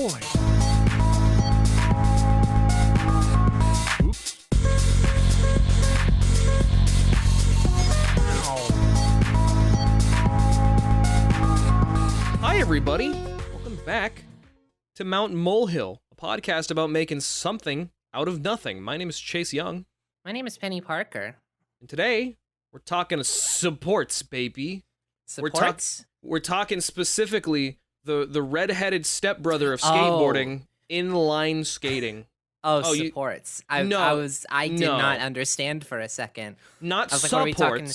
boy. Oops. Hi, everybody. Welcome back to Mount Molehill, a podcast about making something out of nothing. My name is Chase Young. My name is Penny Parker. And today, we're talking supports, baby. Supports? We're talking specifically the redheaded stepbrother of skateboarding, inline skating. Supports. I did not understand for a second. Not I was like, supports. what are we talking?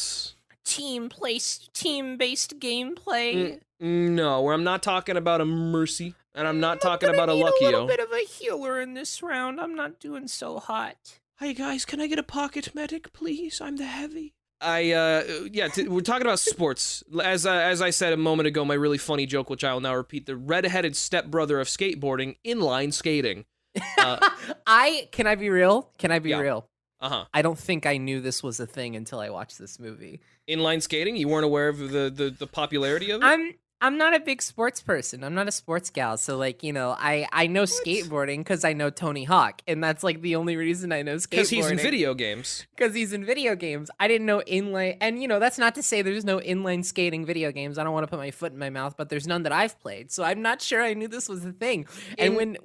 Team-based gameplay? No, where I'm not talking about a Mercy, and I'm not talking about a Luckyo. A little bit of a healer in this round. I'm not doing so hot. Hey guys, can I get a pocket medic, please? I'm the heavy. We're talking about sports. As I said a moment ago, my really funny joke, which I will now repeat: the redheaded stepbrother of skateboarding, inline skating. Can I be real? Real? Uh-huh. I don't think I knew this was a thing until I watched this movie. Inline skating? You weren't aware of the popularity of it? I'm not a big sports person. I'm not a sports gal. So, like, you know, I know skateboarding because I know Tony Hawk. And that's, like, the only reason I know skateboarding. Because he's in video games. Because he's in video games. I didn't know inline. And, you know, that's not to say there's no inline skating video games. I don't want to put my foot in my mouth, but there's none that I've played. So I'm not sure I knew this was a thing. And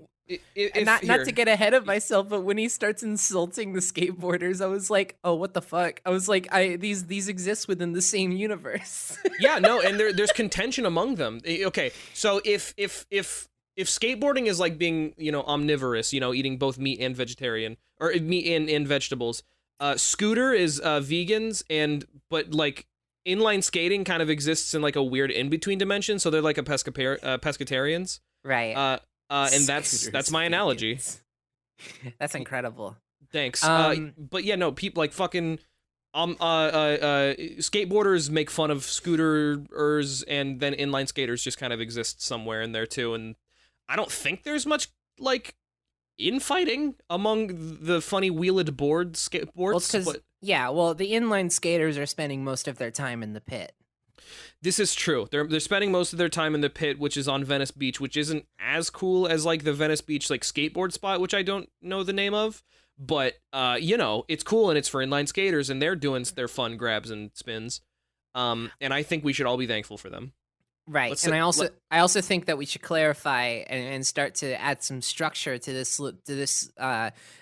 not to get ahead of myself, but when he starts insulting the skateboarders, I was like, oh, what the fuck? I was like, these exist within the same universe. Yeah, no, and there's contention among them. Okay, so if skateboarding is like being, you know, omnivorous, you know, eating both meat and vegetarian, or meat and vegetables, scooter is vegans, but like inline skating kind of exists in like a weird in-between dimension, so they're like a pescatarians. Right. And that's my analogy. That's incredible. Thanks. But yeah, no, people like fucking skateboarders make fun of scooterers, and then inline skaters just kind of exist somewhere in there too. And I don't think there's much like infighting among the funny wheeled board skateboards. Well, the inline skaters are spending most of their time in the pit. This is true. They're spending most of their time in the pit, which is on Venice Beach, which isn't as cool as like the Venice Beach like skateboard spot, which I don't know the name of. But you know, it's cool and it's for inline skaters, and they're doing their fun grabs and spins. And I think we should all be thankful for them. Right. I also think that we should clarify and start to add some structure to this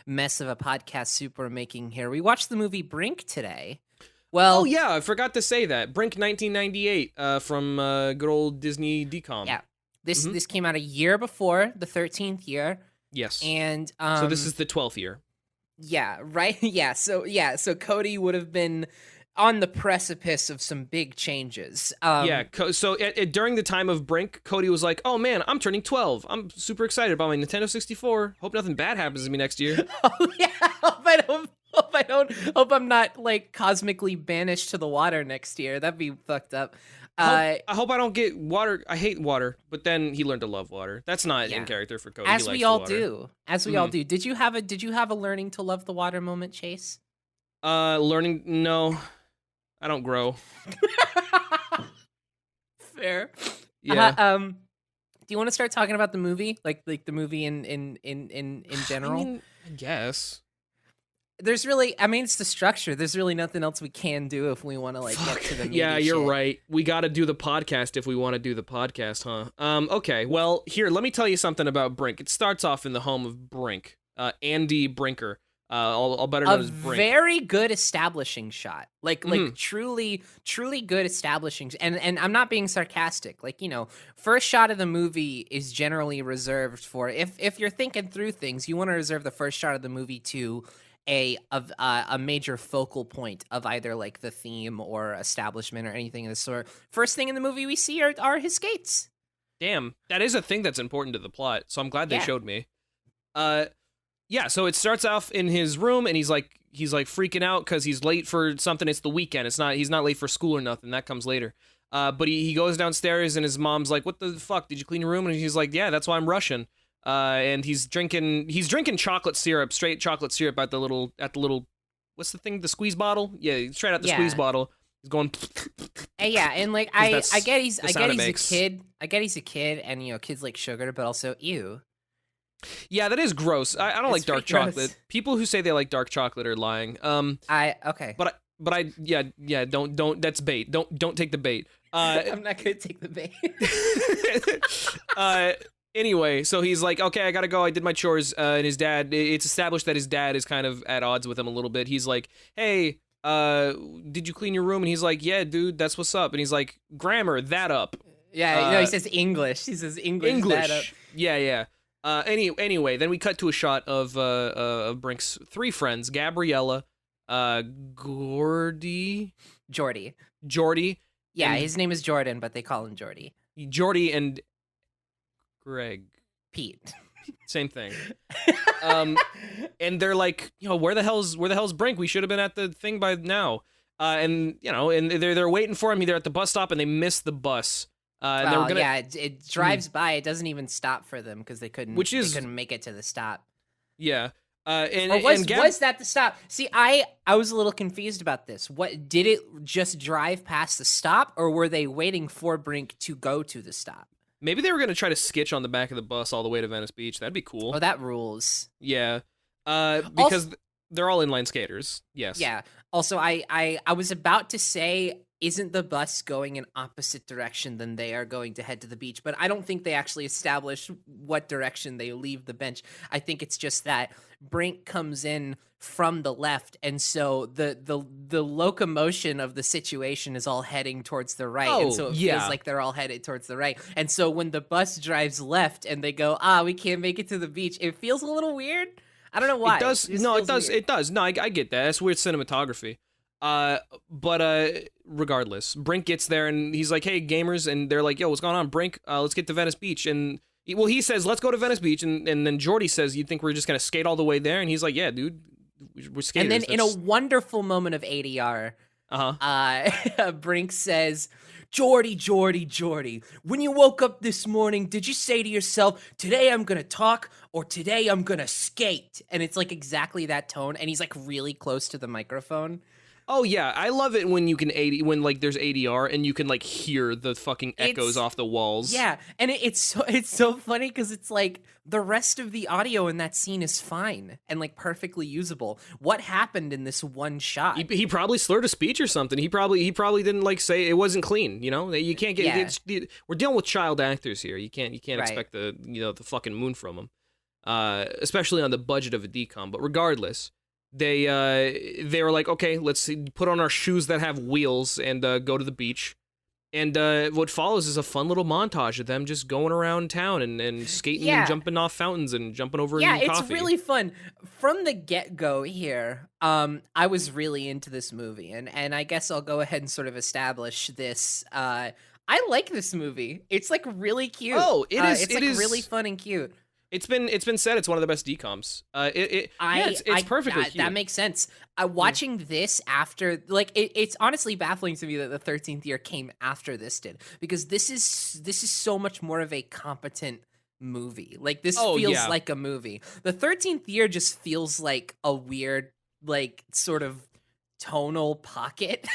mess of a podcast soup we're making here. We watched the movie Brink today. Well, oh yeah, I forgot to say that. Brink 1998 from good old Disney DCOM. Yeah. This came out a year before the 13th year. Yes. And so this is the 12th year. Yeah, right? So Cody would have been on the precipice of some big changes. So during the time of Brink, Cody was like, "Oh man, I'm turning 12. I'm super excited about my Nintendo 64. Hope nothing bad happens to me next year." Oh yeah, hope I'm not like cosmically banished to the water next year. That'd be fucked up. I hope I don't get water. I hate water, but then he learned to love water. That's not in character for Cody. As we all do. Did you have a learning to love the water moment, Chase? Learning? No, I don't grow. Fair. Yeah. Do you want to start talking about the movie, like the movie in general? I mean, I guess. There's really, it's the structure. There's really nothing else we can do if we want to get to the meaty Yeah, you're shit. right. We got to do the podcast if we want to do the podcast, huh? Okay. Well, here, let me tell you something about Brink. It starts off in the home of Brink, Andy Brinker. I'll better known as Brink. A very good establishing shot, like truly good establishing, and I'm not being sarcastic. Like, you know, first shot of the movie is generally reserved for if you're thinking through things, you want to reserve the first shot of the movie to a major focal point of either like the theme or establishment or anything of the sort. First thing in the movie we see are his skates. Damn, that is a thing that's important to the plot. So I'm glad they showed me. Yeah, so it starts off in his room, and he's like freaking out because he's late for something. It's the weekend. He's not late for school or nothing. That comes later. But he goes downstairs, and his mom's like, "What the fuck? Did you clean your room?" And he's like, "Yeah, that's why I'm rushing." And he's drinking chocolate syrup, straight chocolate syrup at the little what's the thing? The squeeze bottle? Yeah, straight out the squeeze bottle. He's going. Yeah, and like I get he's a kid. I get he's a kid, and you know, kids like sugar, but also ew. Yeah, that is gross. I don't It's like dark pretty gross. chocolate. People who say they like dark chocolate are lying. Okay. But I yeah, don't that's bait. Don't take the bait. I'm not gonna take the bait. Anyway, so he's like, okay, I gotta go. I did my chores. And his dad, it's established that his dad is kind of at odds with him a little bit. He's like, hey, did you clean your room? And he's like, yeah, dude, that's what's up. And he's like, grammar, that up. Yeah, no, he says English. He says English. That up. Yeah. Anyway, then we cut to a shot of Brink's three friends, Gabriella, Jordy. Yeah, and his name is Jordan, but they call him Jordy. Jordy and Greg. Pete. Same thing. And they're like, where the hell's Brink? We should have been at the thing by now. And they're waiting for him. They're at the bus stop and they miss the bus. And Well, yeah, it drives by. It doesn't even stop for them because they couldn't make it to the stop. Yeah. Was that the stop? See, I was a little confused about this. What did it just drive past the stop, or were they waiting for Brink to go to the stop? Maybe they were gonna try to sketch on the back of the bus all the way to Venice Beach. That'd be cool. Oh, that rules. Yeah. Because they're all inline skaters. Yes. Yeah. Also, I was about to say, isn't the bus going in opposite direction than they are going to head to the beach? But I don't think they actually establish what direction they leave the bench. I think it's just that Brink comes in from the left, and so the locomotion of the situation is all heading towards the right, and so it feels like they're all headed towards the right. And so when the bus drives left and they go, we can't make it to the beach, it feels a little weird. I don't know why. It does. No, it does. Weird. It does. No, I get that. That's weird cinematography. But regardless, Brink gets there and he's like, "Hey, gamers," and they're like, "Yo, what's going on, Brink? Let's get to Venice Beach." And he says, "Let's go to Venice Beach," and then Jordy says, "You think we're just gonna skate all the way there?" And he's like, "Yeah, dude, we're skaters." And then in a wonderful moment of ADR, Brink says, Jordy, when you woke up this morning, did you say to yourself, today I'm gonna talk or today I'm gonna skate? And it's like exactly that tone, and he's like really close to the microphone. Oh yeah, I love it when you can when like there's ADR and you can like hear the fucking echoes off the walls. Yeah, and it's so funny because it's like the rest of the audio in that scene is fine and like perfectly usable. What happened in this one shot? He probably slurred a speech or something. He probably didn't like say it wasn't clean. You can't get. We're dealing with child actors here. You can't expect the fucking moon from them, especially on the budget of a decom. But regardless. They were like, okay, let's put on our shoes that have wheels and go to the beach. And what follows is a fun little montage of them just going around town and skating and jumping off fountains and jumping over and eating coffee. It's really fun. From the get-go here, I was really into this movie. And I guess I'll go ahead and sort of establish this. I like this movie. It's like really cute. Oh, it is. It's really fun and cute. It's been said it's one of the best decoms. It's perfectly cute. That makes sense. Watching this after, like, it's honestly baffling to me that the 13th year came after this did, because this is so much more of a competent movie. Like, this feels like a movie. The 13th year just feels like a weird, like, sort of tonal pocket.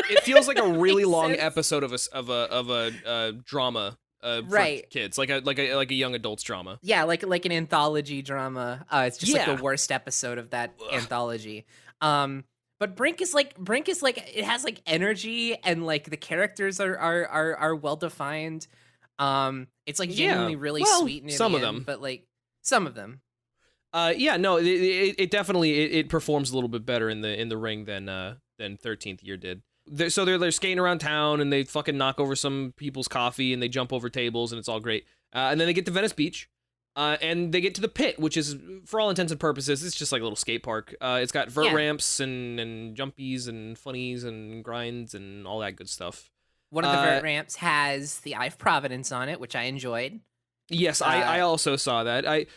It feels like a really long episode of a drama. For kids, like a young adult's drama. Yeah, like an anthology drama. It's just like the worst episode of that anthology. But Brink is like it has like energy, and like the characters are well defined. It's like genuinely really sweet in some the of end, them, but like some of them. It definitely it performs a little bit better in the ring than 13th year did. So they're skating around town and they fucking knock over some people's coffee and they jump over tables and it's all great. And then they get to Venice Beach, and they get to the pit, which is, for all intents and purposes, it's just like a little skate park. It's got vert ramps and jumpies and funnies and grinds and all that good stuff. One of the vert ramps has the Eye of Providence on it, which I enjoyed. Yes, I also saw that.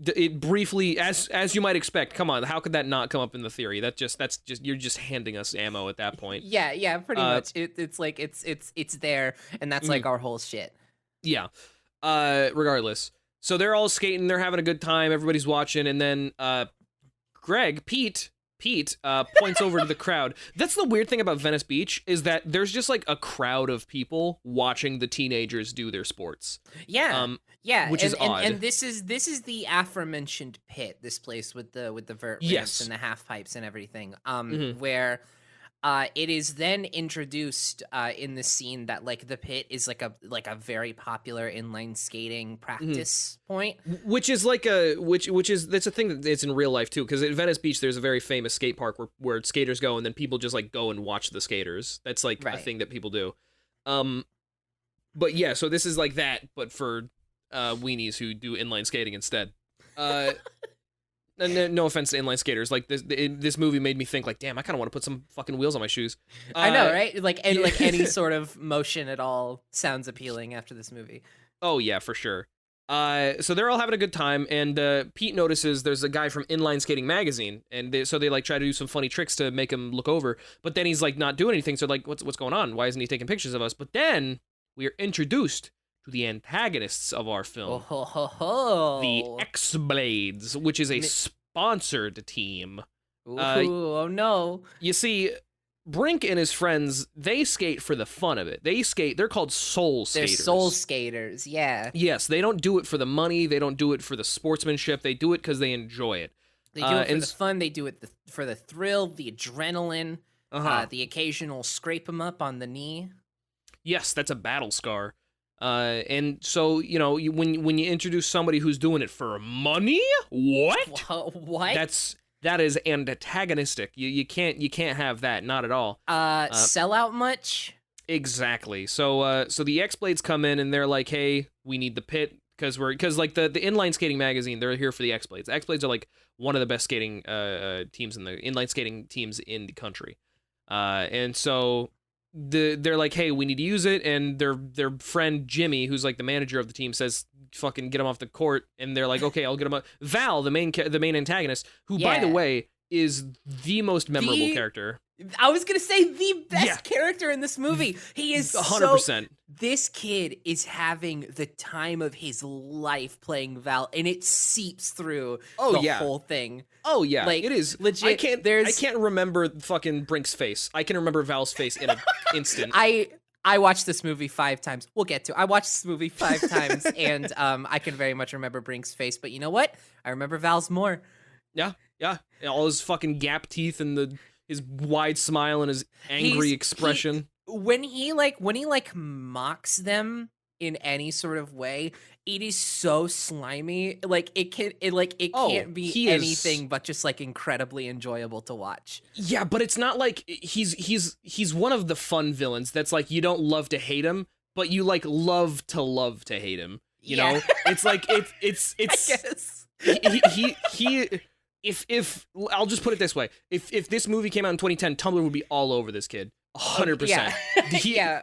It briefly, as you might expect. Come on, how could that not come up in the theory? That's just you're just handing us ammo at that point. Yeah, pretty much. It's like it's there, and that's like our whole shit. Yeah. Regardless, so they're all skating, they're having a good time, everybody's watching, and then Pete Pete points over to the crowd. That's the weird thing about Venice Beach is that there's just like a crowd of people watching the teenagers do their sports. Yeah. Which is odd. And this is the aforementioned pit, this place with the vert ramps and the half pipes and everything. Where it is then introduced in the scene that like the pit is like a very popular inline skating practice point, which is like that's a thing that it's in real life too. Because at Venice Beach, there's a very famous skate park where skaters go, and then people just like go and watch the skaters. That's like a thing that people do. But yeah, so this is like that, but for weenies who do inline skating instead. No offense to inline skaters. Like this movie made me think, like, damn, I kind of want to put some fucking wheels on my shoes. I know, right? Like any sort of motion at all sounds appealing after this movie. Oh yeah, for sure. So they're all having a good time, and Pete notices there's a guy from Inline Skating Magazine, and so they like try to do some funny tricks to make him look over. But then he's like not doing anything. So like, what's going on? Why isn't he taking pictures of us? But then we are introduced to the antagonists of our film, the X-Blades, which is a sponsored team. Oh no! You see, Brink and his friends, they skate for the fun of it. They're called soul skaters. They're soul skaters, yeah. Yes, they don't do it for the money. They don't do it for the sportsmanship. They do it because they enjoy it. They do it for the fun. They do it for the thrill, the adrenaline, the occasional scrape them up on the knee. Yes, that's a battle scar. And so, you know, when you introduce somebody who's doing it for money, what? That is antagonistic. You can't have that, not at all. Sell out much? Exactly. So the X-Blades come in and they're like, hey, we need the pit because like the inline skating magazine, they're here for the X-Blades. The X-Blades are like one of the best skating teams in the inline skating teams in the country. And so they're like, hey, we need to use it, and their friend Jimmy, who's like the manager of the team, says, fucking get him off the court, and they're like, okay, I'll get him up. Val, the main antagonist, who by the way is the most memorable character. I was gonna say the best character in this movie. He is 100%. This kid is having the time of his life playing Val, and it seeps through the whole thing. Oh yeah, like, it is legit. I can't remember fucking Brink's face. I can remember Val's face in an instant. I watched this movie 5 times. We'll get to. I watched this movie 5 times, and I can very much remember Brink's face. But you know what? I remember Val's more. Yeah. All his fucking gap teeth and his wide smile and his angry expression. When he mocks them in any sort of way, it is so slimy. Like it can't be anything but just like incredibly enjoyable to watch. Yeah, but it's not like he's one of the fun villains that's like you don't love to hate him, but you like love to hate him. You know? It's like it's I guess. he if I'll just put it this way, if this movie came out in 2010, Tumblr would be all over this kid. 100%.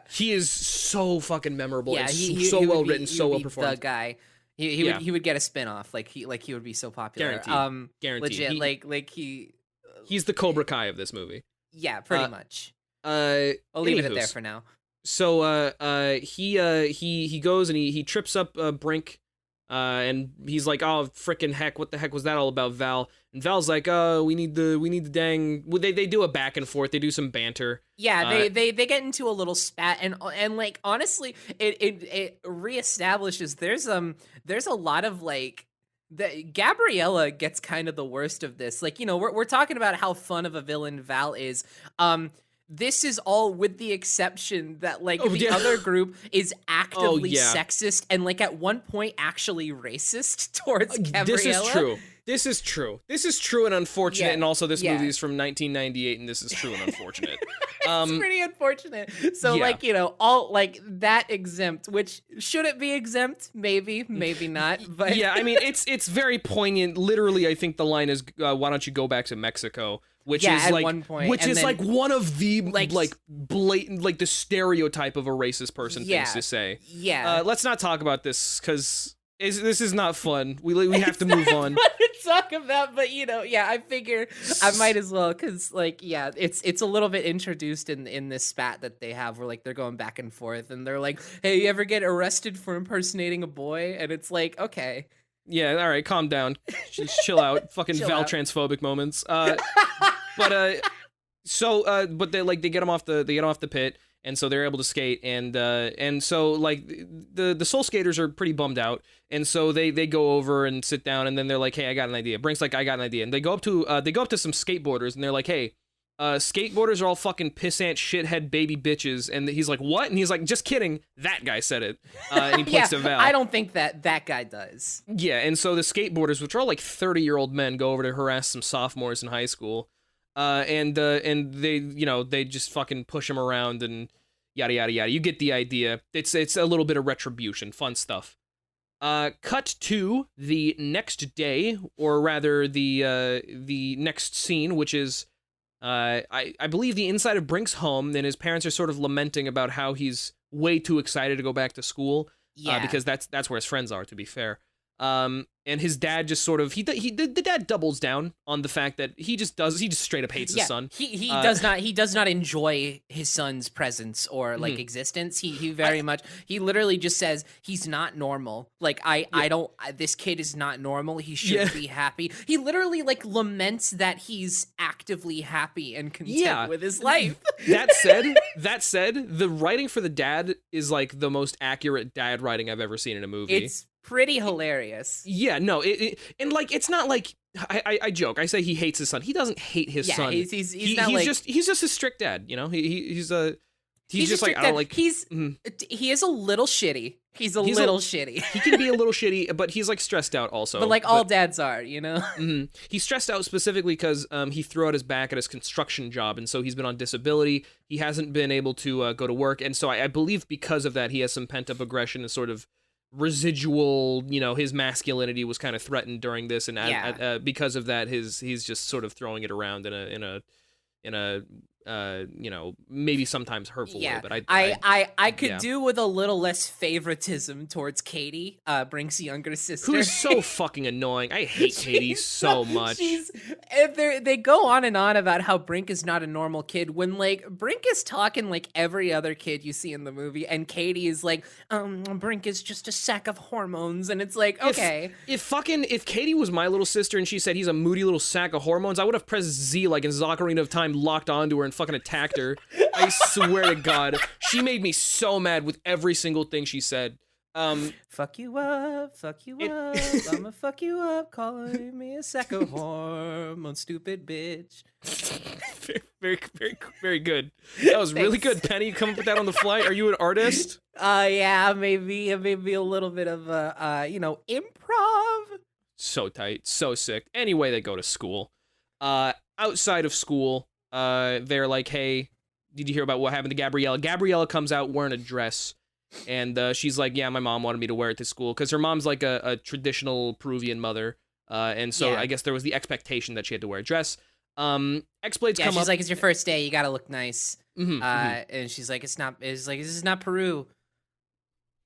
He is so fucking memorable. Yeah, so well written, so well performed. The guy, he would get a spinoff. Like he would be so popular. Guaranteed. Legit. He's the Cobra Kai of this movie. Yeah, pretty much. I'll leave it there for now. So he goes and he trips up Brink. And he's like, oh, frickin' heck, what the heck was that all about, Val? And Val's like, we need the dang. Well, they do a back and forth. They do some banter. Yeah, they get into a little spat, and like honestly, it reestablishes there's a lot of like. Gabriella gets kind of the worst of this. Like, you know, we're talking about how fun of a villain Val is. This is all with the exception that like the other group is actively sexist and like at one point actually racist towards Gabriella. This is true and unfortunate, and also this movie is from 1998 and this is true and unfortunate. It's pretty unfortunate. So like, you know, all like that exempt, which should it be exempt? Maybe not. But yeah, I mean it's very poignant. Literally, I think the line is why don't you go back to Mexico? Which is at like one point, which is then, like one of the like blatant like the stereotype of a racist person things to say. Yeah. Let's not talk about this because this is not fun. We have to move on. Fun to talk about, but you know, I figure I might as well because like it's a little bit introduced in this spat that they have where like they're going back and forth and they're like, hey, you ever get arrested for impersonating a boy? And it's like, okay. Yeah, all right, calm down. Just chill out. Fucking Val transphobic moments. But they get them off the pit, and so they're able to skate, and so like the Soul Skaters are pretty bummed out, and so they go over and sit down, and then they're like, hey, I got an idea. Brink's like, I got an idea, and they go up to some skateboarders, and they're like, hey, skateboarders are all fucking pissant shithead baby bitches, and he's like, what? And he's like, just kidding, that guy said it, and he points to Val. I don't think that guy does. Yeah, and so the skateboarders, which are all like 30-year-old men, go over to harass some sophomores in high school. And they just fucking push him around and yada yada yada. You get the idea. It's a little bit of retribution, fun stuff. Cut to the next day, or rather the next scene, which is I believe the inside of Brink's home, and his parents are sort of lamenting about how he's way too excited to go back to school. Yeah, because that's where his friends are, to be fair. And his dad just sort of the dad doubles down on the fact that he just straight up hates his son. He does not enjoy his son's presence or like existence. He literally just says he's not normal. Like this kid is not normal. He should be happy. He literally like laments that he's actively happy and content with his life. That said, the writing for the dad is like the most accurate dad writing I've ever seen in a movie. It's pretty hilarious. Yeah, no, and like it's not like I joke. I say he hates his son. He doesn't hate his son. He's just a strict just like, I don't like. He is a little shitty. He's a little shitty. He can be a little shitty, but he's like stressed out also. But like all dads are, you know. He's stressed out specifically because he threw out his back at his construction job, and so he's been on disability. He hasn't been able to go to work, and so I believe because of that, he has some pent up aggression and sort of residual, his masculinity was kind of threatened during this, and because of that, he's just sort of throwing it around in a maybe sometimes hurtful way. But I could do with a little less favoritism towards Katie, Brink's younger sister, who is so fucking annoying. I hate Katie so much. They go on and on about how Brink is not a normal kid when like Brink is talking like every other kid you see in the movie, and Katie is like, Brink is just a sack of hormones, and it's like, okay. If Katie was my little sister and she said he's a moody little sack of hormones, I would have pressed Z like in Ocarina of Time, locked onto her and fucking attacked her. I swear to God, she made me so mad with every single thing she said. Fuck you up, I'ma fuck you up, calling me a sack of hormones, stupid bitch. Very, very, very good. That was really good, Penny. You come up with that on the fly? Are you an artist? Yeah, maybe a little bit of improv. So tight, so sick. Anyway, they go to school. Outside of school, they're like, hey, did you hear about what happened to Gabriella? Gabriella comes out wearing a dress, and she's like, yeah, my mom wanted me to wear it to school, because her mom's like a traditional Peruvian mother, and so I guess there was the expectation that she had to wear a dress. X-Blades come up. She's like, it's your first day, you gotta look nice. And she's like, this is not Peru.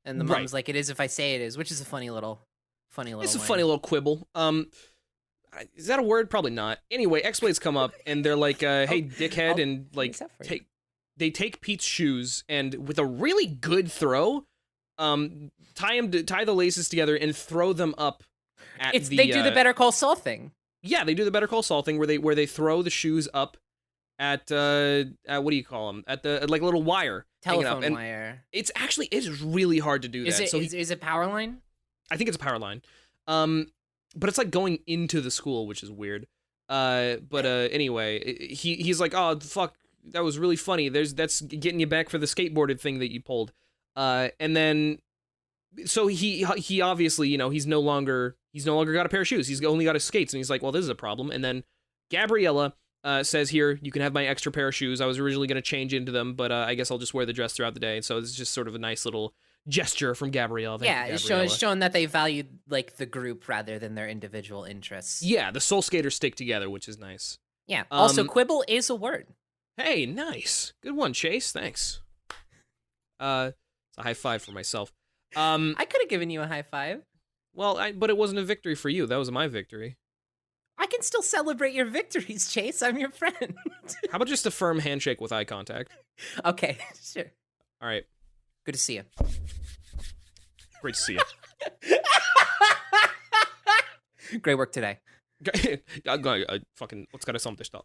And the mom's like, it is if I say it is, which is a funny little It's a funny little quibble. Is that a word? Probably not. Anyway, X-Blades come up, and they're like, hey, dickhead, and like they take Pete's shoes, and with a really good throw, tie the laces together and throw them up at they do the Better Call Saul thing. Yeah, they do the Better Call Saul thing where they throw the shoes up at what do you call them? At the like a little wire. Telephone wire. It's really hard to do that. Is it power line? I think it's a power line. But it's like going into the school, which is weird. Anyway, he's like, oh fuck, that was really funny. That's getting you back for the skateboarded thing that you pulled. And then, so he obviously, he's no longer got a pair of shoes. He's only got his skates, and he's like, well, this is a problem. And then Gabriella says, here, you can have my extra pair of shoes. I was originally going to change into them, but I guess I'll just wear the dress throughout the day. So it's just sort of a nice little gesture from Gabrielle. It's showing that they valued like the group rather than their individual interests. Yeah, the Soul Skaters stick together, which is nice. Yeah. Also, quibble is a word. Hey, nice. Good one, Chase. Thanks. It's a high five for myself. I could have given you a high five. Well, but it wasn't a victory for you. That was my victory. I can still celebrate your victories, Chase. I'm your friend. How about just a firm handshake with eye contact? Okay, sure. All right. Good to see you. Great to see you. Great work today. Fucking, let's get something stop.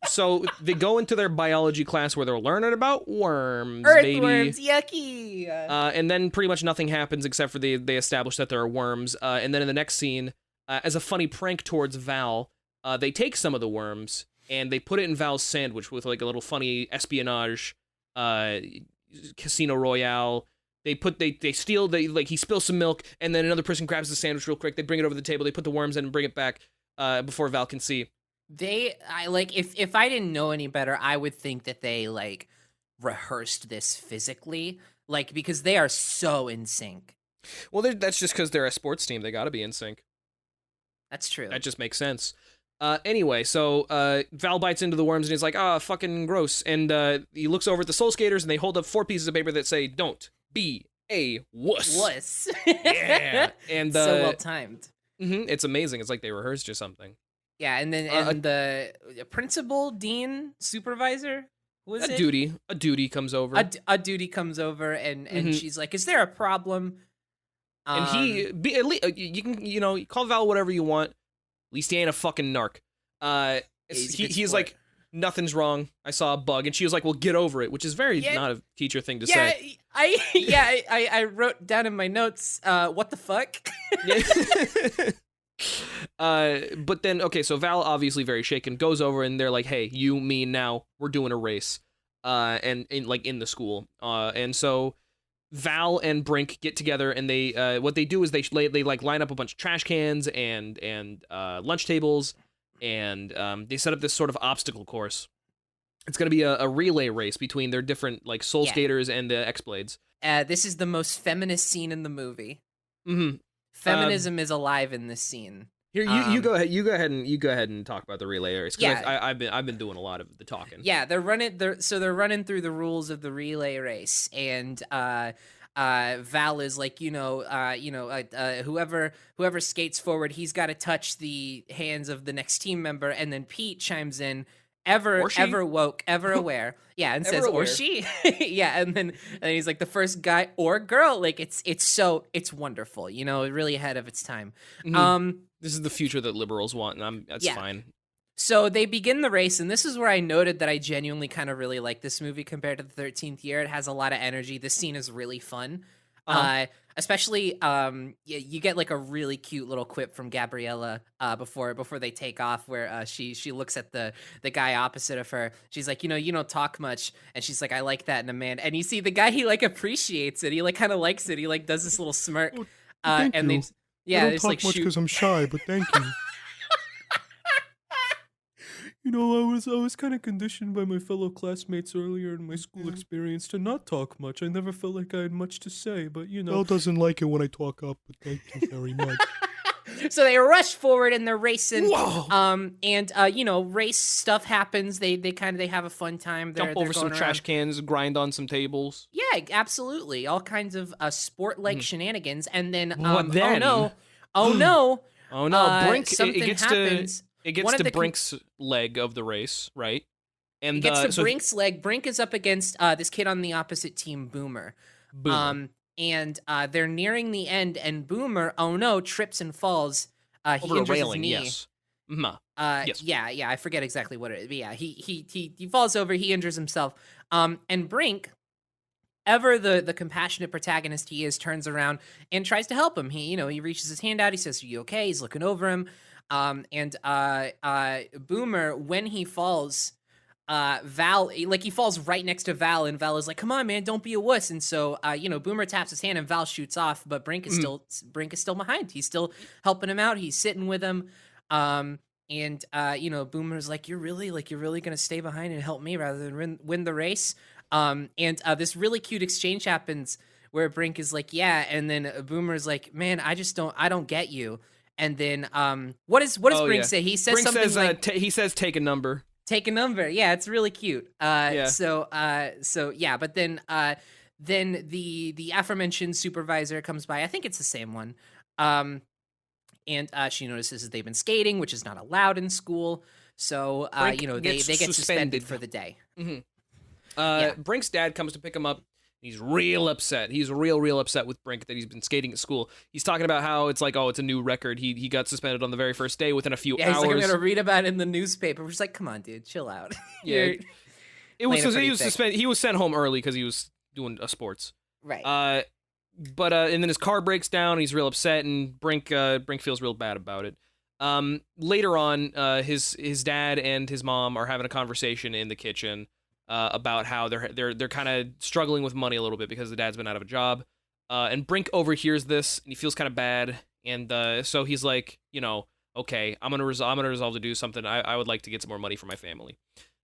So they go into their biology class where they're learning about worms, Earthworms, yucky. And then pretty much nothing happens except for they establish that there are worms. And then in the next scene, as a funny prank towards Val, they take some of the worms and they put it in Val's sandwich with like a little funny espionage, casino royale. They steal, he spills some milk, and then another person grabs the sandwich real quick. They bring it over the table. They put the worms in and bring it back before Val can see. If I didn't know any better, I would think that they like rehearsed this physically, like because they are so in sync. Well, that's just because they're a sports team. They got to be in sync. That's true. That just makes sense. Anyway, so Val bites into the worms and he's like, fucking gross. And he looks over at the Soul Skaters and they hold up 4 pieces of paper that say, "Don't be a wuss." Wuss. Yeah. And so well timed. It's amazing. It's like they rehearsed or something. Yeah, and then the principal, dean, supervisor, was a duty comes over. A duty comes over, and she's like, "Is there a problem?" And you can call Val whatever you want. At least he ain't a fucking narc. He's like, "Nothing's wrong. I saw a bug," and she was like, "Well, get over it," which is very not a teacher thing to say. I wrote down in my notes, "What the fuck." But then, okay, so Val, obviously very shaken, goes over and they're like, "Hey, you, me, now, we're doing a race," and in the school, and so Val and Brink get together and they, what they do is they like line up a bunch of trash cans and lunch tables, and they set up this sort of obstacle course. It's gonna be a relay race between their different like soul skaters and the X-Blades. This is the most feminist scene in the movie. Feminism is alive in this scene. Here, you go ahead. You go ahead and talk about the relay race. Yeah, I've been doing a lot of the talking. Yeah, they're running through the rules of the relay race, and Val is like, whoever skates forward, he's got to touch the hands of the next team member, and then Pete chimes in. Ever woke, ever aware. Yeah, and says, aware. Or she. Yeah, and he's like, the first guy or girl. Like, it's wonderful, really ahead of its time. This is the future that liberals want, and that's fine. So they begin the race, and this is where I noted that I genuinely kind of really like this movie compared to the 13th Year. It has a lot of energy. This scene is really fun. Especially, you get like a really cute little quip from Gabriella before they take off, where she looks at the guy opposite of her. She's like, you don't talk much, and she's like, I like that in a man. And you see the guy, he like appreciates it. He like kind of likes it. He like does this little smirk. Thank you. I don't talk like much because I'm shy, but thank you. I was kind of conditioned by my fellow classmates earlier in my school experience to not talk much. I never felt like I had much to say, but Belle doesn't like it when I talk up, but thank you very much. So they rush forward and they're racing. Whoa! Race stuff happens. They have a fun time. Jump over some trash cans, grind on some tables. Yeah, absolutely. All kinds of sport-like shenanigans. And then, oh no! Brink, something happens. It gets to Brink's leg of the race, right? And it gets to Brink's leg. Brink is up against this kid on the opposite team, Boomer. And they're nearing the end, and Boomer, trips and falls. He over injures a railing, his knee. Yes. Yes. Yeah, I forget exactly what it is. But yeah, he falls over, he injures himself. And Brink, ever the compassionate protagonist he is, turns around and tries to help him. He reaches his hand out, he says, "Are you okay?" He's looking over him. And Boomer, when he falls, Val, he falls right next to Val, and Val is like, "Come on, man, don't be a wuss." And so, Boomer taps his hand, and Val shoots off, but Brink is still behind. He's still helping him out. He's sitting with him. Boomer's like, "You're really gonna stay behind and help me rather than win the race." This really cute exchange happens where Brink is like, "Yeah," and then Boomer's like, "Man, I don't get you." And then, what does Brink say? He says Brink something says, like, he says, "Take a number." Take a number. Yeah, it's really cute. So yeah, but then the aforementioned supervisor comes by. I think it's the same one. And she notices that they've been skating, which is not allowed in school. So, they get suspended for the day. Brink's dad comes to pick him up. He's real upset. He's real upset with Brink that he's been skating at school. He's talking about how it's like, oh, it's a new record. He got suspended on the very first day within a few hours. He's like, I'm gonna read about it in the newspaper. We're just like, come on, dude, chill out. Yeah, he was suspended. He was sent home early because he was doing sports. Right. But and then his car breaks down. And he's real upset, and Brink feels real bad about it. Later on, his dad and his mom are having a conversation in the kitchen about how they're kind of struggling with money a little bit because the dad's been out of a job. And Brink overhears this, and he feels kind of bad, and so he's like, okay, I'm gonna resolve to do something. I would like to get some more money for my family.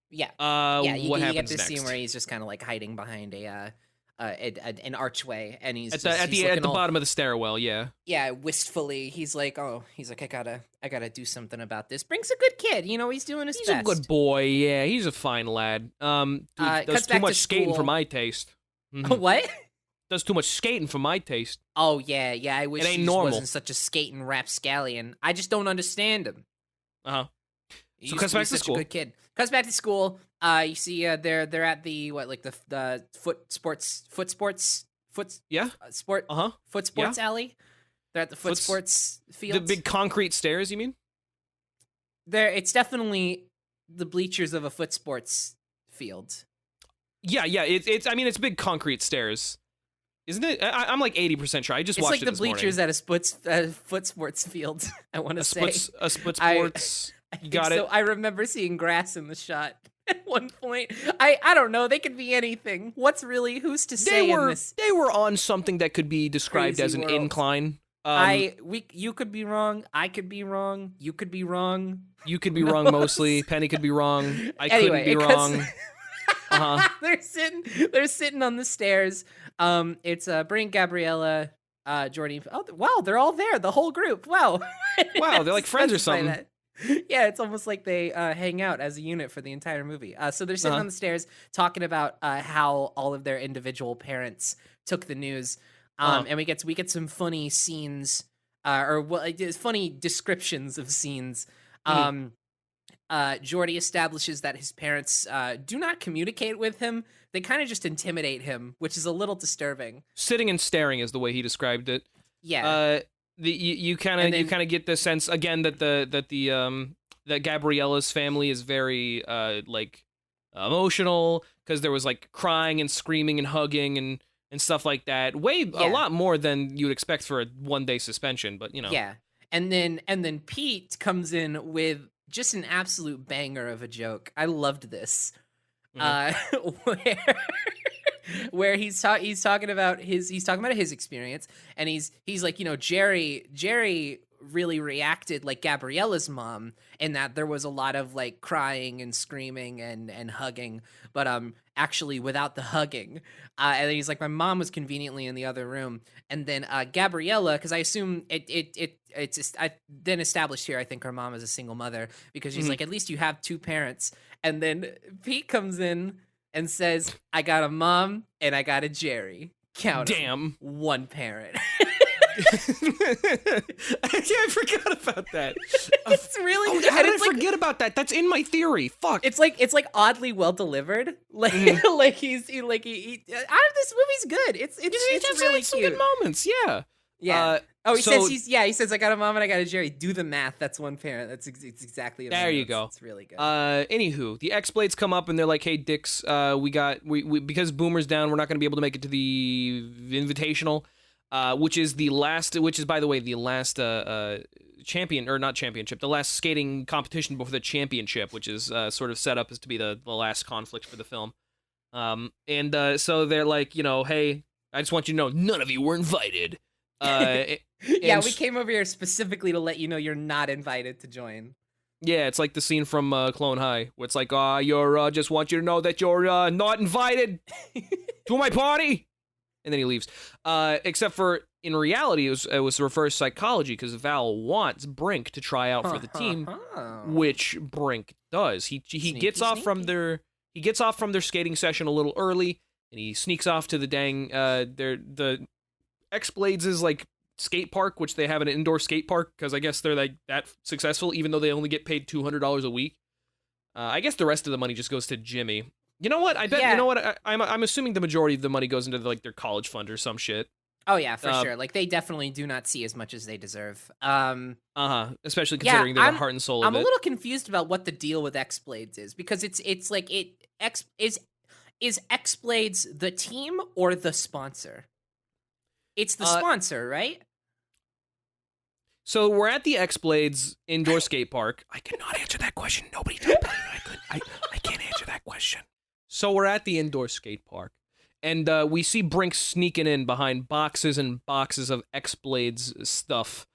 Yeah. You get this next? Scene where he's just kind of like hiding behind an archway, and he's at the bottom of the stairwell. Yeah, wistfully, he's like, I gotta do something about this. Brink's a good kid, he's doing his best. He's a good boy. Yeah, he's a fine lad. Does too much skating for my taste. Mm-hmm. What? Does too much skating for my taste. Oh yeah. I wish he wasn't such a skating rapscallion. I just don't understand him. So cuts back to school. A good kid. Cuts back to school. You see, they're at the foot sports alley. They're at the foot sports field. The big concrete stairs, you mean? It's definitely the bleachers of a foot sports field. Yeah. It's big concrete stairs, isn't it? I'm like 80% sure. I just watched it this morning. It's like the bleachers at a foot sports field. I want to say a split sports. You got it. So I remember seeing grass in the shot at one point. I don't know. They could be anything. Who's to say in this? They were on something that could be described as an incline. You could be wrong. I could be wrong. You could be wrong. You could be wrong mostly. Penny could be wrong. I couldn't be wrong. They're sitting on the stairs. It's Brink, Gabriella, Jordy. Oh wow, they're all there. The whole group. Wow. Wow, they're like friends or something. Yeah, it's almost like they hang out as a unit for the entire movie. So they're sitting on the stairs talking about how all of their individual parents took the news. And we get some funny scenes, funny descriptions of scenes. Jordy establishes that his parents do not communicate with him. They kind of just intimidate him, which is a little disturbing. Sitting and staring is the way he described it. Yeah. You kind of get the sense again that Gabriella's family is very emotional because there was like crying and screaming and hugging and stuff like that. A lot more than you'd expect for a 1-day suspension, but Yeah. And then Pete comes in with just an absolute banger of a joke. I loved this. Where he's talking about his experience, and he's like, Jerry really reacted like Gabriella's mom, in that there was a lot of like crying and screaming and hugging, but actually without the hugging. And then he's like, my mom was conveniently in the other room, and then Gabriella, because I assume it's just, I then established here, I think her mom is a single mother, because she's like, at least you have two parents. And then Pete comes in and says, I got a mom and I got a Jerry. Count 'em. Damn. One parent. I forgot about that. It's really how did I forget about that? That's in my theory. Fuck. It's like oddly well delivered. Like like he out of this movie's good. It's really some cute. good moments. Yeah. Yeah. He says I got a mom and I got a Jerry. Do the math. That's one parent. It's exactly. There you go. It's really good. Anywho, the X-Blades come up and they're like, "Hey, Dix, we because Boomer's down, we're not going to be able to make it to the Invitational, which is by the way the last champion or not championship, the last skating competition before the championship, which is sort of set up as to be the last conflict for the film. So they're like, hey, I just want you to know, none of you were invited." Yeah, we came over here specifically to let you know you're not invited to join. Yeah, it's like the scene from Clone High, where it's like, you're just want you to know that you're not invited to my party, and then he leaves. Except for in reality, it was reverse psychology because Val wants Brink to try out for the team, which Brink does. He gets off from their skating session a little early, and he sneaks off to the the X-Blades is like skate park, which they have an indoor skate park because I guess they're like that successful, even though they only get paid $200 a week. I guess the rest of the money just goes to Jimmy. You know what? I bet. Yeah. You know what? I'm assuming the majority of the money goes into like their college fund or some shit. Oh yeah, for sure. Like they definitely do not see as much as they deserve. Especially considering they're the heart and soul of it. I'm a little confused about what the deal with X-Blades is, because it's like is X-Blades the team or the sponsor? It's the sponsor, right? So we're at the X-Blades indoor skate park. I cannot answer that question. Nobody told me I could. I can't answer that question. So we're at the indoor skate park, and we see Brink sneaking in behind boxes and boxes of X-Blades stuff.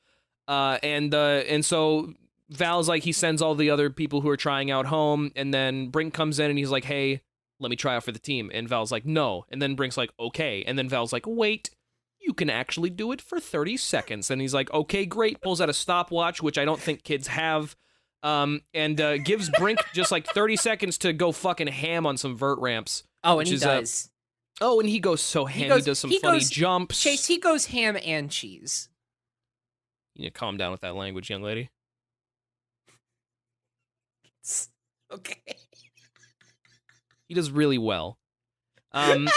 And so Val's like, he sends all the other people who are trying out home, and then Brink comes in and he's like, hey, let me try out for the team. And Val's like, no. And then Brink's like, okay. And then Val's like, wait, you can actually do it for 30 seconds. And he's like, okay, great. Pulls out a stopwatch, which I don't think kids have, and gives Brink just like 30 seconds to go fucking ham on some vert ramps. Oh, and he does. And he goes so ham. He does some funny jumps. Chase, he goes ham and cheese. You need to calm down with that language, young lady. Okay. He does really well. And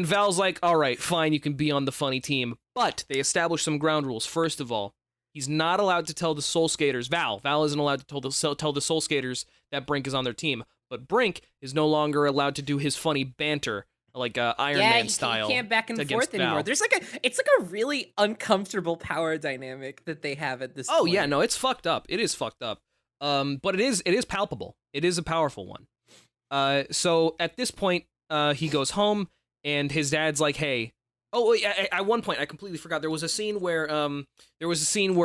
Val's like, all right, fine, you can be on the funny team. But they establish some ground rules. First of all, he's not allowed to tell the Soul Skaters, Val isn't allowed to tell the Soul Skaters that Brink is on their team. But Brink is no longer allowed to do his funny banter, like Iron Man style. Yeah, he can't back and forth anymore. Val. It's like a really uncomfortable power dynamic that they have at this point. Oh yeah, no, it's fucked up. It is fucked up. But it is palpable. It is a powerful one. So at this point, he goes home, and his dad's like, "Hey." Oh, at one point, I completely forgot. There was a scene where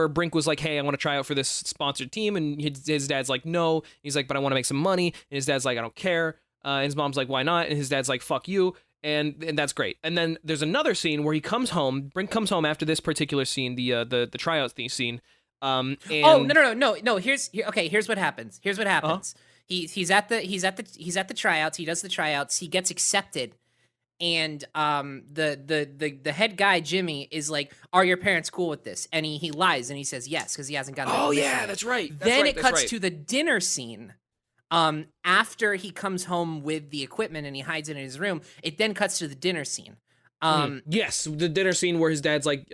Brink was like, "Hey, I want to try out for this sponsored team," and his dad's like, "No." He's like, "But I want to make some money," and his dad's like, "I don't care." And his mom's like, "Why not?" And his dad's like, "Fuck you." And that's great. And then there's another scene where he comes home. Brink comes home after this particular scene, the tryout scene. And No. Here's what happens. He's at the tryouts. He does the tryouts. He gets accepted, and the head guy Jimmy is like, "Are your parents cool with this?" And he lies and he says yes because he hasn't gotten. Oh yeah, that's right. Then it cuts to the dinner scene. After he comes home with the equipment and he hides it in his room, it then cuts to the dinner scene. Yes, the dinner scene where his dad's like,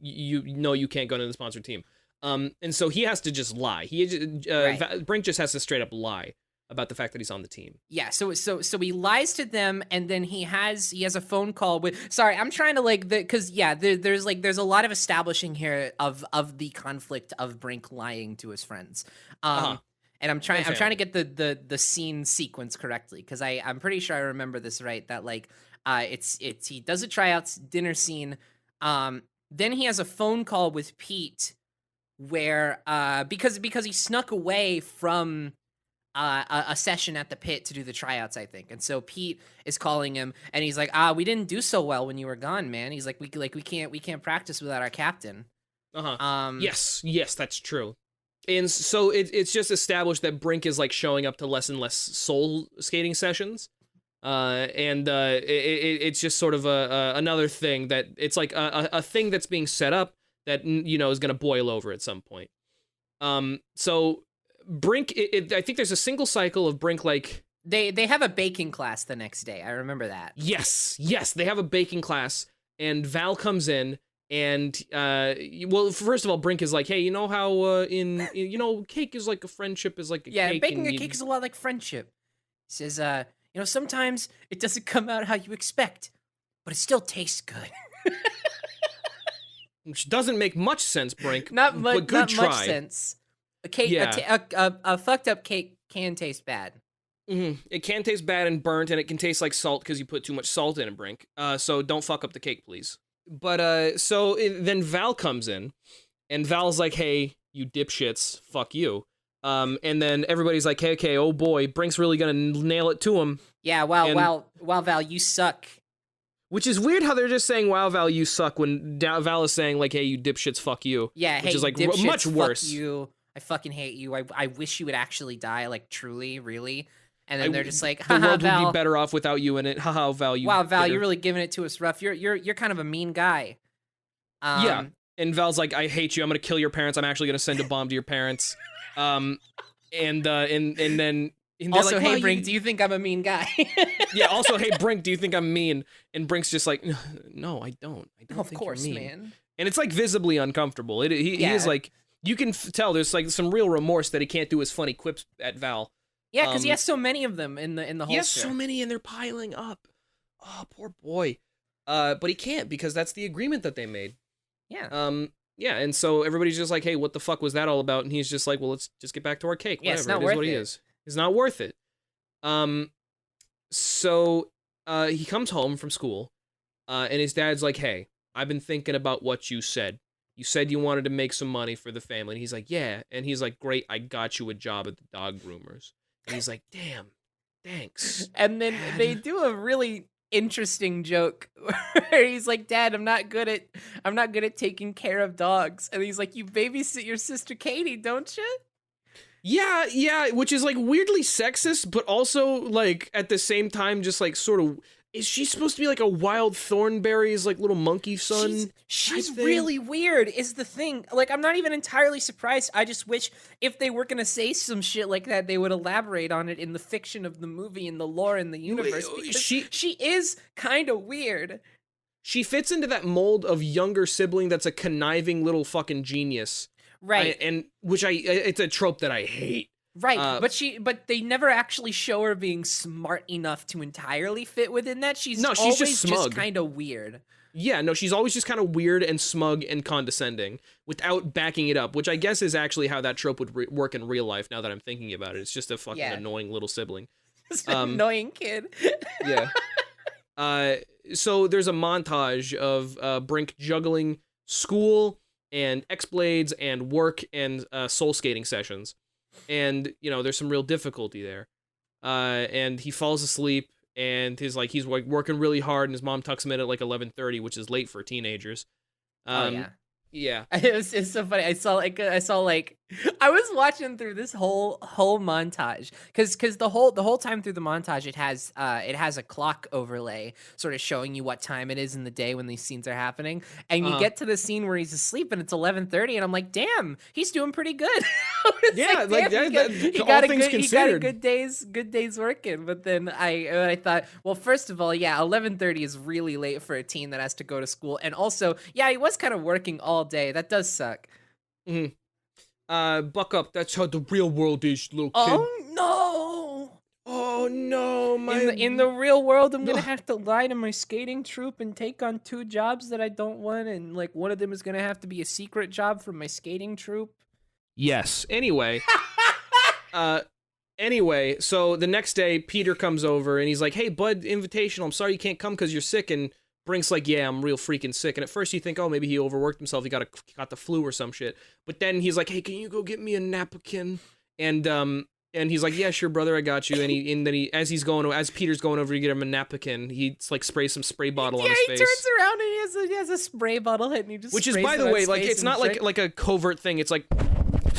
you can't go into the sponsored team. And so he has to just lie. Right. Brink just has to straight up lie about the fact that he's on the team. Yeah, so he lies to them, and then he has a phone call with. Sorry, I'm trying to because there's a lot of establishing here of the conflict of Brink lying to his friends. And I'm trying to get the scene sequence correctly, because I'm pretty sure I remember this right, that it's he does a tryouts dinner scene, then he has a phone call with Pete where because he snuck away from a session at the pit to do the tryouts, I think. And so Pete is calling him and he's like, we didn't do so well when you were gone, man. He's like, we can't practice without our captain. Yes, that's true. And so it's just established that Brink is like showing up to less and less soul skating sessions. It's just sort of another thing that it's like a thing that's being set up that, is going to boil over at some point. So Brink, I think there's a single cycle of Brink, like they have a baking class the next day. I remember that. Yes, they have a baking class, and Val comes in. And, first of all, Brink is like, hey, you know how cake is like a friendship is like a cake. Yeah, baking a cake is a lot like friendship. He says, sometimes it doesn't come out how you expect, but it still tastes good. Which doesn't make much sense, Brink. But good try. Much sense. A cake, a fucked up cake can taste bad. Mm-hmm. It can taste bad and burnt, and it can taste like salt because you put too much salt in it, Brink. So don't fuck up the cake, please. But then Val comes in, and Val's like, "Hey, you dipshits, fuck you." And then everybody's like, "Hey, okay, oh boy, Brink's really gonna nail it to him." Yeah, wow, Val, you suck. Which is weird how they're just saying, "Wow, Val, you suck," when Val is saying like, "Hey, you dipshits, fuck you." Yeah, which is like dipshits, much worse. Fuck you. I fucking hate you. I wish you would actually die, like truly, really. And then they're just like, the world Val, would be better off without you in it. Haha, Val, you. Wow, Val, you're really giving it to us rough. You're kind of a mean guy. Yeah, and Val's like, I hate you. I'm gonna kill your parents. I'm actually gonna send a bomb to your parents. And then And they're Also, like, hey, "Well, Brink, do you think I'm a mean guy? Yeah, also, hey, Brink, do you think I'm mean? And Brink's just like, no, I don't. I don't Of think course, you're mean. man. And it's like visibly uncomfortable. He is like, you can tell there's like some real remorse that he can't do his funny quips at Val. Yeah, because he has so many of them in the holster. He has so many and they're piling up. Oh, poor boy. But he can't because that's the agreement that they made. Yeah. Yeah, and so everybody's just like, hey, what the fuck was that all about? And he's just like, well, let's just get back to our cake. Yeah, Whatever. it's not It is worth what he it. is. It's not worth it. So he comes home from school, and his dad's like, hey, I've been thinking about what you said. You said you wanted to make some money for the family. And he's like, yeah. And he's like, great, I got you a job at the dog groomers. And he's like, damn, thanks. And then Dad. they do a really interesting joke where he's like, Dad, I'm not good at taking care of dogs. And he's like, you babysit your sister Katie, don't you? Yeah, which is like weirdly sexist, but also like at the same time, just like sort of, is she supposed to be like a wild Thornberry's like little monkey son? She's really weird is the thing. Like, I'm not even entirely surprised. I just wish if they were gonna say some shit like that, they would elaborate on it in the fiction of the movie, in the lore, in the universe. Because she is kind of weird. She fits into that mold of younger sibling that's a conniving little fucking genius. Right. And which it's a trope that I hate. Right, but they never actually show her being smart enough to entirely fit within that. She's always just kind of weird. Yeah, no, she's always just kind of weird and smug and condescending without backing it up, which I guess is actually how that trope would work in real life. Now that I'm thinking about it, it's just a fucking annoying little sibling, annoying kid. Yeah. So there's a montage of Brink juggling school and X-Blades and work and soul skating sessions. And, you know, there's some real difficulty there. And he falls asleep and he's working really hard and his mom tucks him in at like 11:30, which is late for teenagers. Yeah. It's so funny. I was watching through this whole montage because the whole time through the montage it has a clock overlay sort of showing you what time it is in the day when these scenes are happening, and you get to the scene where he's asleep and it's 11:30 and I'm like, damn, he's doing pretty good. Yeah, he got a good day's working. But then I thought, well, first of all, yeah, 11:30 is really late for a teen that has to go to school, and also, yeah, he was kind of working all day. That does suck. Buck up. That's how the real world is, little kid. Oh no, in the real world, I'm gonna have to lie to my skating troupe and take on 2 jobs that I don't want, and like one of them is gonna have to be a secret job from my skating troupe. Yes. Anyway. So the next day, Peter comes over and he's like, hey, bud, invitational. I'm sorry you can't come because you're sick. And Brink's like, yeah, I'm real freaking sick. And at first you think, oh, maybe he overworked himself. He got the flu or some shit. But then he's like, hey, can you go get me a napkin? And he's like, yeah, sure, brother, I got you. And then as Peter's going over to get him a napkin, he like sprays some spray bottle on his face. Yeah, he turns around and he has a spray bottle hit and he just Which is, by the way, like, it's not like a covert thing. It's like...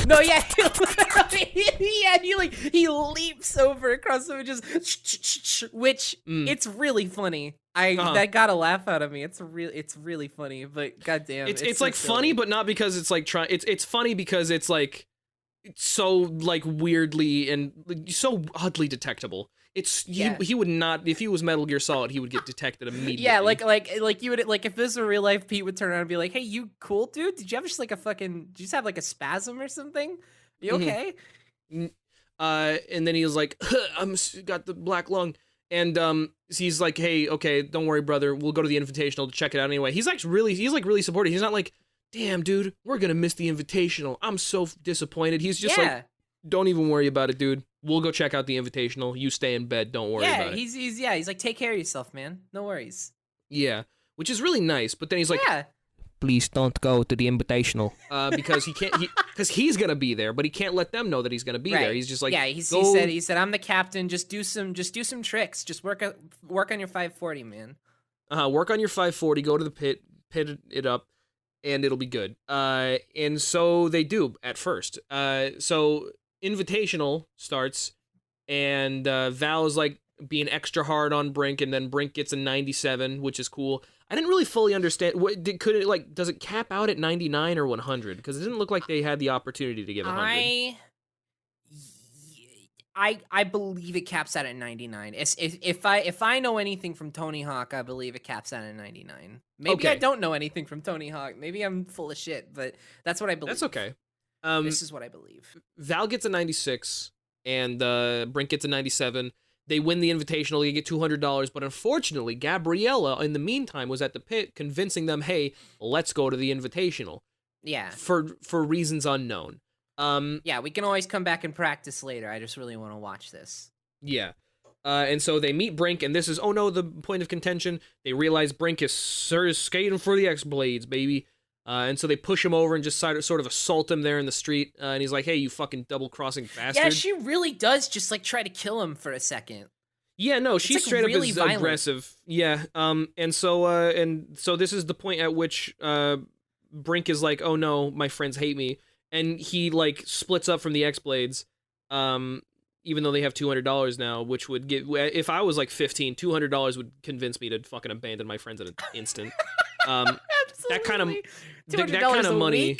No, yeah, he leaps over across the just, which it's really funny. That got a laugh out of me. It's really funny, but goddamn, it's so like silly. funny, but not because it's like it's funny because it's like it's so like weirdly and so oddly detectable. He would not, if he was Metal Gear Solid, he would get detected immediately. Yeah, like you would, like if this were real life, Pete would turn around and be like, "Hey, you cool, dude? Did you have just like did you just have like a spasm or something? You okay?" And then he was like, "I'm got the black lung," and he's like, "Hey, okay, don't worry, brother. We'll go to the invitational to check it out anyway." He's really supportive. He's not like, "Damn, dude, we're gonna miss the invitational. I'm so disappointed." He's just like, "Don't even worry about it, dude. We'll go check out the invitational. You stay in bed. Don't worry about it." He's like, take care of yourself, man. No worries. Yeah, which is really nice. But then he's like, please don't go to the invitational, because because he's gonna be there, but he can't let them know that he's gonna be there. He's just like, he said, I'm the captain. Just do some tricks. Just work on your 540, man. Work on your 540. Go to the pit it up, and it'll be good. And so they do at first. So invitational starts, and Val is like being extra hard on Brink, and then Brink gets a 97, which is cool. I didn't really fully understand. Does it cap out at 99 or 100? Because it didn't look like they had the opportunity to give 100. I believe it caps out at 99. If I know anything from Tony Hawk, I believe it caps out at 99. Maybe I Okay. don't know anything from Tony Hawk. Maybe I'm full of shit, but that's what I believe. That's okay. This is what I believe. Val gets a 96, and Brink gets a 97. They win the Invitational. They get $200, but unfortunately, Gabriella, in the meantime, was at the pit convincing them, hey, let's go to the Invitational. Yeah. For reasons unknown. Yeah, we can always come back and practice later. I just really want to watch this. Yeah. And so they meet Brink, and this is, oh no, the point of contention. They realize Brink is skating for the X-Blades, baby. And so they push him over and just sort of assault him there in the street. And he's like, hey, you fucking double-crossing bastard. Yeah, she really does just, like, try to kill him for a second. Yeah, no, she's like, straight really up is violent. aggressive. Yeah, and so this is the point at which Brink is like, oh no, my friends hate me. And he, like, splits up from the X-Blades, even though they have $200 now, which would get, if I was, like, 15, $200 would convince me to fucking abandon my friends in an instant. Absolutely. That kind of $200 money.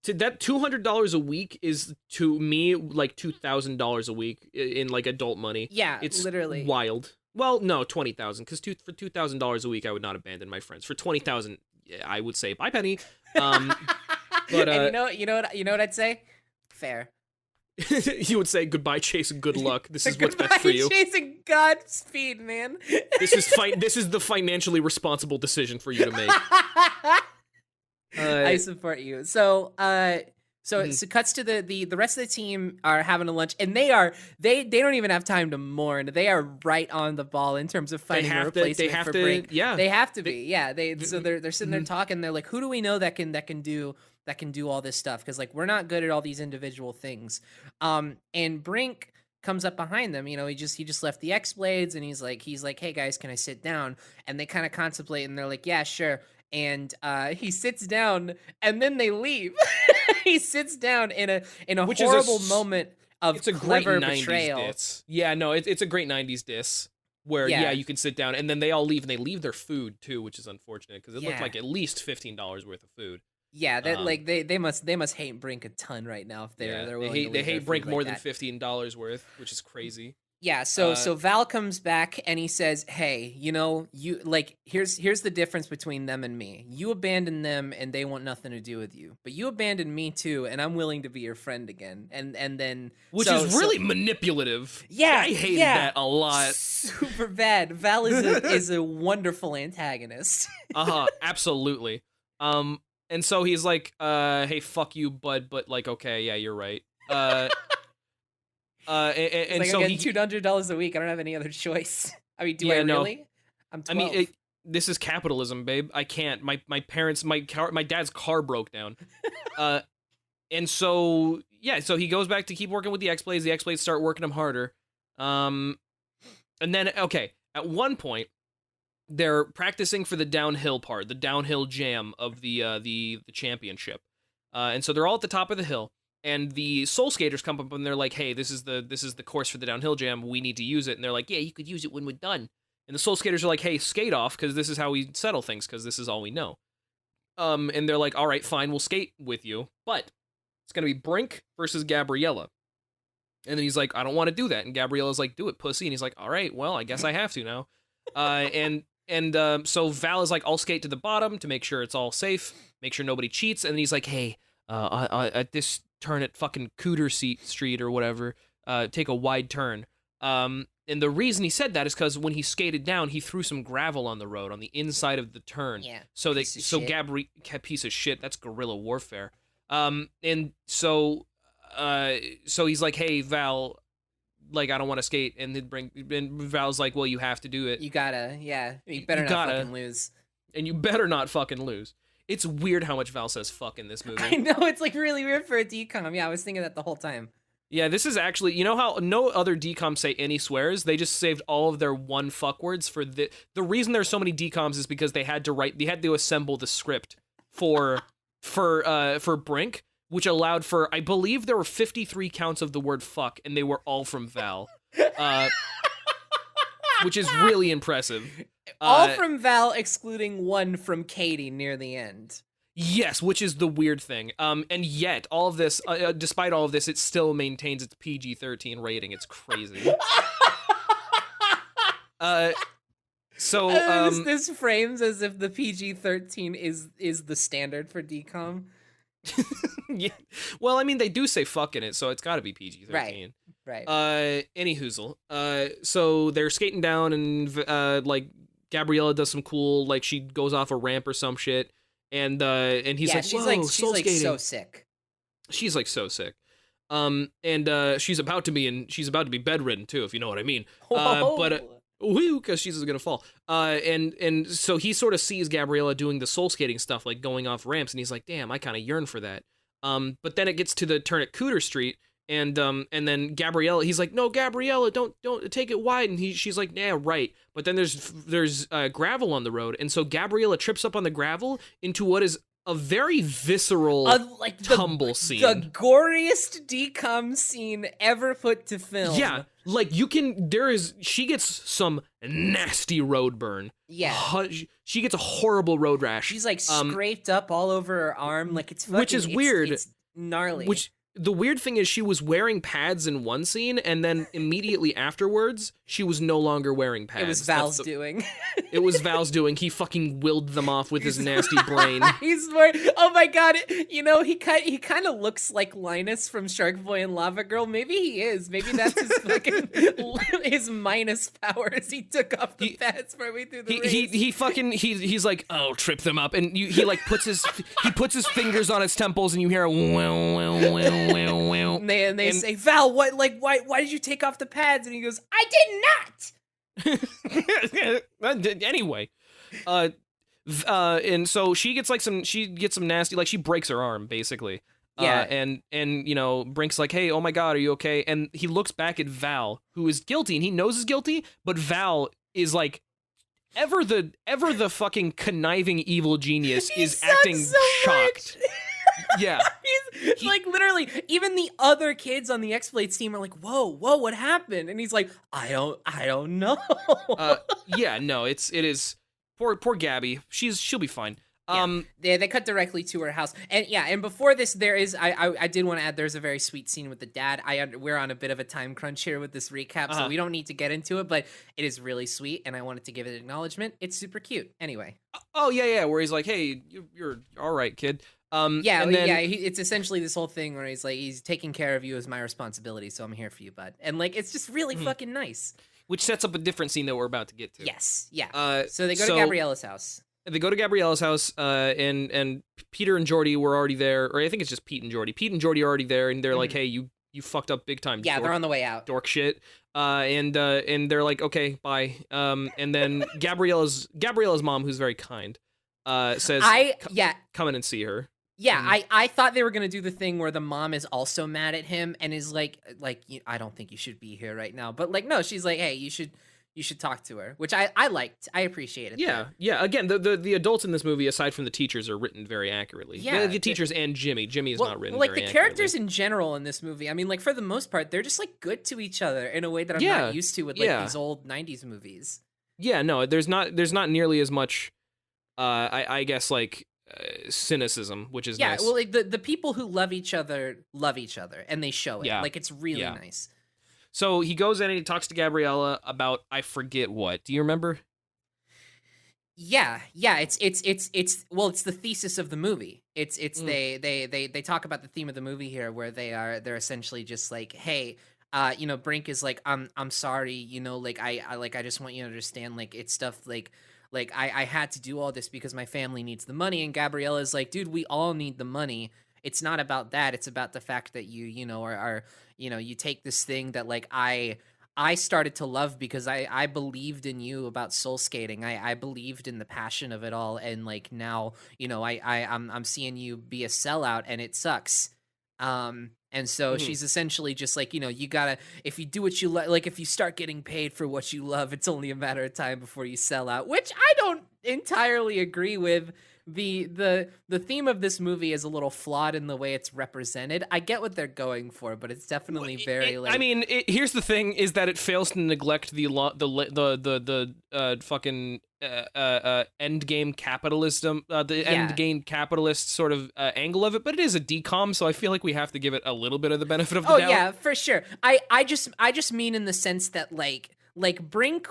That $200 a week is, to me, like $2,000 a week in, like, adult money. Yeah, it's literally wild. Well, no, $20,000, because for $2,000 a week, I would not abandon my friends. For $20,000, I would say bye, Penny. But and you know what I'd say? Fair. You would say goodbye, Chase, and good luck. This is what's Goodbye, best for you. Chase, and Godspeed, man. This is the financially responsible decision for you to make. I support you. So it cuts to the rest of the team are having a lunch, and they don't even have time to mourn. They are right on the ball in terms of finding a replacement for Brink. Yeah, they have to be. Yeah, so they're sitting there talking. They're like, who do we know that can do all this stuff? Because, like, we're not good at all these individual things. And Brink comes up behind them. You know, he just left the X-Blades, and he's like, hey guys, can I sit down? And they kind of contemplate, and they're like, yeah, sure. And he sits down, and then they leave. He sits down in a Which horrible is moment of it's a clever great 90s betrayal. Diss. Yeah, no, it's a great 90s diss where you can sit down, and then they all leave, and they leave their food too, which is unfortunate because it looked like at least $15 worth of food. Yeah, that like they must hate Brink a ton right now if they're willing they hate Brink more than that. $15 worth, which is crazy. Yeah, so Val comes back and he says, "Hey, you know, you like here's the difference between them and me. You abandoned them and they want nothing to do with you. But you abandoned me too, and I'm willing to be your friend again." And then which is really manipulative. Yeah, I hated that a lot. Super bad. Val is a wonderful antagonist. Absolutely. And so he's like, "Hey, fuck you, bud." But like, okay, yeah, you're right. And like, so I'm getting $200 a week. I don't have any other choice. I mean, I no. really? I'm 12. I mean, this is capitalism, babe. I can't. My parents, my dad's car broke down. And so so he goes back to keep working with the X-Blades. The X-Blades start working him harder. And then at one point, they're practicing for the downhill part, the downhill jam of the championship. And so they're all at the top of the hill. And the Soul Skaters come up and they're like, "Hey, this is the course for the downhill jam. We need to use it." And they're like, "Yeah, you could use it when we're done." And the Soul Skaters are like, "Hey, skate off, because this is how we settle things, because this is all we know." And they're like, "All right, fine, we'll skate with you, but it's gonna be Brink versus Gabriella." And then he's like, "I don't want to do that." And Gabriella's like, "Do it, pussy." And he's like, "All right, well, I guess I have to now." So Val is like, "I'll skate to the bottom to make sure it's all safe, make sure nobody cheats." And then he's like, "Hey, at this turn at fucking Cooter Street or whatever, take a wide turn." And the reason he said that is because when he skated down, he threw some gravel on the road on the inside of the turn. Yeah. So piece of shit. That's guerrilla warfare. And so he's like, "Hey, Val, like, I don't want to skate." And then Val's like, "Well, you have to do it. You gotta, yeah. You better not fucking lose. And you better not fucking lose." It's weird how much Val says fuck in this movie. I know, it's like really weird for a decom. Yeah, I was thinking that the whole time. Yeah, this is actually, you know how no other decoms say any swears? They just saved all of their one fuck words for the reason there's so many decoms is because they had to assemble the script for Brink, which allowed for, I believe there were 53 counts of the word fuck, and they were all from Val. Which is really impressive. All from Val, excluding one from Katie near the end. Yes, which is the weird thing. And yet, all of this, despite all of this, it still maintains its PG-13 rating. It's crazy. This frames as if the PG-13 is the standard for DCOM. Yeah. Well, I mean, they do say fuck in it, so it's got to be PG-13. Right. Anyhoozle. So they're skating down, and like Gabriella does some cool, like she goes off a ramp or some shit, and he's like, she's whoa, like so sick. She's like so sick. And she's about to be bedridden too, if you know what I mean. Because she's gonna fall. And so he sort of sees Gabriella doing the soul skating stuff, like going off ramps, and he's like, damn, I kind of yearn for that. But then it gets to the turn at Cooter Street, and then Gabriella, he's like, no, Gabriella, don't take it wide, and she's like, yeah, right. But then there's gravel on the road, and so Gabriella trips up on the gravel into what is a very visceral tumble scene. The goriest decom scene ever put to film. Yeah, like she gets some nasty road burn. Yeah. She gets a horrible road rash. She's like scraped up all over her arm, like it's fucking, which is weird. It's gnarly. The weird thing is she was wearing pads in one scene, and then immediately afterwards, she was no longer wearing pads. It was Val's doing. It was Val's doing. He fucking willed them off with his nasty brain. He's wearing, oh my god, he kind of looks like Linus from Shark Boy and Lava Girl. Maybe he is. Maybe that's his fucking, his minus powers. He took off the pads partway through the race. He's like, oh, trip them up. And he like puts his fingers on his temples, and you hear a well. And they say, Val, why did you take off the pads? And he goes, I did not. Anyway, and so she gets some nasty, like she breaks her arm basically. Yeah. And Brink's like, hey, oh my god, are you okay? And he looks back at Val, who is guilty, and he knows he's guilty, but Val is like, ever the fucking conniving evil genius is acting so shocked. Yeah. He's like, literally, even the other kids on the X-Blades team are like, whoa, what happened? And he's like, I don't know. Yeah, no, it is poor Gabby. She'll be fine. They cut directly to her house, and before this, there is I did want to add, there's a very sweet scene with the dad. We're on a bit of a time crunch here with this recap, so we don't need to get into it, but it is really sweet, and I wanted to give it an acknowledgement. It's super cute. Anyway. Oh yeah, where he's like, hey, you're all right, kid. It's essentially this whole thing where he's like, he's taking care of you as my responsibility, so I'm here for you, bud. And like, it's just really fucking nice. Which sets up a different scene that we're about to get to. Yes, yeah. So they go to Gabriella's house. They go to Gabriella's house, and Peter and Jordy were already there, or I think it's just Pete and Jordy. Pete and Jordy are already there, and they're like, hey, you fucked up big time. Yeah, they're on the way out. Dork shit. And they're like, okay, bye. And then Gabriella's mom, who's very kind, says, come in and see her. Yeah, I thought they were gonna do the thing where the mom is also mad at him and is like, I don't think you should be here right now. But like, no, she's like, hey, you should talk to her, which I liked. I appreciated. Yeah, yeah. Again, the adults in this movie, aside from the teachers, are written very accurately. Yeah, the teachers and Jimmy. Jimmy is not written very accurately. Like the characters in general in this movie, I mean, like for the most part, they're just like good to each other in a way that I'm not used to with like these old '90s movies. Yeah, no, there's not nearly as much. I guess like. Cynicism, which is nice. Well, like the people who love each other, and they show it. Like it's really nice. So he goes in and he talks to Gabriella about I forget what. Do you remember? Yeah. It's the thesis of the movie. They talk about the theme of the movie here, where they're essentially just like, hey, Brink is like, I'm sorry, like I just want you to understand, like it's stuff like I had to do all this because my family needs the money. And Gabriella's like, dude, we all need the money. It's not about that. It's about the fact that you you take this thing that like I started to love because I believed in you about soul skating. I believed in the passion of it all. And like now, I'm seeing you be a sellout and it sucks. And so she's essentially just like, you gotta, if you do what you like, if you start getting paid for what you love, it's only a matter of time before you sell out, which I don't entirely agree with. the theme of this movie is a little flawed in the way it's represented. I get what they're going for, but it's definitely very like. I mean, here's the thing: is that it fails to neglect the fucking end game capitalism, end game capitalist sort of angle of it. But it is a decom, so I feel like we have to give it a little bit of the benefit of the doubt. Oh yeah, for sure. I just mean in the sense that like Brink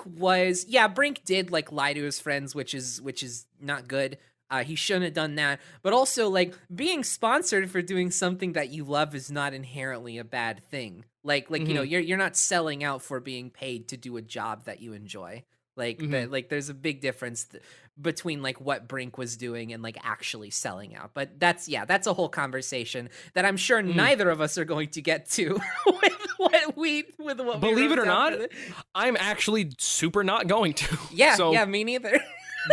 did like lie to his friends, which is not good. He shouldn't have done that. But also, like, being sponsored for doing something that you love is not inherently a bad thing. Like you know, you're not selling out for being paid to do a job that you enjoy. Like, like there's a big difference between like what Brink was doing and like actually selling out. But that's a whole conversation that I'm sure neither of us are going to get to with what. Believe it or not, I'm actually super not going to. Yeah, me neither.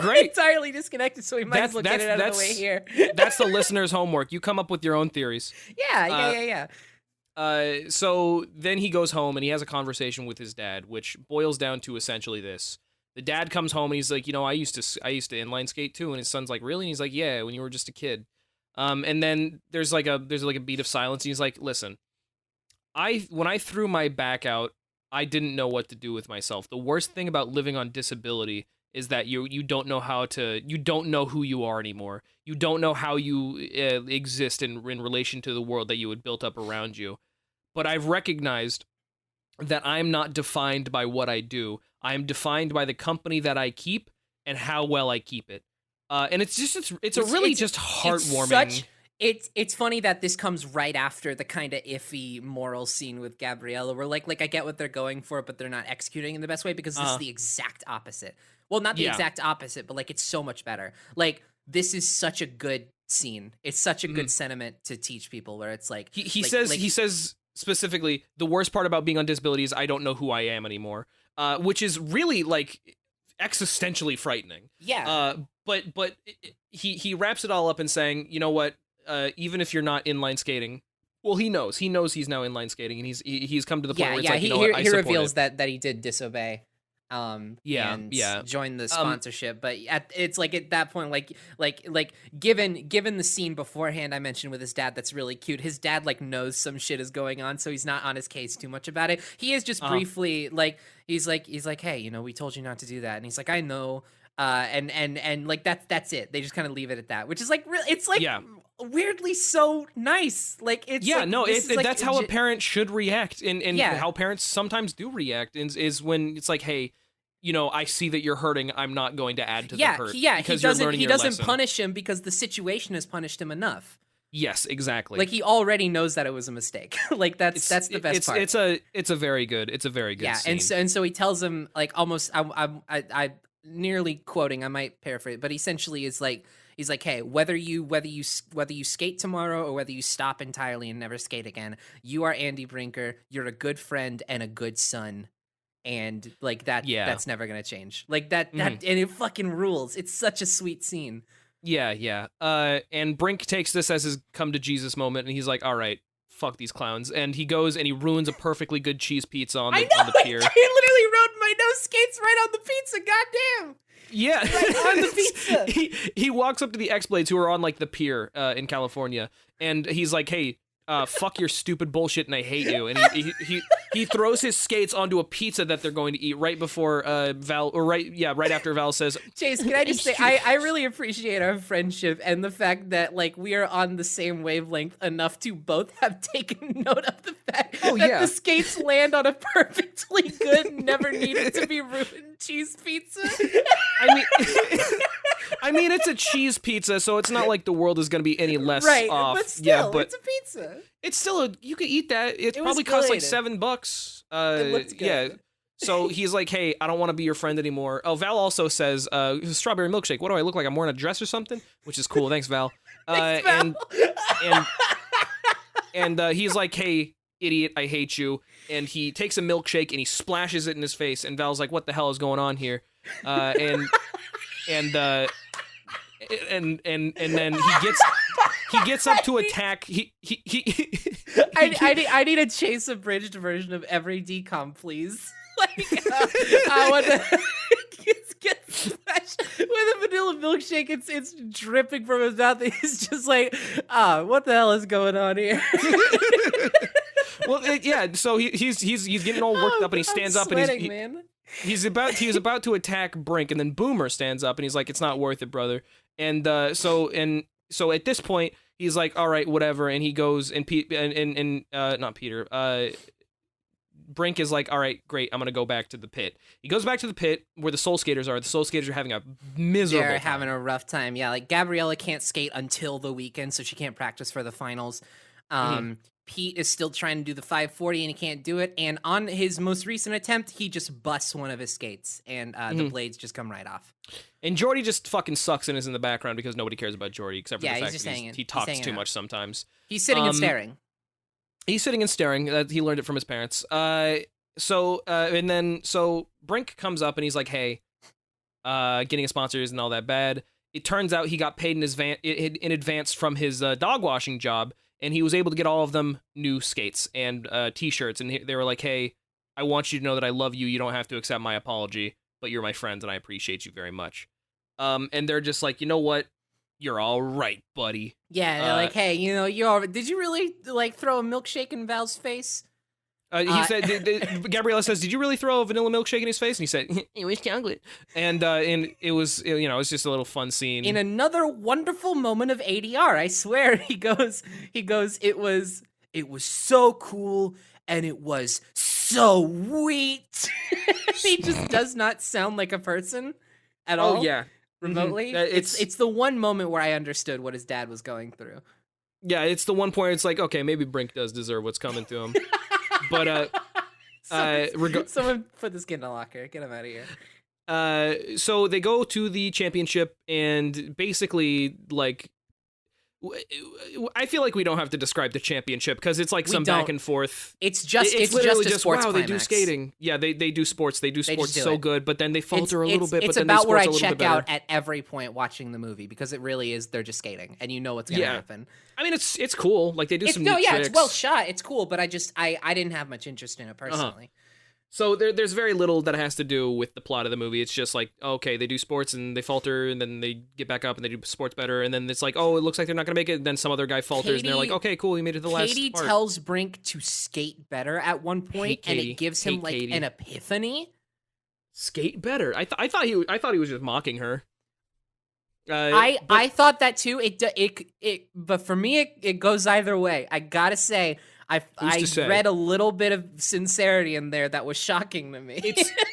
Great. Entirely disconnected, so we might as well get it out of the way here. That's the listener's homework. You come up with your own theories. Yeah. So then he goes home and he has a conversation with his dad, which boils down to essentially this. The dad comes home and he's like, you know, I used to inline skate too, and his son's like, really? And he's like, yeah, when you were just a kid. And then there's like a beat of silence, and he's like, listen, when I threw my back out, I didn't know what to do with myself. The worst thing about living on disability is that you don't know you don't know who you are anymore. You don't know how you exist in relation to the world that you had built up around you. But I've recognized that I'm not defined by what I do. I am defined by the company that I keep and how well I keep it. And it's really just heartwarming. It's funny that this comes right after the kind of iffy moral scene with Gabriella, where like I get what they're going for, but they're not executing in the best way, because this is the exact opposite. Well, not the exact opposite, but like it's so much better. Like, this is such a good scene. It's such a good sentiment to teach people, where it's like he says specifically, the worst part about being on disability is I don't know who I am anymore, which is really like existentially frightening. Yeah. But he wraps it all up in saying, you know what? Even if you're not inline skating, well, he knows he's now inline skating, and he's come to the point where it's like, you know what, he reveals that he did disobey. And join the sponsorship, but it's like at that point, like given the scene beforehand I mentioned with his dad, that's really cute. His dad like knows some shit is going on, so he's not on his case too much about it. He is just briefly like he's like, hey, you know, we told you not to do that, and he's like, I know. And like that's it. They just kind of leave it at that, which is like it's like weirdly so nice. Like it's that's how a parent should react, and how parents sometimes do react is when it's like, hey, you know, I see that you're hurting. I'm not going to add to the hurt. Because he doesn't punish him because the situation has punished him enough. Yes, exactly. Like, he already knows that it was a mistake. Like, that's the best part. It's a very good scene. and so he tells him, like, almost I nearly quoting, I might paraphrase, but essentially is like, he's like, hey, whether you skate tomorrow or whether you stop entirely and never skate again, you are Andy Brinker. You're a good friend and a good son. And like that's never gonna change. Like that and it fucking rules. It's such a sweet scene. Yeah. And Brink takes this as his come to Jesus moment, and he's like, all right, fuck these clowns. And he goes and he ruins a perfectly good cheese pizza on the pier. I literally wrote my no skates right on the pizza. Goddamn. Yeah. Right on the pizza. He walks up to the X-Blades, who are on like the pier in California, and he's like, hey, fuck your stupid bullshit, and I hate you. And he throws his skates onto a pizza that they're going to eat right before right after Val says, Chase, can I just say, I really appreciate our friendship and the fact that like we are on the same wavelength enough to both have taken note of the fact that the skates land on a perfectly good, never needed to be ruined cheese pizza. I mean, it's a cheese pizza, so it's not like the world is going to be any less off. But still, it's a pizza. It's still you could eat that. It probably costs like $7. It looked good. Yeah. So he's like, hey, I don't want to be your friend anymore. Oh, Val also says, strawberry milkshake. What do I look like? I'm wearing a dress or something? Which is cool. Thanks, Val. Thanks, Val. And he's like, hey, idiot, I hate you. And he takes a milkshake and he splashes it in his face. And Val's like, what the hell is going on here? And then he gets up to attack. I need a Chase abridged version of every decom, please. Like, I want to get smashed with a vanilla milkshake. It's dripping from his mouth. He's just like, what the hell is going on here? Well, so he's getting all worked up, and he stands up, sweating, and he was about to attack Brink, and then Boomer stands up, and he's like, "It's not worth it, brother." And so at this point, he's like, "All right, whatever," and he goes and not Peter. Brink is like, all right, great, I'm gonna go back to the pit. He goes back to the pit where the Soul Skaters are. The Soul Skaters are having a miserable They're time. having a rough time. Yeah, like Gabriella can't skate until the weekend, so she can't practice for the finals. Pete is still trying to do the 540 and he can't do it. And on his most recent attempt, he just busts one of his skates and the blades just come right off. And Jordy just fucking sucks and is in the background because nobody cares about Jordy except for the fact that he talks too much sometimes. He's sitting and staring. He's sitting and staring. He learned it from his parents. So Brink comes up and he's like, "Hey, getting a sponsor isn't all that bad." It turns out he got paid in advance from his dog washing job, and he was able to get all of them new skates and T-shirts. And they were like, "Hey, I want you to know that I love you. You don't have to accept my apology, but you're my friends, and I appreciate you very much." And they're just like, "You know what? You're all right, buddy." Yeah, they're like, "Hey, did you really like throw a milkshake in Val's face?" He said, Gabriella says, "Did you really throw a vanilla milkshake in his face?" And he said, "It was chocolate." And it was, it was just a little fun scene. In another wonderful moment of ADR, I swear, he goes, it was so cool and it was so sweet. He just does not sound like a person at all. Oh yeah. Remotely. It's the one moment where I understood what his dad was going through. Yeah, it's the one point it's like, okay, maybe Brink does deserve what's coming to him. But someone put this kid in a locker. Get him out of here. So they go to the championship, and basically, like, I feel like we don't have to describe the championship because it's like back and forth. It's literally just sports wow, climax. They do skating. Yeah, they do sports. They do sports so good, but then they falter a little bit. It's but then about they where I sports a little check bit better. out at every point watching the movie because it really is. They're just skating, and you know what's gonna happen. I mean, it's cool. Like they do some new tricks. It's well shot. It's cool, but I didn't have much interest in it personally. So there's very little that has to do with the plot of the movie. It's just like, okay, they do sports and they falter, and then they get back up and they do sports better, and then it's like, oh, it looks like they're not going to make it, and then some other guy falters, and they're like, okay, cool, we made it to the last part. Katie tells Brink to skate better at one point, and it gives him like an epiphany. Skate better? I thought he was just mocking her. I thought that too. But for me, it goes either way. I gotta say, I read a little bit of sincerity in there that was shocking to me.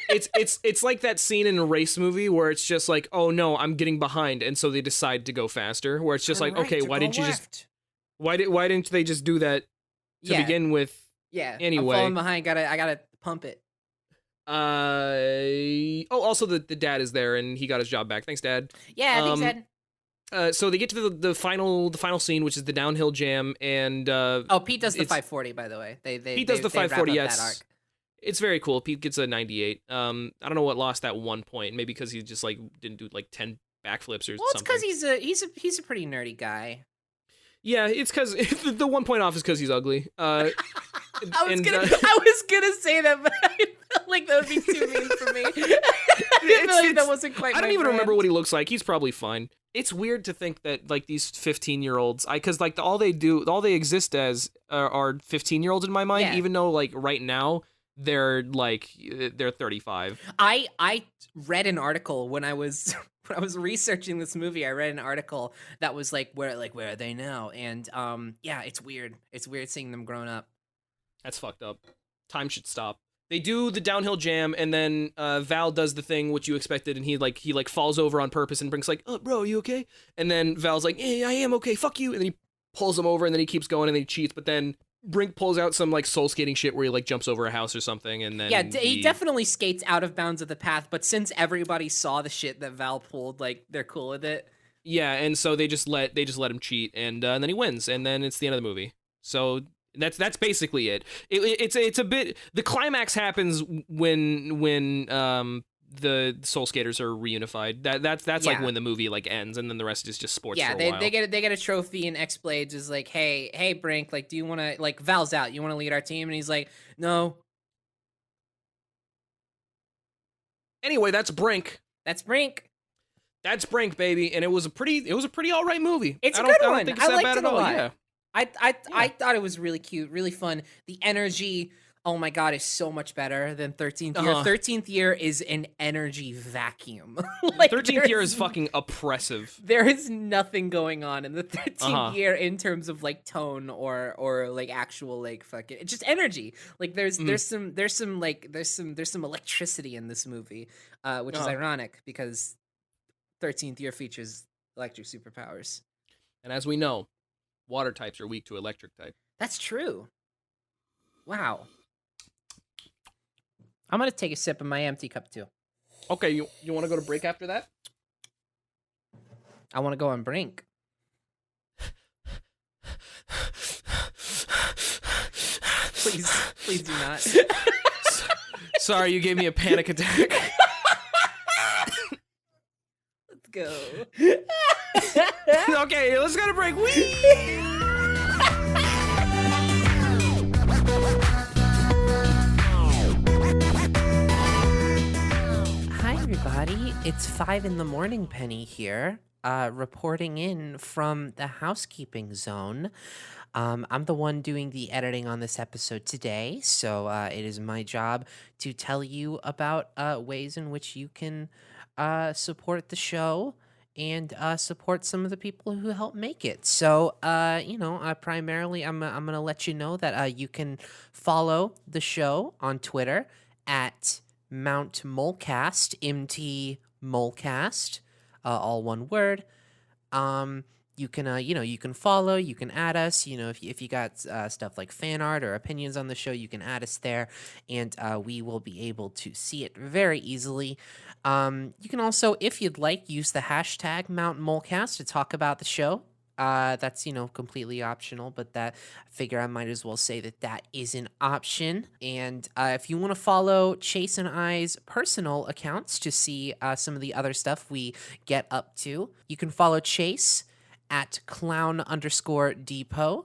It's like that scene in a race movie where it's just like, oh no, I'm getting behind, and so they decide to go faster. Where it's just like, okay, why didn't they just do that to begin with? Yeah. Anyway, I'm falling behind. I gotta pump it. Also the dad is there, and he got his job back. Thanks, Dad. Yeah, thanks, Dad. So they get to the final scene, which is the downhill jam, and Pete does the 540, by the way. Pete does the 540. Yes, it's very cool. Pete gets a 98. I don't know what lost that 1 point. Maybe because he just like didn't do like 10 backflips or something. Well, it's because he's a pretty nerdy guy. Yeah, it's because the 1 point off is because he's ugly. I was gonna say that, but I felt like that would be too mean for me. I feel like that wasn't quite. I don't even remember what he looks like. He's probably fine. It's weird to think that like these 15-year-olds, because like all they exist as are 15-year-olds in my mind. Yeah. Even though like right now they're 35. I read an article when I was researching this movie. I read an article that was like where are they now? And yeah, it's weird. It's weird seeing them grown up. That's fucked up. Time should stop. They do the downhill jam, and then Val does the thing which you expected, and he falls over on purpose, and Brink's like, "Oh, bro, are you okay?" And then Val's like, "Hey, I am okay. Fuck you." And then he pulls him over, and then he keeps going, and then he cheats. But then Brink pulls out some like soul skating shit where he like jumps over a house or something, and then he definitely skates out of bounds of the path. But since everybody saw the shit that Val pulled, like they're cool with it. Yeah, and so they just let him cheat, and then he wins, and then it's the end of the movie. So. That's basically it. It's a bit. The climax happens when the Soul Skaters are reunified. That's like when the movie like ends, and then the rest is just sports. Yeah, for a while. they get a trophy, and X Blades is like, hey Brink, like, do you want to like Val's out? You want to lead our team? And he's like, no. Anyway, that's Brink. That's Brink. That's Brink, baby, and it was a pretty all right movie. It's a good one. I don't think it's that bad at all. Yeah. I thought it was really cute, really fun. The energy, oh my god, is so much better than 13th Year. 13th Year is an energy vacuum. Like 13th Year is fucking oppressive. There is nothing going on in the 13th Year in terms of like tone or like actual like fucking it's just energy. Like there's some electricity in this movie, which is ironic because 13th Year features electric superpowers. And as we know, water types are weak to electric type. That's true. Wow. I'm going to take a sip of my empty cup, too. Okay, you want to go to break after that? I want to go on Brink. Please do not. Sorry, you gave me a panic attack. Let's go. Okay, let's go to break. Whee! Everybody, it's 5 a.m, Penny here, reporting in from the housekeeping zone. I'm the one doing the editing on this episode today, so it is my job to tell you about ways in which you can support the show and support some of the people who help make it. So, primarily, I'm going to let you know that you can follow the show on Twitter at Mount Molecast, MT Molecast, all one word. You can, you can follow, you can add us, if you got stuff like fan art or opinions on the show, you can add us there, and we will be able to see it very easily. You can also, if you'd like, use the hashtag Mount Molecast to talk about the show. That's, completely optional, but I figure I might as well say that is an option. And if you want to follow Chase and I's personal accounts to see some of the other stuff we get up to, you can follow Chase at clown_depot,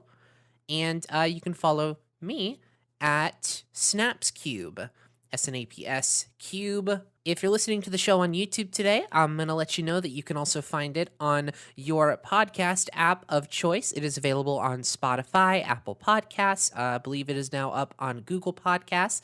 and you can follow me at SnapCube, SNAPS Cube. If you're listening to the show on YouTube today, I'm going to let you know that you can also find it on your podcast app of choice. It is available on Spotify, Apple Podcasts. I believe it is now up on Google Podcasts,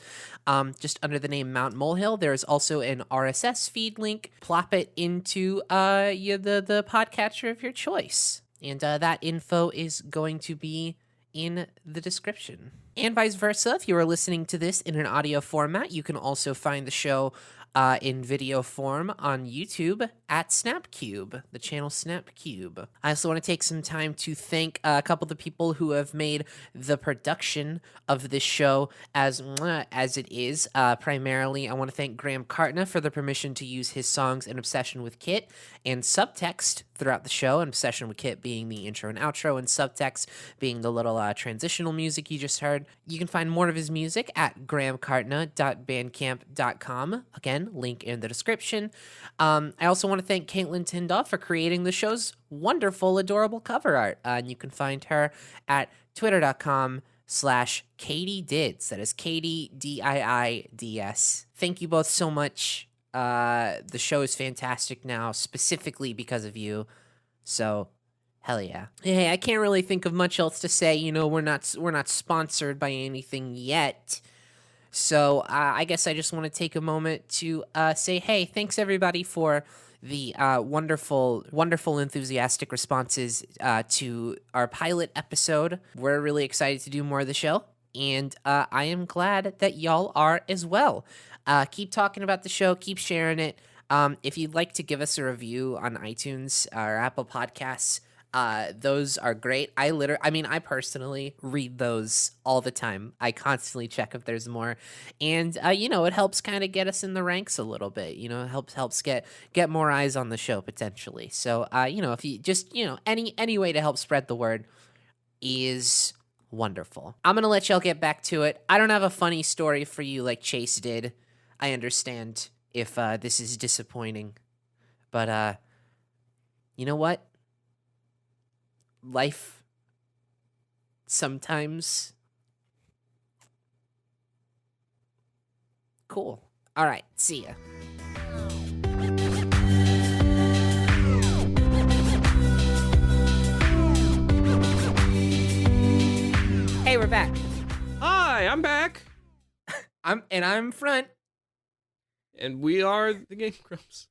just under the name Mount Molehill. There is also an RSS feed link. Plop it into the podcatcher of your choice. And that info is going to be in the description. And vice versa, if you are listening to this in an audio format, you can also find the show in video form on YouTube at SnapCube, the channel SnapCube. I also want to take some time to thank a couple of the people who have made the production of this show as it is. Primarily, I want to thank Graham Cartna for the permission to use his songs An Obsession with Kit and Subtext throughout the show. An Obsession with Kit being the intro and outro, and Subtext being the little transitional music you just heard. You can find more of his music at grahamcartna.bandcamp.com. Again, link in the description. I also want to thank Caitlin Tyndall for creating the show's wonderful, adorable cover art. And you can find her at twitter.com/KatieDids. That is KatieDiids. Thank you both so much. The show is fantastic now, specifically because of you. So, hell yeah. Hey, I can't really think of much else to say. We're not sponsored by anything yet. So I guess I just want to take a moment to say, hey, thanks everybody for the wonderful, enthusiastic responses to our pilot episode. We're really excited to do more of the show, and I am glad that y'all are as well. Keep talking about the show, keep sharing it. If you'd like to give us a review on iTunes or Apple Podcasts, those are great. I personally read those all the time. I constantly check if there's more, and it helps kind of get us in the ranks a little bit. It helps get more eyes on the show potentially. So if you just any way to help spread the word is wonderful. I'm gonna let y'all get back to it. I don't have a funny story for you like Chase did. I understand if this is disappointing, but you know what? Life sometimes cool. All right, see ya. back. Hi, I'm back. I'm front. And we are the Game Grumps.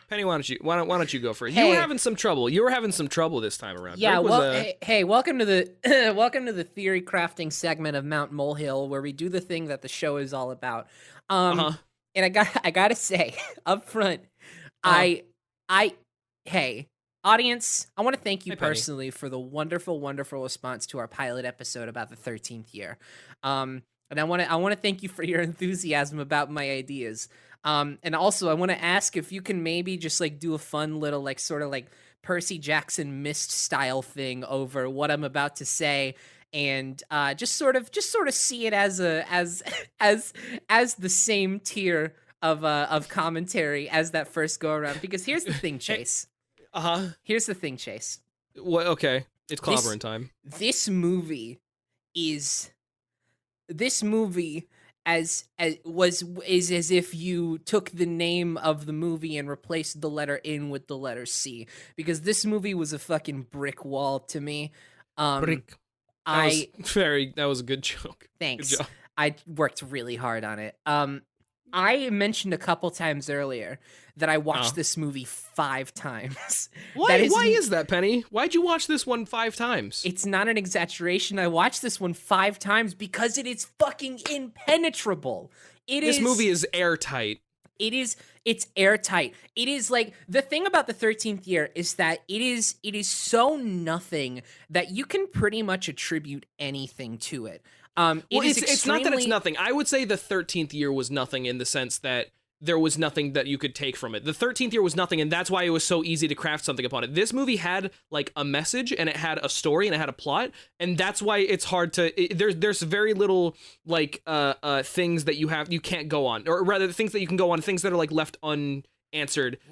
Penny, why don't you go for it? Hey. You were having some trouble. You were having some trouble this time around. Yeah, Brink hey, welcome to the welcome to the theory crafting segment of Mount Molehill, where we do the thing that the show is all about. And I gotta say up front, hey, audience, I want to thank you personally for the wonderful, wonderful response to our pilot episode about the 13th year. And I want to thank you for your enthusiasm about my ideas. And also I want to ask if you can maybe just like do a fun little like sort of like Percy Jackson mist style thing over what I'm about to say, and just sort of see it as the same tier of commentary as that first go around. Because here's the thing, Chase. Here's the thing, Chase. What? Okay, it's clobbering time. This movie is as if you took the name of the movie and replaced the letter N with the letter C, because this movie was a fucking brick wall to me. Brink. That was a good joke. Thanks. Good job. I worked really hard on it. I mentioned a couple times earlier that I watched this movie 5 times. Why is that, Penny? Why'd you watch this one 5 times? It's not an exaggeration. I watched this one 5 times because it is fucking impenetrable. This movie is airtight. It's airtight. It is like, the thing about the 13th year is that it is so nothing that you can pretty much attribute anything to it. It's not that it's nothing. I would say the 13th year was nothing in the sense that there was nothing that you could take from it. The 13th year was nothing, and that's why it was so easy to craft something upon it. This movie had like a message, and it had a story, and it had a plot, and that's why it's hard to. There's very little like things that you can't go on, or rather things that you can go on, things that are like left unanswered.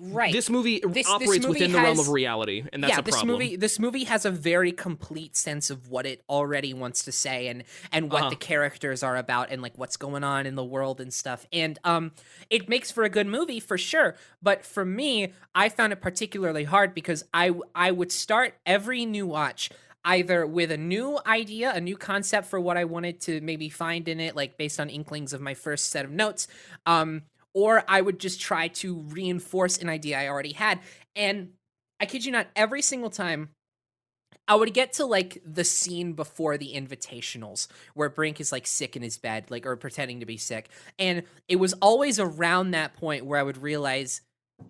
Right. This movie operates within the realm of reality, and that's a problem. This movie has a very complete sense of what it already wants to say, and what the characters are about, and like what's going on in the world and stuff. And it makes for a good movie for sure. But for me, I found it particularly hard because I would start every new watch either with a new idea, a new concept for what I wanted to maybe find in it, like based on inklings of my first set of notes, or I would just try to reinforce an idea I already had. And I kid you not, every single time I would get to like the scene before the invitationals where Brink is like sick in his bed, like, or pretending to be sick. And it was always around that point where I would realize,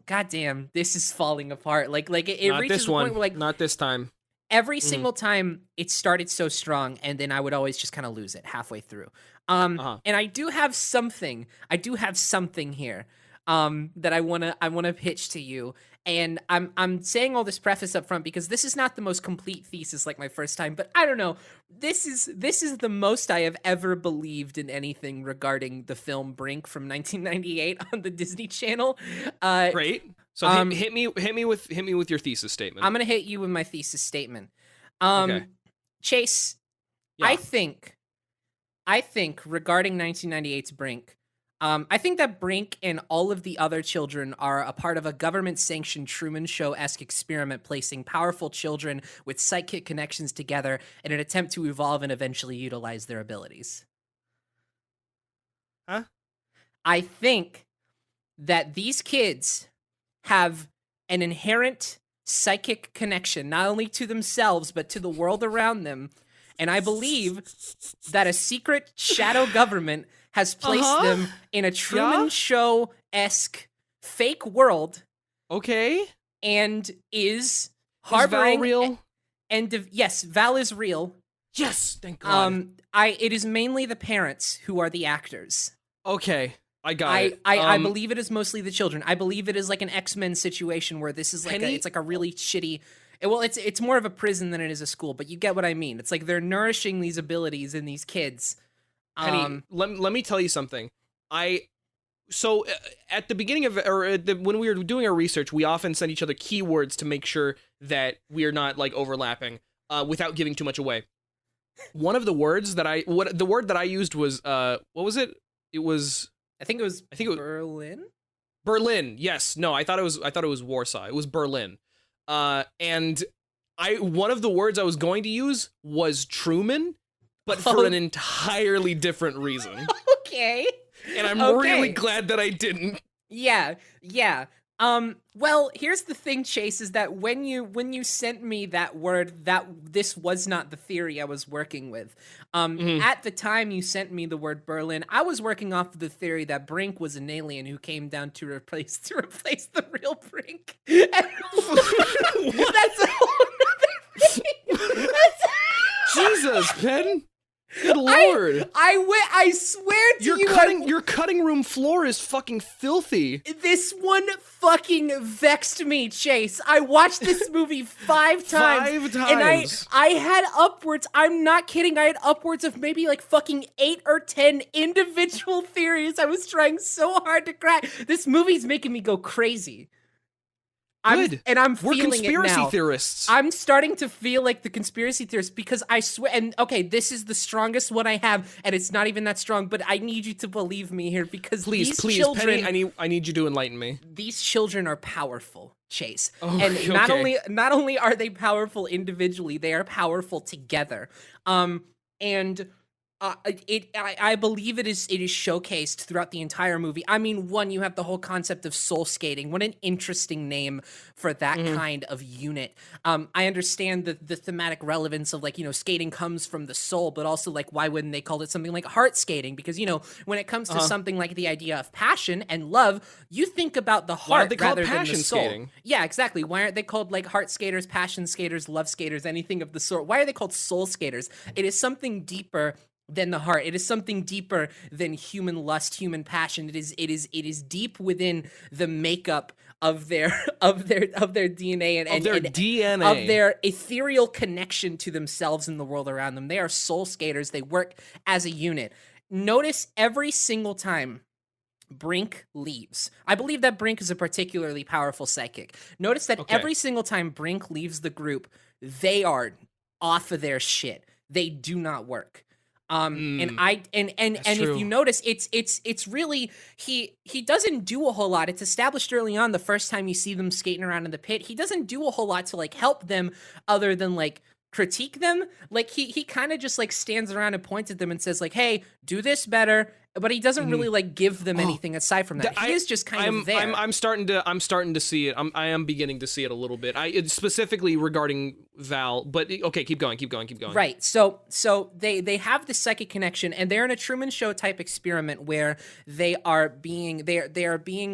God damn, this is falling apart. Like it not reaches this a one. point where like Not this time. every single time it started so strong, and then I would always just kind of lose it halfway through. And I do have something here that I wanna pitch to you. And I'm saying all this preface up front because this is not the most complete thesis like my first time, but I don't know. This is the most I have ever believed in anything regarding the film Brink from 1998 on the Disney Channel. Great. So hit me with your thesis statement. I'm gonna hit you with my thesis statement. Okay. Chase, Yeah. I think regarding 1998's Brink, I think that Brink and all of the other children are a part of a government-sanctioned Truman Show-esque experiment placing powerful children with psychic connections together in an attempt to evolve and eventually utilize their abilities. Huh? I think that these kids have an inherent psychic connection, not only to themselves, but to the world around them. And I believe that a secret shadow government has placed them in a Truman Show-esque fake world. Okay. And is harboring. Is Val real? Yes, Val is real. Yes, thank God. It is mainly the parents who are the actors. Okay, I got it. I believe it is mostly the children. I believe it is like an X-Men situation where this is like it's like a really shitty. Well, it's more of a prison than it is a school, but you get what I mean. It's like they're nourishing these abilities in these kids. Penny, let me tell you something. So at the beginning of when we were doing our research, we often send each other keywords to make sure that we are not like overlapping without giving too much away. One of the words that the word that I used was what was it? It was I think it was Berlin. Berlin. Yes. No, I thought it was Warsaw. It was Berlin. And one of the words I was going to use was Truman, but for an entirely different reason. Okay. And I'm really glad that I didn't. Yeah. Well, here's the thing, Chase, is that when you sent me that word, that this was not the theory I was working with. At the time you sent me the word Berlin, I was working off of the theory that Brink was an alien who came down to replace the real Brink. That's a whole other thing. Jesus, Penn. Good lord! I swear to you, your cutting room floor is fucking filthy. This one fucking vexed me, Chase. I watched this movie 5 times. 5 times. And I had upwards, I'm not kidding, I had upwards of maybe like fucking 8 or 10 individual theories I was trying so hard to crack. This movie's making me go crazy. Good. I'm We're feeling conspiracy it now. theorists. I'm starting to feel like the conspiracy theorist because I swear, and okay, this is the strongest one I have, and it's not even that strong, but I need you to believe me here because these children, Penny, I need you to enlighten me. These children are powerful, Chase. Oh, and okay. not only are they powerful individually, they are powerful together. I believe it is showcased throughout the entire movie. I mean, one, you have the whole concept of soul skating. What an interesting name for that kind of unit. I understand the thematic relevance of, like, you know, skating comes from the soul, but also, like, why wouldn't they call it something like heart skating? Because, you know, when it comes to something like the idea of passion and love, you think about the heart rather than the soul. Skating? Yeah, exactly. Why aren't they called, like, heart skaters, passion skaters, love skaters, anything of the sort? Why are they called soul skaters? It is something deeper than the heart. It is something deeper than human lust, human passion. It is deep within the makeup of their DNA and their DNA, of their ethereal connection to themselves and the world around them. They are soul skaters. They work as a unit. Notice every single time Brink leaves. I believe that Brink is a particularly powerful psychic. Notice that every single time Brink leaves the group, they are off of their shit. They do not work. And if you notice, it's really, he doesn't do a whole lot. It's established early on, the first time you see them skating around in the pit. He doesn't do a whole lot to, like, help them other than, like, critique them. Like, he kind of just, like, stands around and points at them and says, like, hey, do this better. But he doesn't really, like, give them anything aside from that. He is just kind of there. I'm starting to see it. I am beginning to see it a little bit. Specifically regarding Val, but okay, keep going. Right. So they have this psychic connection, and they're in a Truman Show type experiment where they are being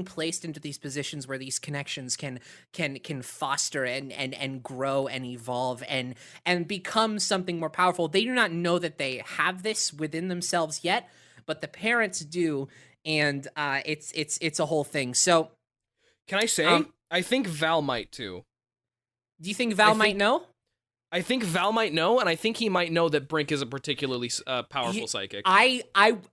placed into these positions where these connections can foster and grow and evolve and become something more powerful. They do not know that they have this within themselves yet, but the parents do, and it's a whole thing. So, can I say, I think Val might too. Do you think Val might know? I think Val might know, and I think he might know that Brink is a particularly powerful psychic. I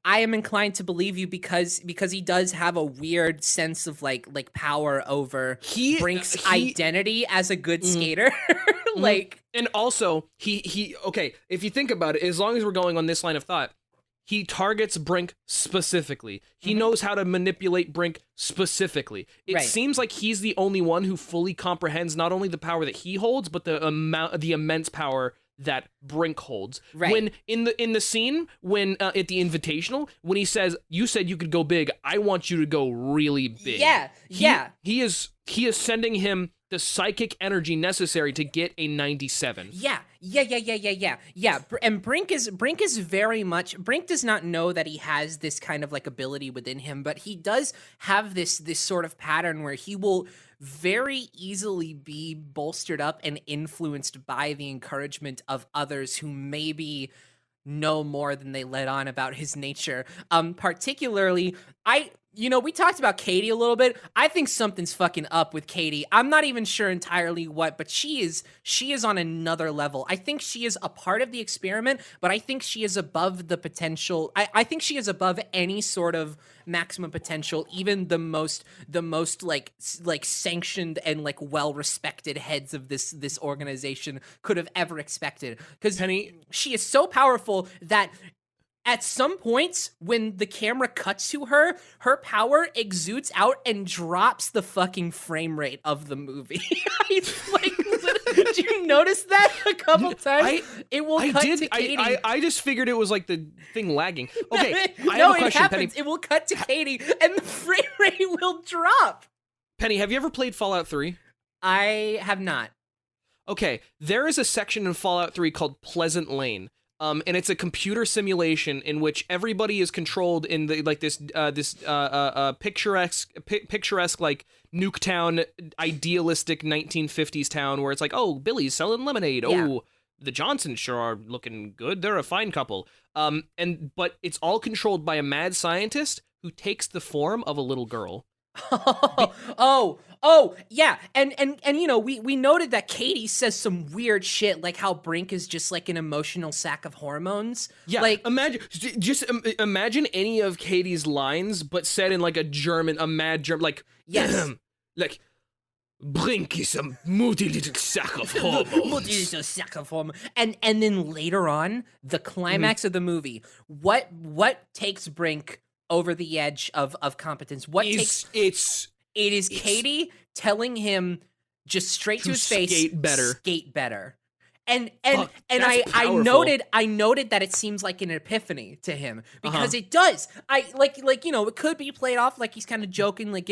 am inclined to believe you because he does have a weird sense of like power over Brink's identity as a good skater. Like, and also he okay, if you think about it, as long as we're going on this line of thought, he targets Brink specifically. He knows how to manipulate Brink specifically. It seems like he's the only one who fully comprehends not only the power that he holds, but the immense power that Brink holds. Right. When in the scene when at the invitational, when he says, "You said you could go big. I want you to go really big." Yeah. He is sending him the psychic energy necessary to get a 97. Yeah. And Brink is very much, Brink does not know that he has this kind of like ability within him, but he does have this sort of pattern where he will very easily be bolstered up and influenced by the encouragement of others who maybe know more than they let on about his nature. Particularly, we talked about Katie a little bit. I think something's fucking up with Katie. I'm not even sure entirely what, but she is on another level. I think she is a part of the experiment, but I think she is above the potential. I think she is above any sort of maximum potential, even the most like sanctioned and like well-respected heads of this organization could have ever expected. Because Penny, she is so powerful that at some points, when the camera cuts to her, her power exudes out and drops the fucking frame rate of the movie. Like, Did you notice that a couple times? It will cut to Katie. I just figured it was like the thing lagging. Okay, I no, have a question, it happens. Penny. It will cut to Katie, and the frame rate will drop. Penny, have you ever played Fallout 3? I have not. Okay, there is a section in Fallout 3 called Pleasant Lane. And it's a computer simulation in which everybody is controlled in the like this picturesque like Nuketown idealistic 1950s town where it's like, oh, Billy's selling lemonade. Yeah. Oh, the Johnsons sure are looking good. They're a fine couple. But it's all controlled by a mad scientist who takes the form of a little girl. Yeah, and you know, we noted that Katie says some weird shit, like how Brink is just like an emotional sack of hormones. Yeah, like imagine any of Katie's lines, but said in like a mad German, like yes, like Brink is a moody little sack of hormones. And then later on, the climax of the movie, what takes Brink over the edge of competence? It is Katie telling him just straight to his face, skate better. And I noted that it seems like an epiphany to him because it does. I like you know, it could be played off like he's kind of joking, like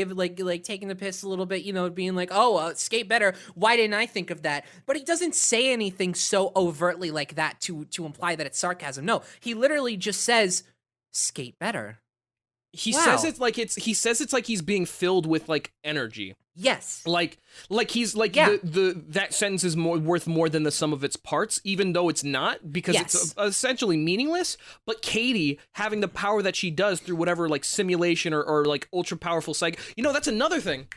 taking the piss a little bit, you know, being like, oh, skate better. Why didn't I think of that? But he doesn't say anything so overtly like that to imply that it's sarcasm. No, he literally just says, skate better. He says it's like he's being filled with like energy. Yes. Like he's like that sentence is worth more than the sum of its parts, even though it's not, because it's essentially meaningless. But Katie having the power that she does through whatever like simulation or like ultra powerful psych, you know, that's another thing.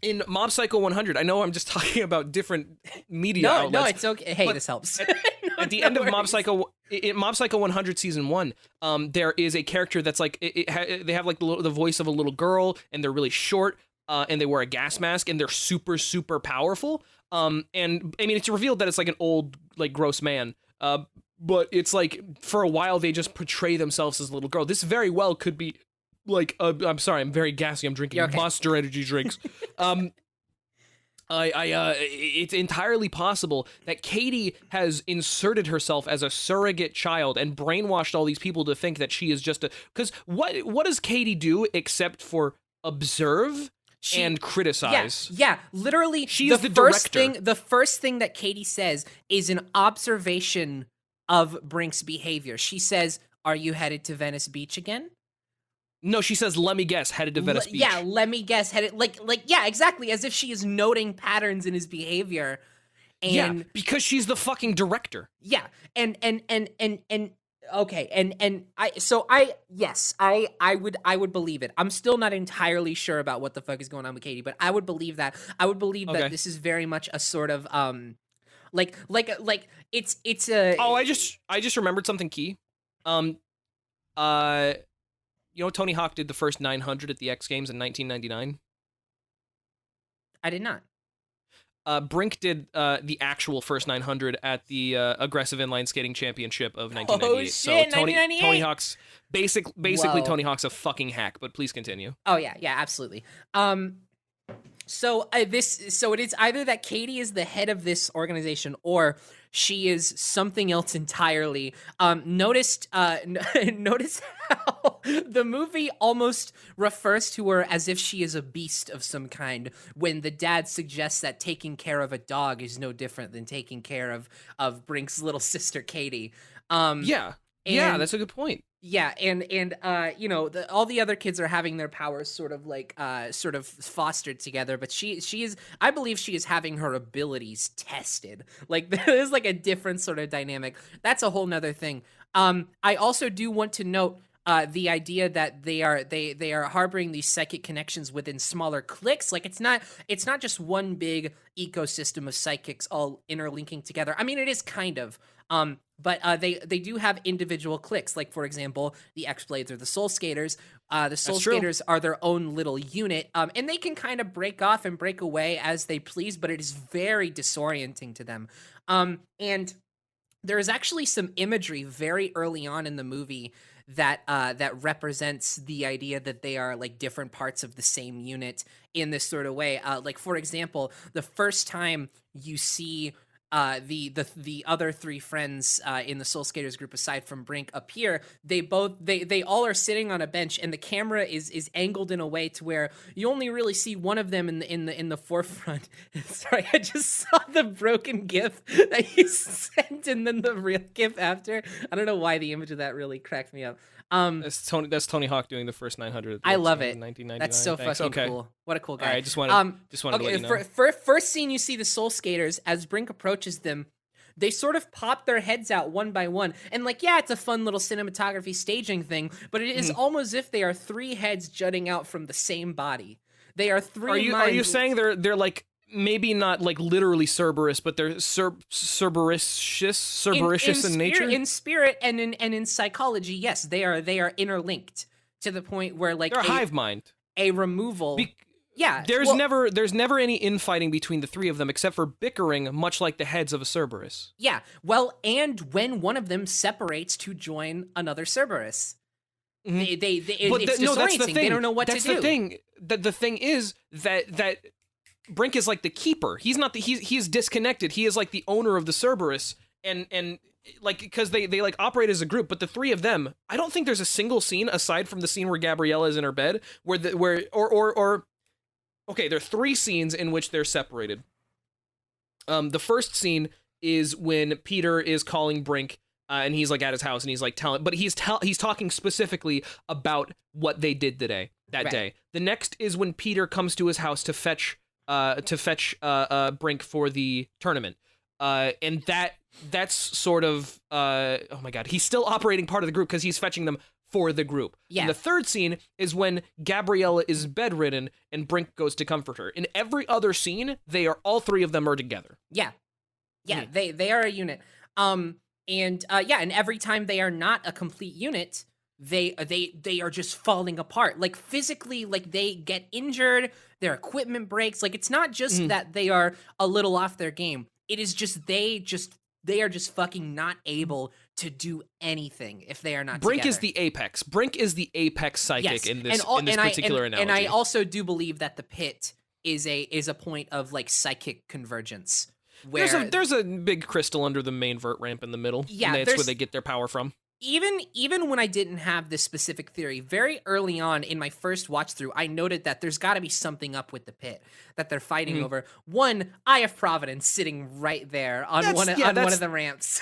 In Mob Psycho 100, I know I'm just talking about different media outlets. No, it's okay. Hey, this helps. At the end of Mob Psycho, in Mob Psycho 100 season 1, there is a character that's like they have like the voice of a little girl, and they're really short, and they wear a gas mask, and they're super super powerful. And I mean, it's revealed that it's like an old like gross man. But it's like for a while they just portray themselves as a little girl. This very well could be like I'm sorry, I'm very gassy. I'm drinking Monster Energy drinks. It's entirely possible that Katie has inserted herself as a surrogate child and brainwashed all these people to think that she is just because what does Katie do except for observe and criticize? Yeah, literally. She is the director. The first thing that Katie says is an observation of Brink's behavior. She says, "Are you headed to Venice Beach again?" No, she says, let me guess, headed to Venice Beach. Yeah, let me guess, headed, yeah, exactly, as if she is noting patterns in his behavior. And yeah, because she's the fucking director. Yeah, and okay, and I would believe it. I'm still not entirely sure about what the fuck is going on with Katie, but I would believe that. I would believe that this is very much a sort of like it's a. Oh, I just remembered something key. You know, Tony Hawk did the first 900 at the X Games in 1999? I did not. Brink did the actual first 900 at the Aggressive Inline Skating Championship of 1998. Oh, shit, so Tony Hawk's basically Tony Hawk's a fucking hack, but please continue. Oh yeah, absolutely. So it is either that Katie is the head of this organization or she is something else entirely. Notice how the movie almost refers to her as if she is a beast of some kind when the dad suggests that taking care of a dog is no different than taking care of Brink's little sister Katie. Yeah, that's a good point. Yeah, and you know, all the other kids are having their powers sort of fostered together, but she is, I believe she is having her abilities tested. Like there's like a different sort of dynamic. That's a whole nother thing. I also do want to note the idea that they are harboring these psychic connections within smaller cliques. Like it's not just one big ecosystem of psychics all interlinking together. I mean, it is kind of. But they do have individual cliques. Like, for example, the X-Blades or the Soul Skaters. The Soul Skaters are their own little unit, and they can kind of break off and break away as they please, but it is very disorienting to them. And there is actually some imagery very early on in the movie that represents the idea that they are like different parts of the same unit in this sort of way. Like for example, the first time you see the other three friends in the Soul Skaters group aside from Brink appear, they all are sitting on a bench, and the camera is angled in a way to where you only really see one of them in the forefront. Sorry, I just saw the broken GIF that you sent and then the real GIF after. I don't know why the image of that really cracked me up. That's Tony Hawk doing the first 900. I love it. 1999. That's so Thanks. fucking Okay. cool. What a cool guy. All right, just wanted to let you know. First scene, you see the Soul Skaters. As Brink approaches them, they sort of pop their heads out one by one. And like, yeah, it's a fun little cinematography staging thing, but it is almost as if they are three heads jutting out from the same body. They are three minds. Are you saying they're like, maybe not like literally Cerberus, but they're Cerbericious in nature? In spirit and in psychology, yes, they are interlinked to the point where like they're a hive mind. A removal. There's never any infighting between the three of them except for bickering, much like the heads of a Cerberus. Yeah, well, and when one of them separates to join another Cerberus. It's disorienting. They don't know what to do. That's the thing. The thing is that Brink is like the keeper. He's not he's disconnected. He is like the owner of the Cerberus, and like because they like operate as a group. But the three of them, I don't think there's a single scene aside from the scene where Gabriella is in her bed there are three scenes in which they're separated. The first scene is when Peter is calling Brink. And he's like at his house and he's like but he's talking specifically about what they did that day. The next is when Peter comes to his house to fetch Brink for the tournament. And that's sort of oh my god, he's still operating part of the group because he's fetching them for the group. Yeah. And the third scene is when Gabriella is bedridden and Brink goes to comfort her. In every other scene, all three of them are together. Yeah. They are a unit. And every time they are not a complete unit, they are just falling apart. Like physically, like they get injured, their equipment breaks. Like it's not just that they are a little off their game. It is just they are just fucking not able to do anything if they are not Brink together. is the apex. Brink is the apex psychic in this particular analogy. And I also do believe that the pit is a point of like psychic convergence. Where there's a big crystal under the main vert ramp in the middle. Yeah, and that's where they get their power from. Even when I didn't have this specific theory, very early on in my first watch through, I noted that there's got to be something up with the pit that they're fighting over. One, Eye of Providence sitting right there on one of the ramps.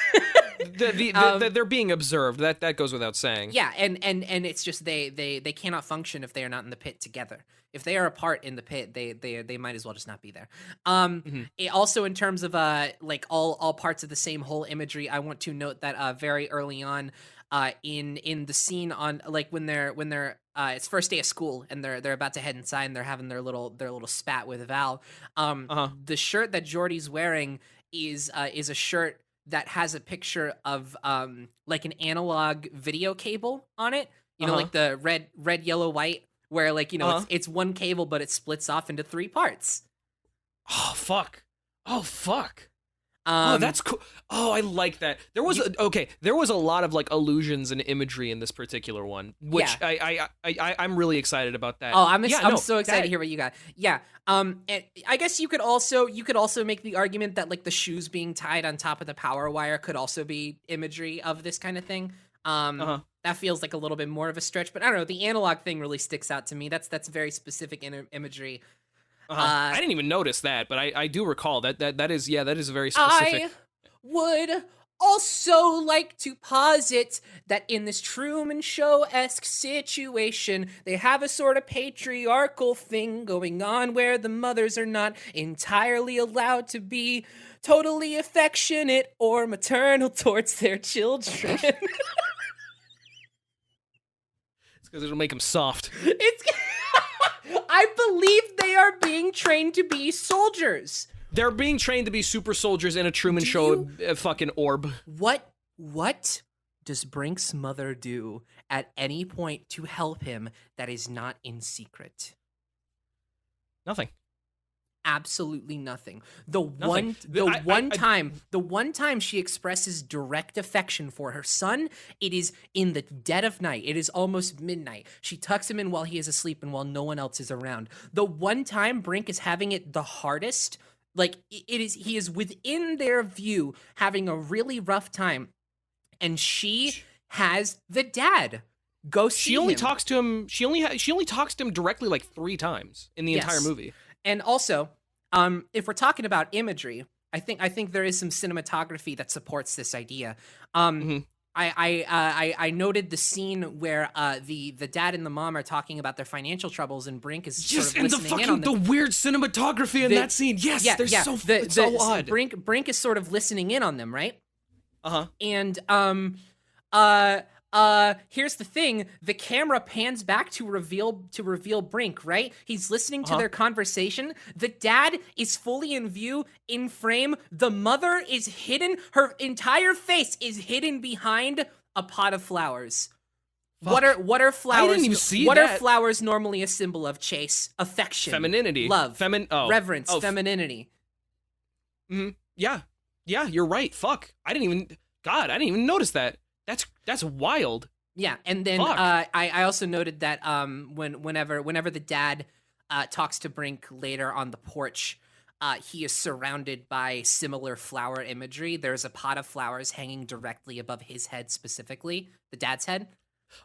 They're being observed. That goes without saying. Yeah, and it's just they cannot function if they are not in the pit together. If they are apart in the pit, they might as well just not be there. Also, in terms of like all parts of the same whole imagery, I want to note that very early on, in the scene on like when they're it's first day of school and they're about to head inside and they're having their little spat with Val. The shirt that Jordy's wearing is a shirt that has a picture of like an analog video cable on it. You know, like the red, yellow, white. Where, like, you know, it's one cable, but it splits off into three parts. Oh, fuck. Oh, that's cool. Oh, I like that. There was a lot of, like, allusions and imagery in this particular one, which I'm really excited about that. Oh, I'm so excited to hear what you got. Yeah. And I guess you could also make the argument that, like, the shoes being tied on top of the power wire could also be imagery of this kind of thing. That feels like a little bit more of a stretch, but I don't know. The analog thing really sticks out to me. That's very specific imagery. I didn't even notice that, but I do recall that is very specific. I would also like to posit that in this Truman Show-esque situation, they have a sort of patriarchal thing going on where the mothers are not entirely allowed to be totally affectionate or maternal towards their children. Because it'll make them soft. I believe they are being trained to be soldiers. They're being trained to be super soldiers in a Truman Show fucking orb. What does Brink's mother do at any point to help him that is not in secret? Nothing. absolutely nothing. The Nothing. one time she expresses direct affection for her son, it is in the dead of night. It is almost midnight. She tucks him in while he is asleep and while no one else is around. The one time Brink is having it the hardest, like he is within their view having a really rough time, and she has the dad go see She only him. talks to him. She only talks to him directly like 3 times in the entire movie. And also, if we're talking about imagery, I think there is some cinematography that supports this idea. I noted the scene where the dad and the mom are talking about their financial troubles, and Brink is sort of listening in on them. The weird cinematography in that scene. Yes, it's so odd. Brink is sort of listening in on them, right? And here's the thing: the camera pans back to reveal Brink, right? He's listening to their conversation. The dad is fully in view, in frame. The mother is hidden. Her entire face is hidden behind a pot of flowers. Fuck. What are flowers? I didn't even see what that. are flowers normally a symbol of? Chase, affection, femininity, love, reverence, femininity. Yeah, you're right. Fuck, I didn't even notice that. That's wild. Yeah, and then I also noted that whenever the dad talks to Brink later on the porch, he is surrounded by similar flower imagery. There's a pot of flowers hanging directly above his head, specifically the dad's head.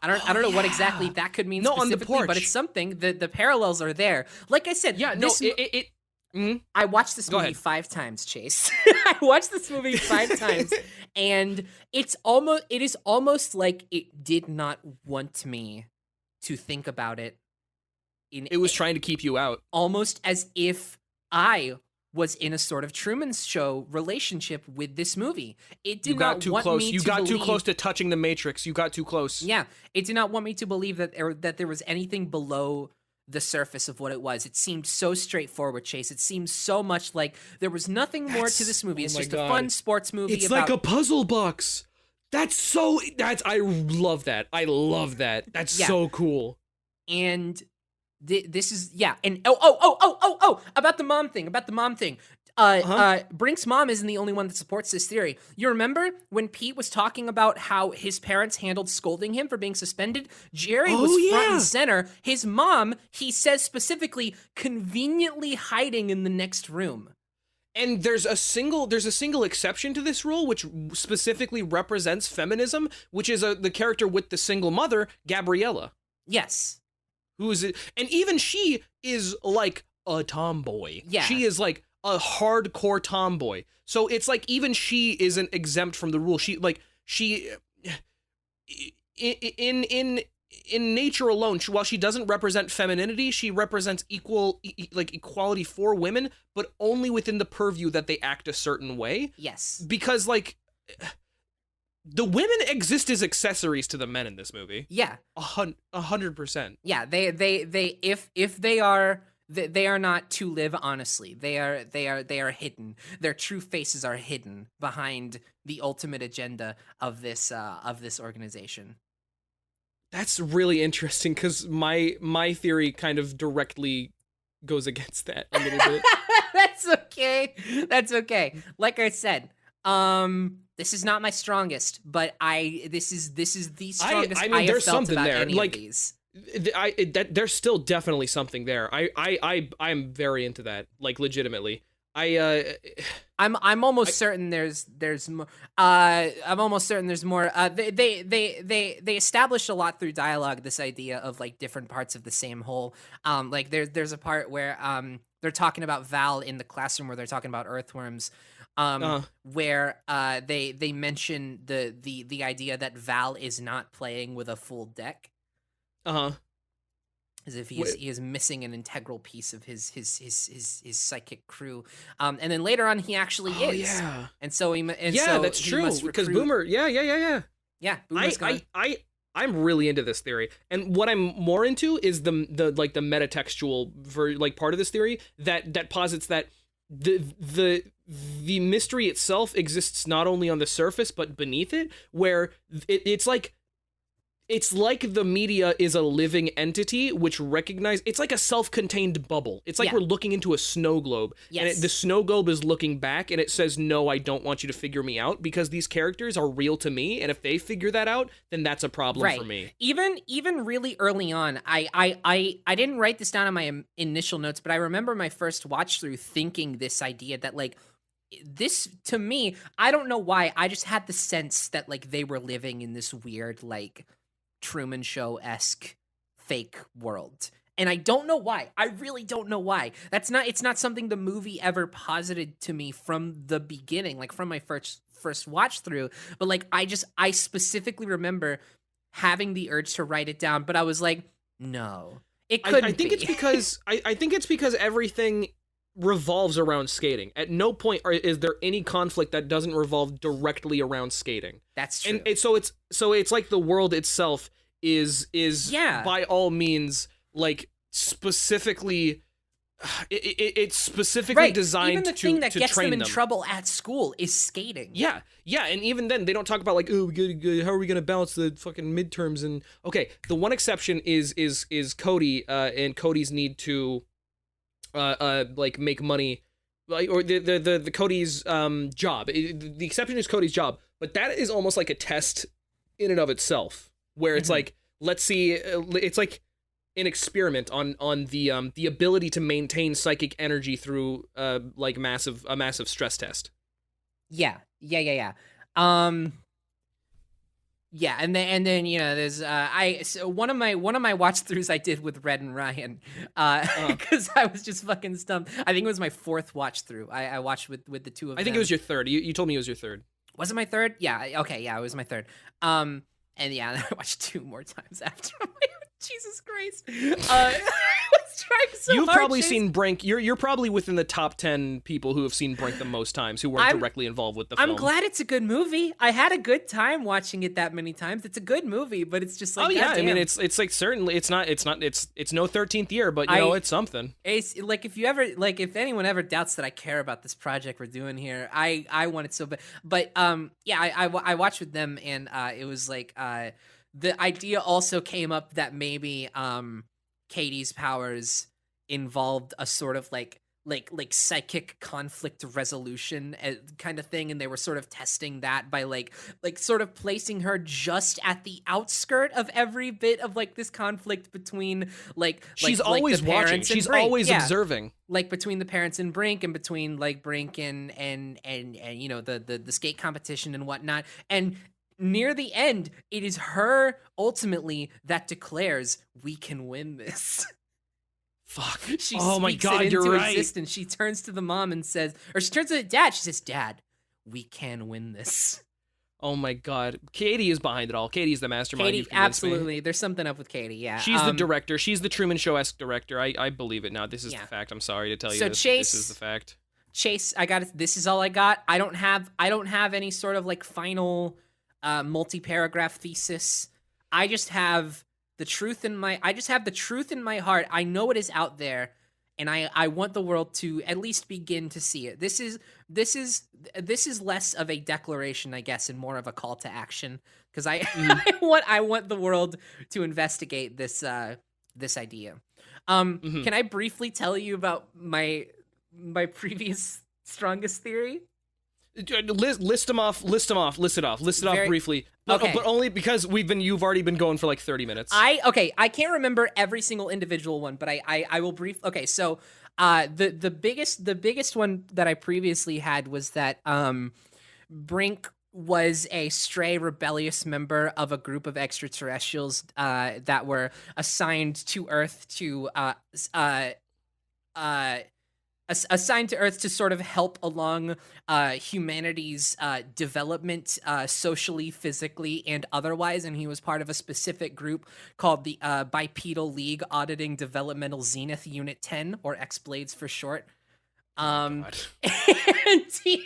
I don't know what exactly that could mean specifically, on the porch. But it's something. The parallels are there. Like I said, I watched this movie 5 times, Chase. I watched this movie 5 times, and it is almost like it did not want me to think about it. It was trying to keep you out. Almost as if I was in a sort of Truman Show relationship with this movie. It did not want me to believe... You got too close to touching the Matrix. You got too close. Yeah, it did not want me to believe that there was anything below the surface of what it was. It seemed so straightforward, Chase. It seemed so much like there was nothing more to this movie. It's just a fun sports movie. It's like a puzzle box. I love that. I love that. That's so cool. And this is, and about the mom thing. Brink's mom isn't the only one that supports this theory. You remember when Pete was talking about how his parents handled scolding him for being suspended? Jerry was front and center. His mom, he says specifically, conveniently hiding in the next room. And there's a single exception to this rule, which specifically represents feminism, which is the character with the single mother, Gabriella. Yes. And even she is like a tomboy. Yeah. She is like a hardcore tomboy. So it's like even she isn't exempt from the rule. In nature alone, while she doesn't represent femininity, she represents equality for women, but only within the purview that they act a certain way. Yes. Because the women exist as accessories to the men in this movie. Yeah. 100%. Yeah, they are not to live honestly. They are hidden. Their true faces are hidden behind the ultimate agenda of this organization. That's really interesting because my theory kind of directly goes against that a little bit. That's okay. Like I said, this is not my strongest, but this is the strongest I have felt about any of these. There's still definitely something there. I'm very into that, like legitimately. I'm almost certain there's more. I'm almost certain there's more. They established a lot through dialogue this idea of like different parts of the same whole. Like there's a part where they're talking about Val in the classroom where they're talking about earthworms. Where they mention the idea that Val is not playing with a full deck. As if he is missing an integral piece of his psychic crew. And then later on he actually is. Yeah. And so that's true. Because Boomer, yeah. Yeah, Boomer's gone. I'm really into this theory. And what I'm more into is the metatextual part of this theory that posits that the mystery itself exists not only on the surface but beneath it, where it's like it's like the media is a living entity which it's like a self-contained bubble. It's like we're looking into a snow globe, and the snow globe is looking back, and it says, no, I don't want you to figure me out, because these characters are real to me, and if they figure that out, then that's a problem for me. Even really early on, I didn't write this down in my initial notes, but I remember my first watch through thinking this idea that, like, this, to me, I don't know why, I just had the sense that, like, they were living in this weird, like, Truman Show-esque fake world. And I don't know why. I really don't know why. It's not something the movie ever posited to me from the beginning, like from my first watch through. But like I specifically remember having the urge to write it down, but I was like, no. It couldn't I think be. It's because I think it's because everything revolves around skating. At no point is there any conflict that doesn't revolve directly around skating. That's true. And so it's like the world itself is by all means like specifically it's specifically designed even the thing that gets train them in trouble at school is skating. Yeah, and even then they don't talk about like, oh, how are we gonna balance the fucking midterms? And okay, the one exception is Cody and Cody's need to like make money, like, or the Cody's job. The exception is Cody's job, but that is almost like a test in and of itself, where it's like, let's see, it's like an experiment on the ability to maintain psychic energy through like a massive stress test. Yeah, and then you know there's so one of my watch throughs I did with Red and Ryan because I was just fucking stumped. I think it was my fourth watch through. I watched with the two of them. I think it was your third. You told me it was your third. Was it my third? Yeah. Okay. Yeah, it was my third. And yeah, I watched two more times after. Jesus Christ. I was trying so You've hard, probably Chase. seen Brink. You're probably within the top 10 people who have seen Brink the most times, who weren't directly involved with the film. I'm glad it's a good movie. I had a good time watching it that many times. It's a good movie, but it's just like, oh yeah, goddamn. I mean it's like certainly it's no 13th year, but you know it's something. It's like if anyone ever doubts that I care about this project we're doing here, I want it so bad. But yeah, I watched with them, and it was like the idea also came up that maybe Katie's powers involved a sort of like psychic conflict resolution kind of thing, and they were sort of testing that by like sort of placing her just at the outskirt of every bit of like this conflict between she's always watching, she's always observing, like between the parents and Brink, and between like Brink and you know the skate competition and whatnot. And near the end, it is her ultimately that declares, we can win this. Fuck. She oh my speaks God, it you're into right. existence. She turns to the mom and says, or she turns to the dad, she says, Dad, we can win this. Oh my God. Katie is behind it all. Katie's the mastermind. Katie, absolutely. There's something up with Katie, yeah. She's the director. She's the Truman Show-esque director. I believe it now. This is the fact. I'm sorry to tell you this. Chase, this is the fact. Chase, this is all I got. I don't have any sort of like final multi-paragraph thesis. I just have the truth in my heart. I know it is out there, and I want the world to at least begin to see it. This is less of a declaration, I guess, and more of a call to action, because I want the world to investigate this idea. Can I briefly tell you about my previous strongest theory? List it off briefly, but only because you've already been going for like 30 minutes. I can't remember every single individual one, but I will brief. Okay, so the biggest one that I previously had was that Brink was a stray rebellious member of a group of extraterrestrials that were assigned to Earth to assigned to Earth to sort of help along humanity's development socially, physically, and otherwise. And he was part of a specific group called the Bipedal League Auditing Developmental Zenith Unit 10, or X-Blades for short. And he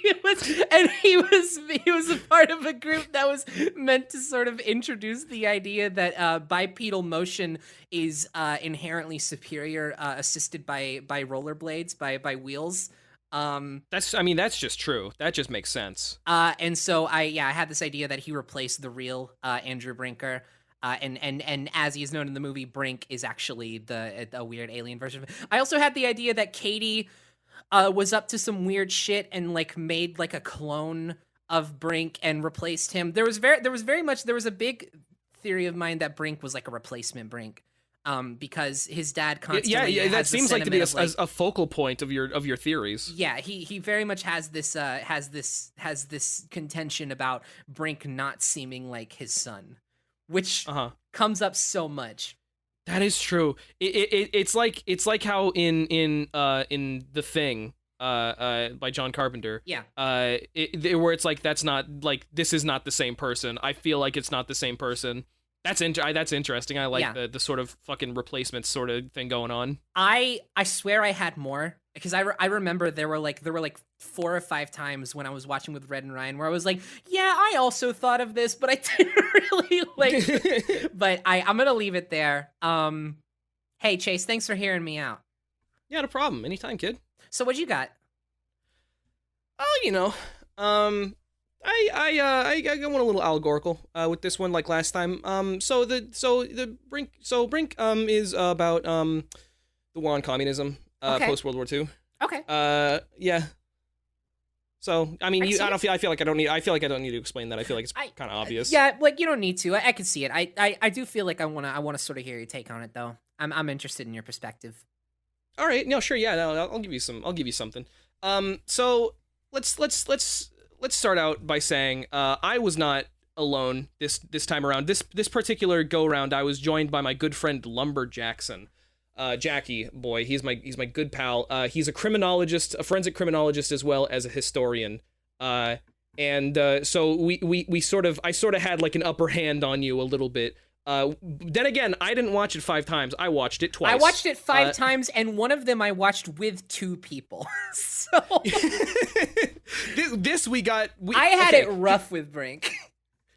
was a part of a group that was meant to sort of introduce the idea that bipedal motion is inherently superior, assisted by rollerblades, by wheels. That's just true. That just makes sense. And so I had this idea that he replaced the real Andrew Brinker. And as he is known in the movie, Brink is actually a weird alien version of it. I also had the idea that Katie was up to some weird shit and like made like a clone of Brink and replaced him. There was a big theory of mine that Brink was like a replacement Brink. Because his dad constantly that seems like to be a focal point of your theories. Yeah, he very much has this contention about Brink not seeming like his son, which comes up so much. That is true. It's like how in The Thing by John Carpenter. Yeah. Where it's like that's not like this is not the same person. I feel like it's not the same person. That's interesting. I like the sort of fucking replacement sort of thing going on. I swear I had more because I remember there were like 4 or 5 times when I was watching with Red and Ryan where I was like, yeah, I also thought of this, but I didn't really like. But I'm gonna leave it there. Hey Chase, thanks for hearing me out. Yeah, no problem. Anytime, kid. So what you got? Oh, I went a little allegorical with this one, like last time. So Brink is about the war on communism post World War II. Okay. Yeah. So I mean, I feel like I don't need to explain that. I feel like it's kind of obvious. Yeah, like you don't need to. I can see it. I do feel like I wanna sort of hear your take on it though. I'm interested in your perspective. All right. No, sure. Yeah. No, I'll give you something. So let's start out by saying I was not alone this time around. This particular go round, I was joined by my good friend Lumber Jackson. Jackie boy, he's my good pal. He's a criminologist, a forensic criminologist as well as a historian. So I sort of had like an upper hand on you a little bit. Then again, I didn't watch it 5 times. I watched it twice. I watched it 5 times, and one of them I watched with 2 people. So I had it rough with Brink.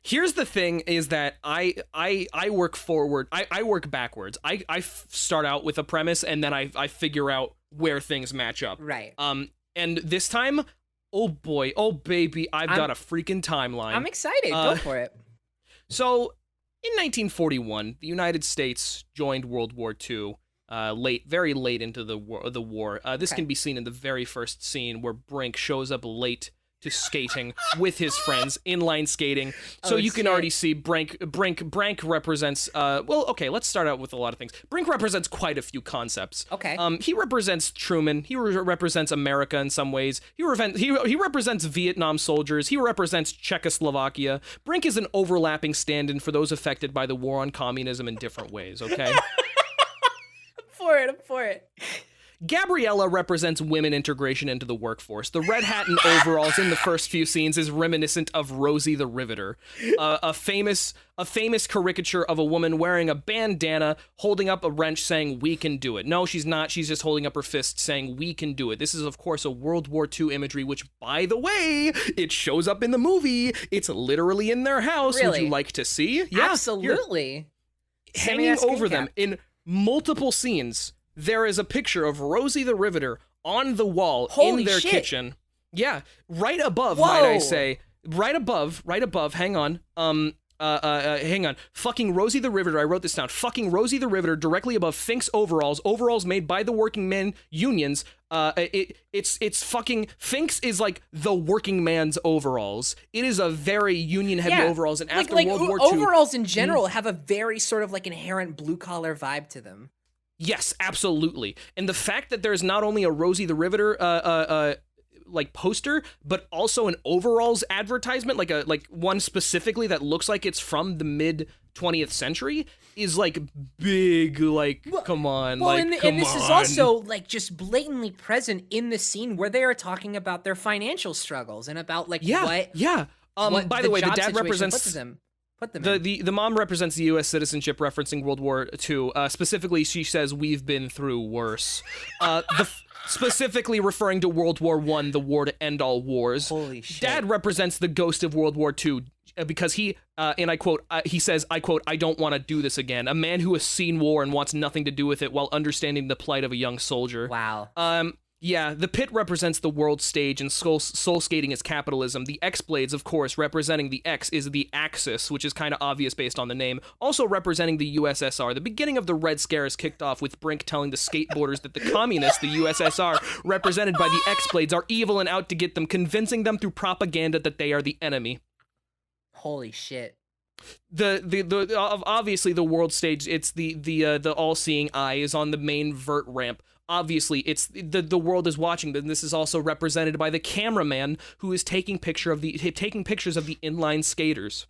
Here's the thing: is that I work forward. I work backwards. I start out with a premise, and then I figure out where things match up. Right. And this time, oh boy, oh baby, I've got a freaking timeline. I'm excited. Go for it. So. In 1941, the United States joined World War II, very late into the war. This can be seen in the very first scene where Brink shows up late to skating with his friends, inline skating. So you can already see Brink represents, let's start out with a lot of things. Brink represents quite a few concepts. Okay. He represents Truman. He represents America in some ways. He represents Vietnam soldiers. He represents Czechoslovakia. Brink is an overlapping stand-in for those affected by the war on communism in different ways, okay? I'm for it. Gabriella represents women integration into the workforce. The red hat and overalls in the first few scenes is reminiscent of Rosie the Riveter, a famous caricature of a woman wearing a bandana, holding up a wrench saying, "We can do it." No, she's not. She's just holding up her fist saying, "We can do it." This is, of course, a World War II imagery, which, by the way, it shows up in the movie. It's literally in their house. Really? Would you like to see? Yeah, absolutely. Hanging over them in multiple scenes. There is a picture of Rosie the Riveter on the wall in their kitchen. Yeah, right above, might I say. Right above, hang on. Hang on. Fucking Rosie the Riveter, I wrote this down. Fucking Rosie the Riveter directly above Fink's overalls made by the working men unions. It's fucking, Fink's is like the working man's overalls. It is a very union-heavy overalls, and after World War II... overalls in general have a very sort of like inherent blue-collar vibe to them. Yes, absolutely. And the fact that there's not only a Rosie the Riveter like poster, but also an overalls advertisement, like one specifically that looks like it's from the mid 20th century, is like big. Like, come on, and this is also like just blatantly present in the scene where they are talking about their financial struggles and about like what. By the way, the dad represents Put them the mom represents the U.S. citizenship, referencing World War II. Specifically, she says, "We've been through worse." Specifically referring to World War I, the war to end all wars. Holy shit. Dad represents the ghost of World War II because he, and I quote, he says, I quote, "I don't want to do this again. A man who has seen war and wants nothing to do with it while understanding the plight of a young soldier." Wow. Yeah, the pit represents the world stage and soul skating is capitalism. The X-Blades, of course, representing the X is the Axis, which is kind of obvious based on the name. Also representing the USSR. The beginning of the Red Scare is kicked off with Brink telling the skateboarders that the communists, the USSR, represented by the X-Blades, are evil and out to get them, convincing them through propaganda that they are the enemy. Holy shit. The obviously the world stage, it's the all-seeing eye is on the main vert ramp. Obviously, it's the world is watching, but this is also represented by the cameraman who is taking pictures of the inline skaters.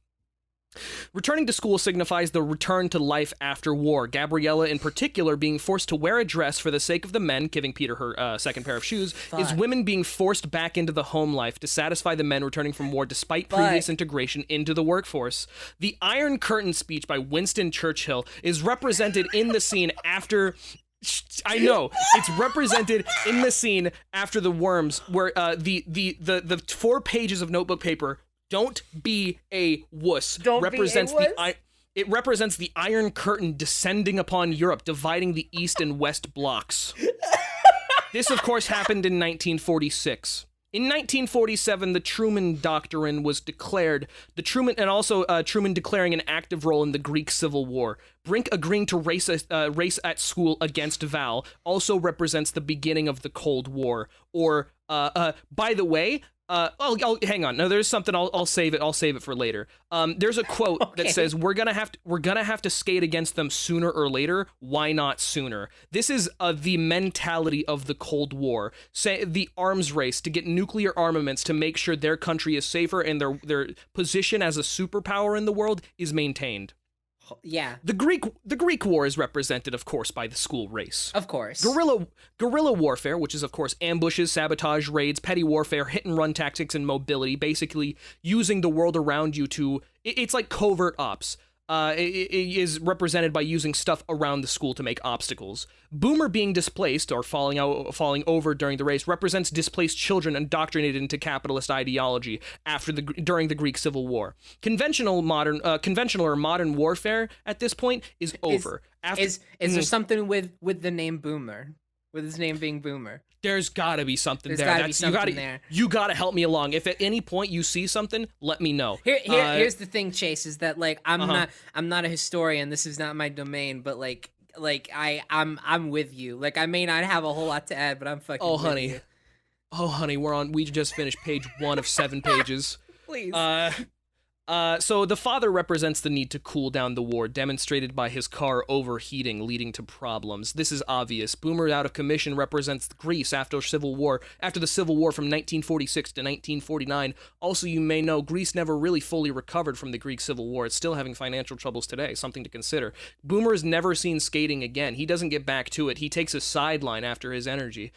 Returning to school signifies the return to life after war. Gabriella, in particular, being forced to wear a dress for the sake of the men, giving Peter her second pair of shoes, is women being forced back into the home life to satisfy the men returning from war despite previous integration into the workforce. The Iron Curtain speech by Winston Churchill is represented in the scene after... I know it's represented in the scene after the worms, where the 4 pages of notebook paper. Don't be a wuss. It represents the Iron Curtain descending upon Europe, dividing the East and West blocks. This, of course, happened in 1946. In 1947, the Truman Doctrine was declared, Truman declaring an active role in the Greek Civil War. Brink agreeing to race at school against Val also represents the beginning of the Cold War. Or, by the way, hang on. No, there's something. I'll save it. I'll save it for later. There's a quote that says, "We're gonna have to skate against them sooner or later. Why not sooner?" This is the mentality of the Cold War. Say the arms race to get nuclear armaments to make sure their country is safer and their position as a superpower in the world is maintained. Yeah. The Greek War is represented, of course, by the school race. Of course. Guerrilla warfare, which is, of course, ambushes, sabotage, raids, petty warfare, hit-and-run tactics, and mobility, basically using the world around you to... It's like covert ops. It is represented by using stuff around the school to make obstacles. Boomer being displaced or falling over during the race represents displaced children indoctrinated into capitalist ideology during the Greek Civil War. Conventional or modern warfare at this point is over. Is there something with the name Boomer? With his name being Boomer? There's gotta be something there. You gotta help me along. If at any point you see something, let me know. Here's the thing, Chase, is that like I'm not a historian. This is not my domain, but like I'm with you. Like I may not have a whole lot to add, but I'm fucking. Oh honey, we just finished page 1 of 7 pages. Please. So the father represents the need to cool down the war, demonstrated by his car overheating, leading to problems. This is obvious. Boomer out of commission represents Greece after the Civil War from 1946 to 1949. Also, you may know Greece never really fully recovered from the Greek Civil War. It's still having financial troubles today, something to consider. Boomer is never seen skating again. He doesn't get back to it. He takes a sideline after his energy.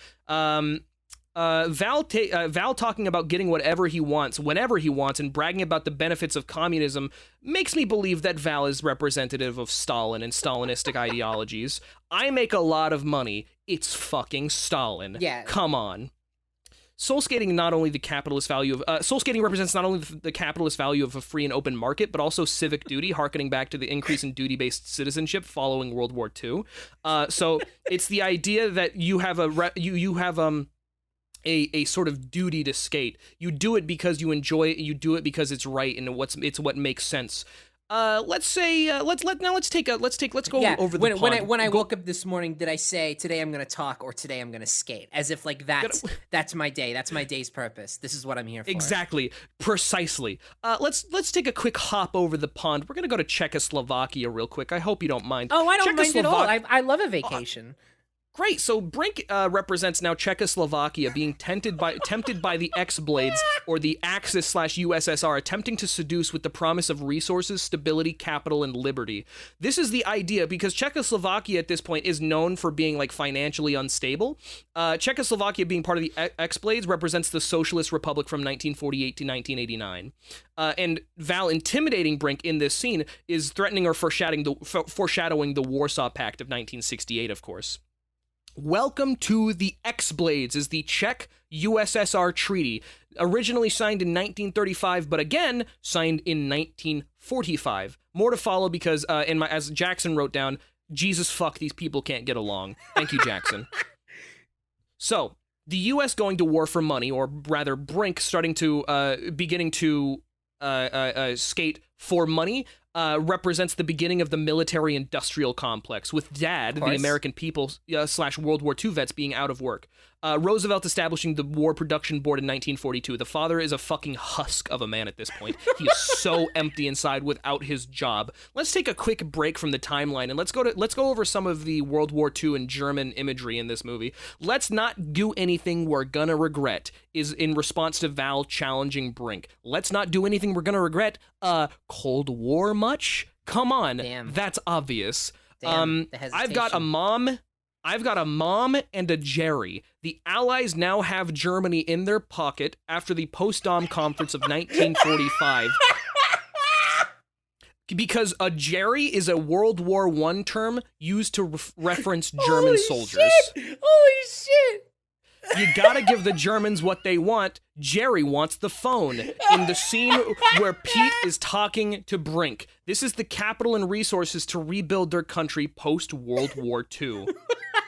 Val talking about getting whatever he wants, whenever he wants, and bragging about the benefits of communism makes me believe that Val is representative of Stalin and Stalinistic ideologies. I make a lot of money. It's fucking Stalin. Yeah. Come on. Soul skating soul skating represents not only the capitalist value of a free and open market, but also civic duty, harkening back to the increase in duty-based citizenship following World War II. So it's the idea that you have a sort of duty to skate. You do it because you enjoy it. You do it because it's right and it's what makes sense. Let's go over the pond. When I woke up this morning, did I say today I'm gonna talk or today I'm gonna skate? As if like that's my day. That's my day's purpose. This is what I'm here for. Exactly, precisely. Let's take a quick hop over the pond. We're gonna go to Czechoslovakia real quick. I hope you don't mind. Oh, I don't mind at all. I love a vacation. Great. So Brink represents now Czechoslovakia being tempted by the X-Blades or the Axis/USSR, attempting to seduce with the promise of resources, stability, capital, and liberty. This is the idea because Czechoslovakia at this point is known for being like financially unstable. Czechoslovakia being part of the X-Blades represents the Socialist Republic from 1948 to 1989. And Val intimidating Brink in this scene is threatening or foreshadowing the Warsaw Pact of 1968, of course. Welcome to the X-Blades is the Czech-USSR Treaty, originally signed in 1935, but again, signed in 1945. More to follow because, as Jackson wrote down, Jesus fuck, these people can't get along. Thank you, Jackson. So, the U.S. going to war for money, or rather Brink beginning to skate for money, represents the beginning of the military-industrial complex, with Dad, the American people / World War II vets, being out of work. Roosevelt establishing the War Production Board in 1942. The father is a fucking husk of a man at this point. He is so empty inside without his job. Let's take a quick break from the timeline and let's go over some of the World War II and German imagery in this movie. Let's not do anything we're gonna regret is in response to Val challenging Brink. Let's not do anything we're gonna regret. Cold War much? Come on. Damn. That's obvious. Damn, the I've got a mom and a Jerry. The Allies now have Germany in their pocket after the Potsdam Conference of 1945. Because a Jerry is a World War I term used to reference German soldiers. Holy shit! You gotta give the Germans what they want. Jerry wants the phone. In the scene where Pete is talking to Brink, this is the capital and resources to rebuild their country post-World War II.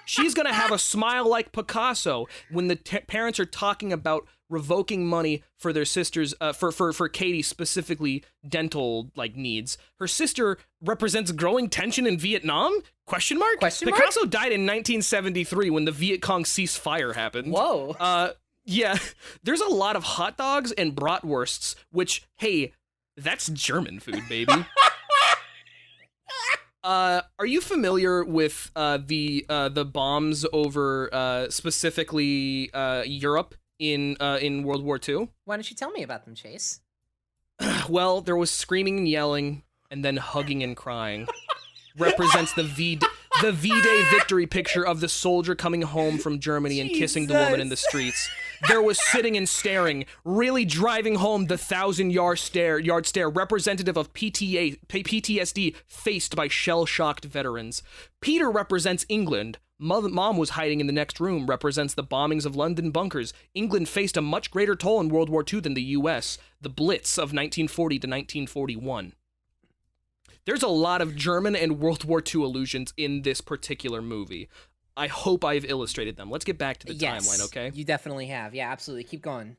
She's gonna have a smile like Picasso when the parents are talking about revoking money for their sisters, for Katie specifically dental needs. Her sister represents growing tension in Vietnam? Question mark? Picasso died in 1973 when the Viet Cong ceasefire happened. Whoa. Yeah, there's a lot of hot dogs and bratwursts, which, hey, that's German food, baby. Are you familiar with the bombs over specifically Europe in World War II? Why don't you tell me about them, Chase? Well, there was screaming and yelling, and then hugging and crying. Represents the V-Day victory picture of the soldier coming home from Germany and kissing the woman in the streets. There was sitting and staring, really driving home the 1,000-yard stare, representative of PTSD faced by shell-shocked veterans. Peter represents England. Mom was hiding in the next room, represents the bombings of London bunkers. England faced a much greater toll in World War II than the U.S., the Blitz of 1940 to 1941. There's a lot of German and World War II allusions in this particular movie. I hope I've illustrated them. Let's get back to the timeline, okay? You definitely have. Yeah, absolutely. Keep going.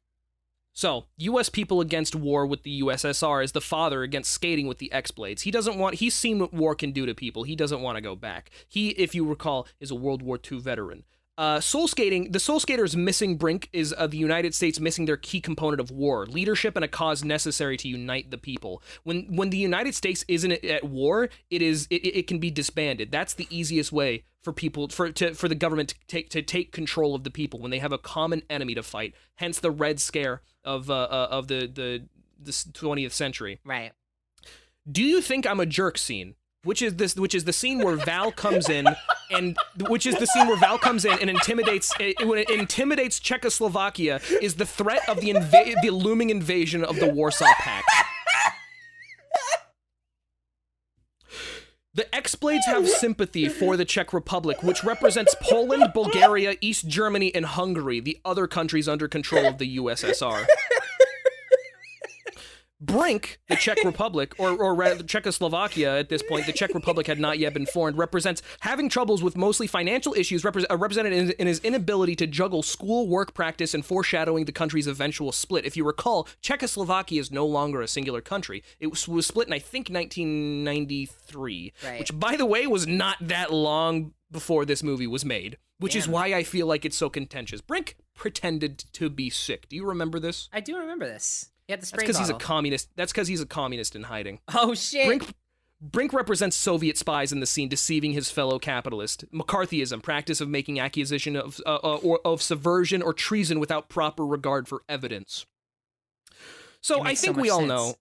So, U.S. people against war with the USSR is the father against skating with the X-Blades. He's seen what war can do to people. He doesn't want to go back. He, if you recall, is a World War II veteran. The Soul Skaters missing Brink is the United States missing their key component of war, leadership and a cause necessary to unite the people. When the United States isn't at war, it can be disbanded. That's the easiest way for people for the government to take control of the people when they have a common enemy to fight. Hence the Red Scare of the 20th century. Right. Do you think I'm a jerk scene? Which is the scene where Val comes in and intimidates Czechoslovakia, is the threat of the looming invasion of the Warsaw Pact. The X-Blades have sympathy for the Czech Republic, which represents Poland, Bulgaria, East Germany, and Hungary, the other countries under control of the USSR. Brink, the Czech Republic, or rather Czechoslovakia at this point, the Czech Republic had not yet been formed, represents having troubles with mostly financial issues represented in his inability to juggle school, work, practice, and foreshadowing the country's eventual split. If you recall, Czechoslovakia is no longer a singular country. It was split in, I think, 1993, right. Which, by the way, was not that long before this movie was made, which is why I feel like it's so contentious. Brink pretended to be sick. Do you remember this? I do remember this. Yeah, the spray That's because he's a bottle. communist. That's because he's a communist in hiding. Oh shit! Brink represents Soviet spies in the scene, deceiving his fellow capitalist. McCarthyism, practice of making accusation of subversion or treason without proper regard for evidence. So I think we all know.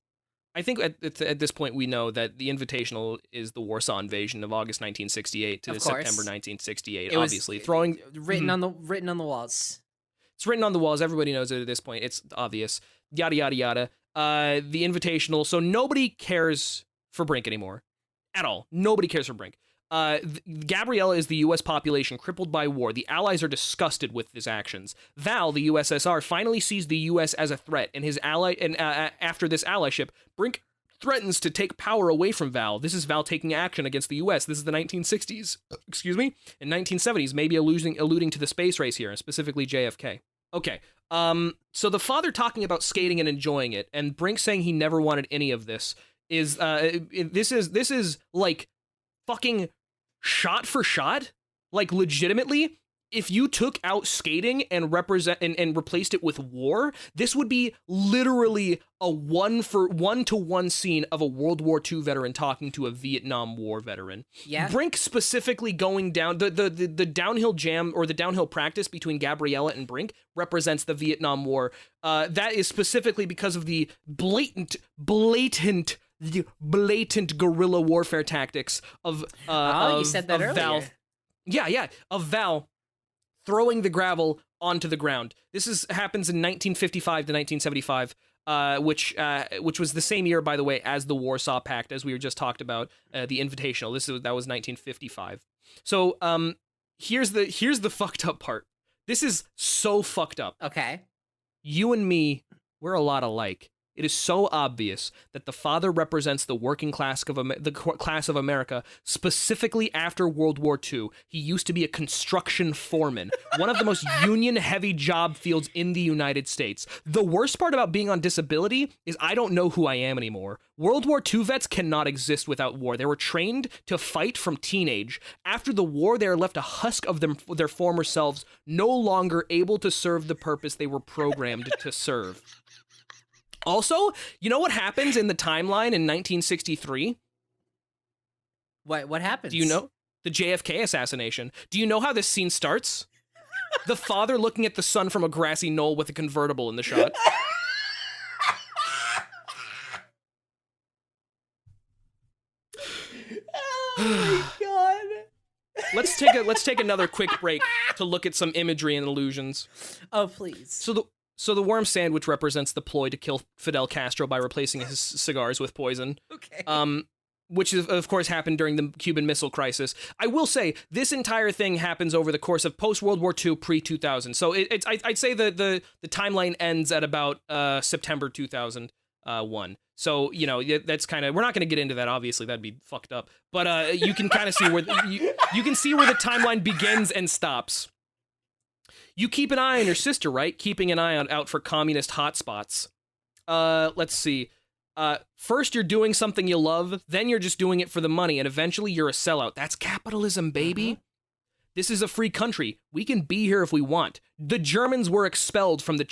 I think at this point we know that the Invitational is the Warsaw Invasion of August 1968 to September 1968. Obviously, written on the walls. It's written on the walls. Everybody knows it at this point. It's obvious. Yada, yada, yada. The Invitational. So nobody cares for Brink anymore. At all. Nobody cares for Brink. Gabriella is the U.S. population crippled by war. The Allies are disgusted with his actions. Val, the USSR, finally sees the U.S. as a threat, and his ally. And after this allyship, Brink threatens to take power away from Val. This is Val taking action against the U.S. This is the 1960s, excuse me, and 1970s, maybe alluding to the space race here, and specifically JFK. Okay, so the father talking about skating and enjoying it, and Brink saying he never wanted any of this, is, this is, like, fucking shot for shot, like, legitimately. If you took out skating and replaced it with war, this would be literally a 1-to-1 scene of a World War II veteran talking to a Vietnam War veteran. Yeah. Brink specifically going down the downhill jam, or the downhill practice between Gabriella and Brink, represents the Vietnam War. That is specifically because of the blatant guerrilla warfare tactics of you said that earlier. Val. Yeah, of Val throwing the gravel onto the ground. This happens in 1955 to 1975, which was the same year, by the way, as the Warsaw Pact, as we were just talked about, the Invitational. That was 1955. So here's the fucked up part. This is so fucked up. Okay. You and me, we're a lot alike. It is so obvious that the father represents the working class of the class of America, specifically after World War II. He used to be a construction foreman, one of the most union-heavy job fields in the United States. The worst part about being on disability is I don't know who I am anymore. World War II vets cannot exist without war. They were trained to fight from teenage. After the war, they are left a husk of their former selves, no longer able to serve the purpose they were programmed to serve. Also, you know what happens in the timeline in 1963? What happens? Do you know? The JFK assassination. Do you know how this scene starts? The father looking at the son from a grassy knoll with a convertible in the shot. Oh my god. Let's take another quick break to look at some imagery and illusions. Oh, please. So the worm sandwich represents the ploy to kill Fidel Castro by replacing his cigars with poison. Okay. Which of course happened during the Cuban Missile Crisis. I will say this entire thing happens over the course of post-World War II, pre-2000. So I'd say the timeline ends at about September 2001. So, you know, that's kind of, we're not going to get into that, obviously, that'd be fucked up. But you can kind of see where you can see where the timeline begins and stops. You keep an eye on your sister, right? Keeping an eye out for communist hotspots. Let's see. First you're doing something you love, then you're just doing it for the money, and eventually you're a sellout. That's capitalism, baby. This is a free country. We can be here if we want. The Germans were expelled from the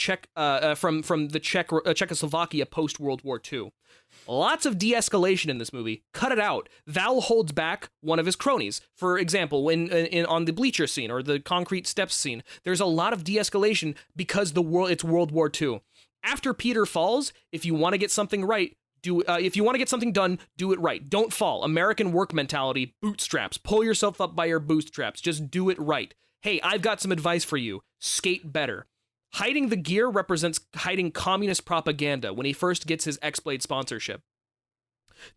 Czechoslovakia post World War II. Lots of de-escalation in this movie. Cut it out. Val holds back one of his cronies. For example, on the bleacher scene or the concrete steps scene, there's a lot of de-escalation because it's World War II. After Peter falls, if you want to get something right, if you want to get something done, do it right. Don't fall. American work mentality, bootstraps. Pull yourself up by your bootstraps. Just do it right. Hey, I've got some advice for you. Skate better. Hiding the gear represents hiding communist propaganda when he first gets his X-Blade sponsorship.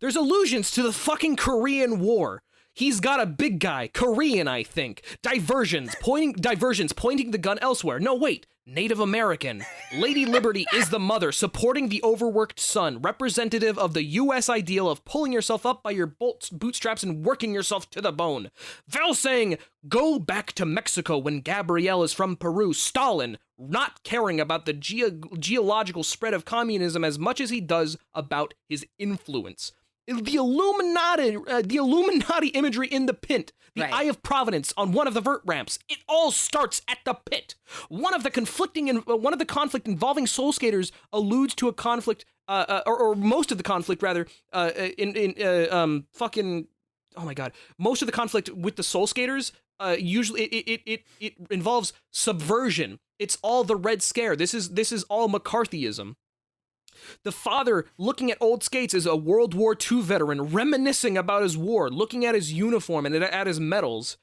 There's allusions to the fucking Korean War. He's got a big guy, Korean, I think. Diversions, pointing the gun elsewhere. No, wait, Native American. Lady Liberty is the mother, supporting the overworked son, representative of the U.S. ideal of pulling yourself up by your bootstraps and working yourself to the bone. Val saying, go back to Mexico when Gabrielle is from Peru. Stalin, not caring about the geological spread of communism as much as he does about his influence. The Illuminati imagery in the pit, the Right. Eye of Providence on one of the vert ramps. It all starts at the pit. One of the conflict involving soul skaters alludes to a conflict, or most of the conflict rather, most of the conflict with the soul skaters. Usually it involves subversion. It's all the Red Scare. This is all McCarthyism. The father, looking at old skates, is a World War II veteran, reminiscing about his war, looking at his uniform and at his medals.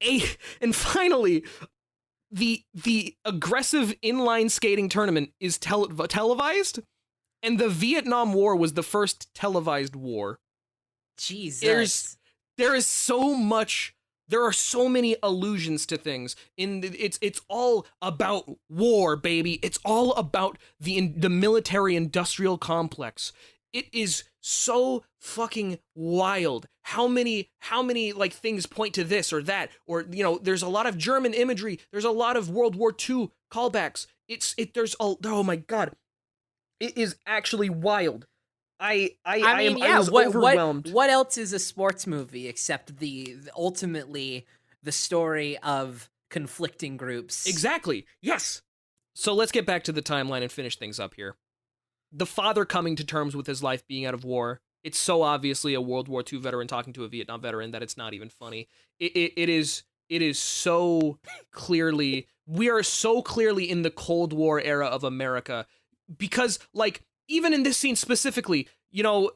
And finally, the aggressive inline skating tournament is televised, and the Vietnam War was the first televised war. Jesus. There is so much. There are so many allusions to things. It's all about war, baby. It's all about the military-industrial complex. It is so fucking wild. How many like things point to this or that, or there's a lot of German imagery. There's a lot of World War II callbacks. Oh my god, it is actually wild. I was overwhelmed. What else is a sports movie except ultimately the story of conflicting groups? Exactly. Yes. So let's get back to the timeline and finish things up here. The father coming to terms with his life being out of war. It's so obviously a World War II veteran talking to a Vietnam veteran that it's not even funny. It is so clearly, we are so clearly in the Cold War era of America, because like even in this scene specifically, you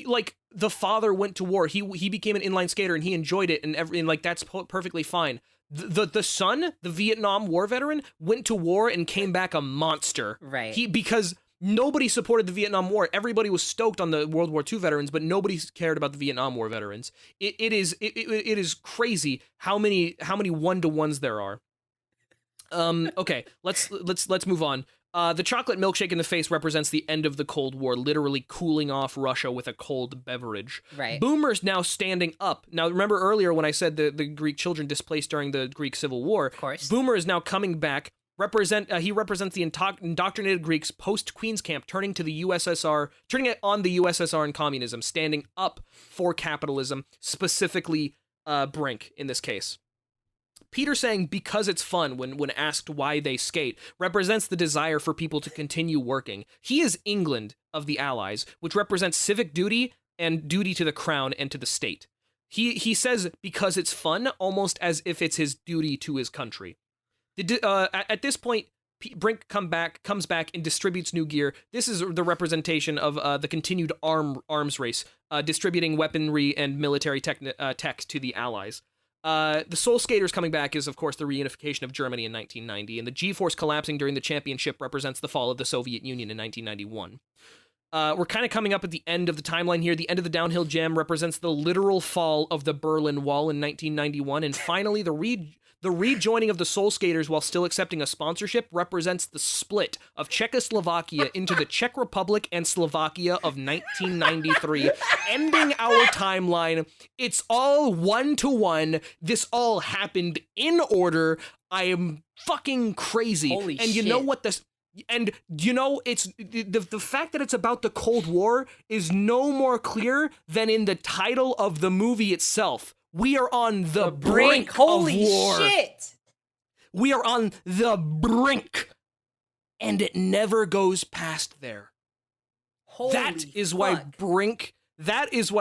like the father went to war. He became an inline skater and he enjoyed it, and like that's perfectly fine. The son, the Vietnam War veteran, went to war and came back a monster. Right. Because nobody supported the Vietnam War. Everybody was stoked on the World War II veterans, but nobody cared about the Vietnam War veterans. It is crazy how many one-to-ones there are. Okay, let's move on. The chocolate milkshake in the face represents the end of the Cold War, literally cooling off Russia with a cold beverage. Right. Boomer's now standing up. Now, remember earlier when I said the Greek children displaced during the Greek Civil War? Of course. Boomer is now coming back. He represents the indoctrinated Greeks post-Queen's Camp, turning on the USSR and communism, standing up for capitalism, specifically Brink in this case. Peter saying because it's fun when asked why they skate represents the desire for people to continue working. He is England of the Allies, which represents civic duty and duty to the crown and to the state. He says because it's fun, almost as if it's his duty to his country. At this point, Brink comes back and distributes new gear. This is the representation of the continued arms race, distributing weaponry and military tech to the Allies. The Soul Skaters coming back is, of course, the reunification of Germany in 1990, and the G-force collapsing during the championship represents the fall of the Soviet Union in 1991. We're kind of coming up at the end of the timeline here. The end of the downhill jam represents the literal fall of the Berlin Wall in 1991, and finally, the rejoining of the Soul Skaters while still accepting a sponsorship represents the split of Czechoslovakia into the Czech Republic and Slovakia of 1993, ending our timeline. It's all one-to-one. This all happened in order. I am fucking crazy. Holy shit. You know what this... And, it's the fact that it's about the Cold War is no more clear than in the title of the movie itself. We are on the brink Holy of war. Shit! We are on the brink. And it never goes past there. That is why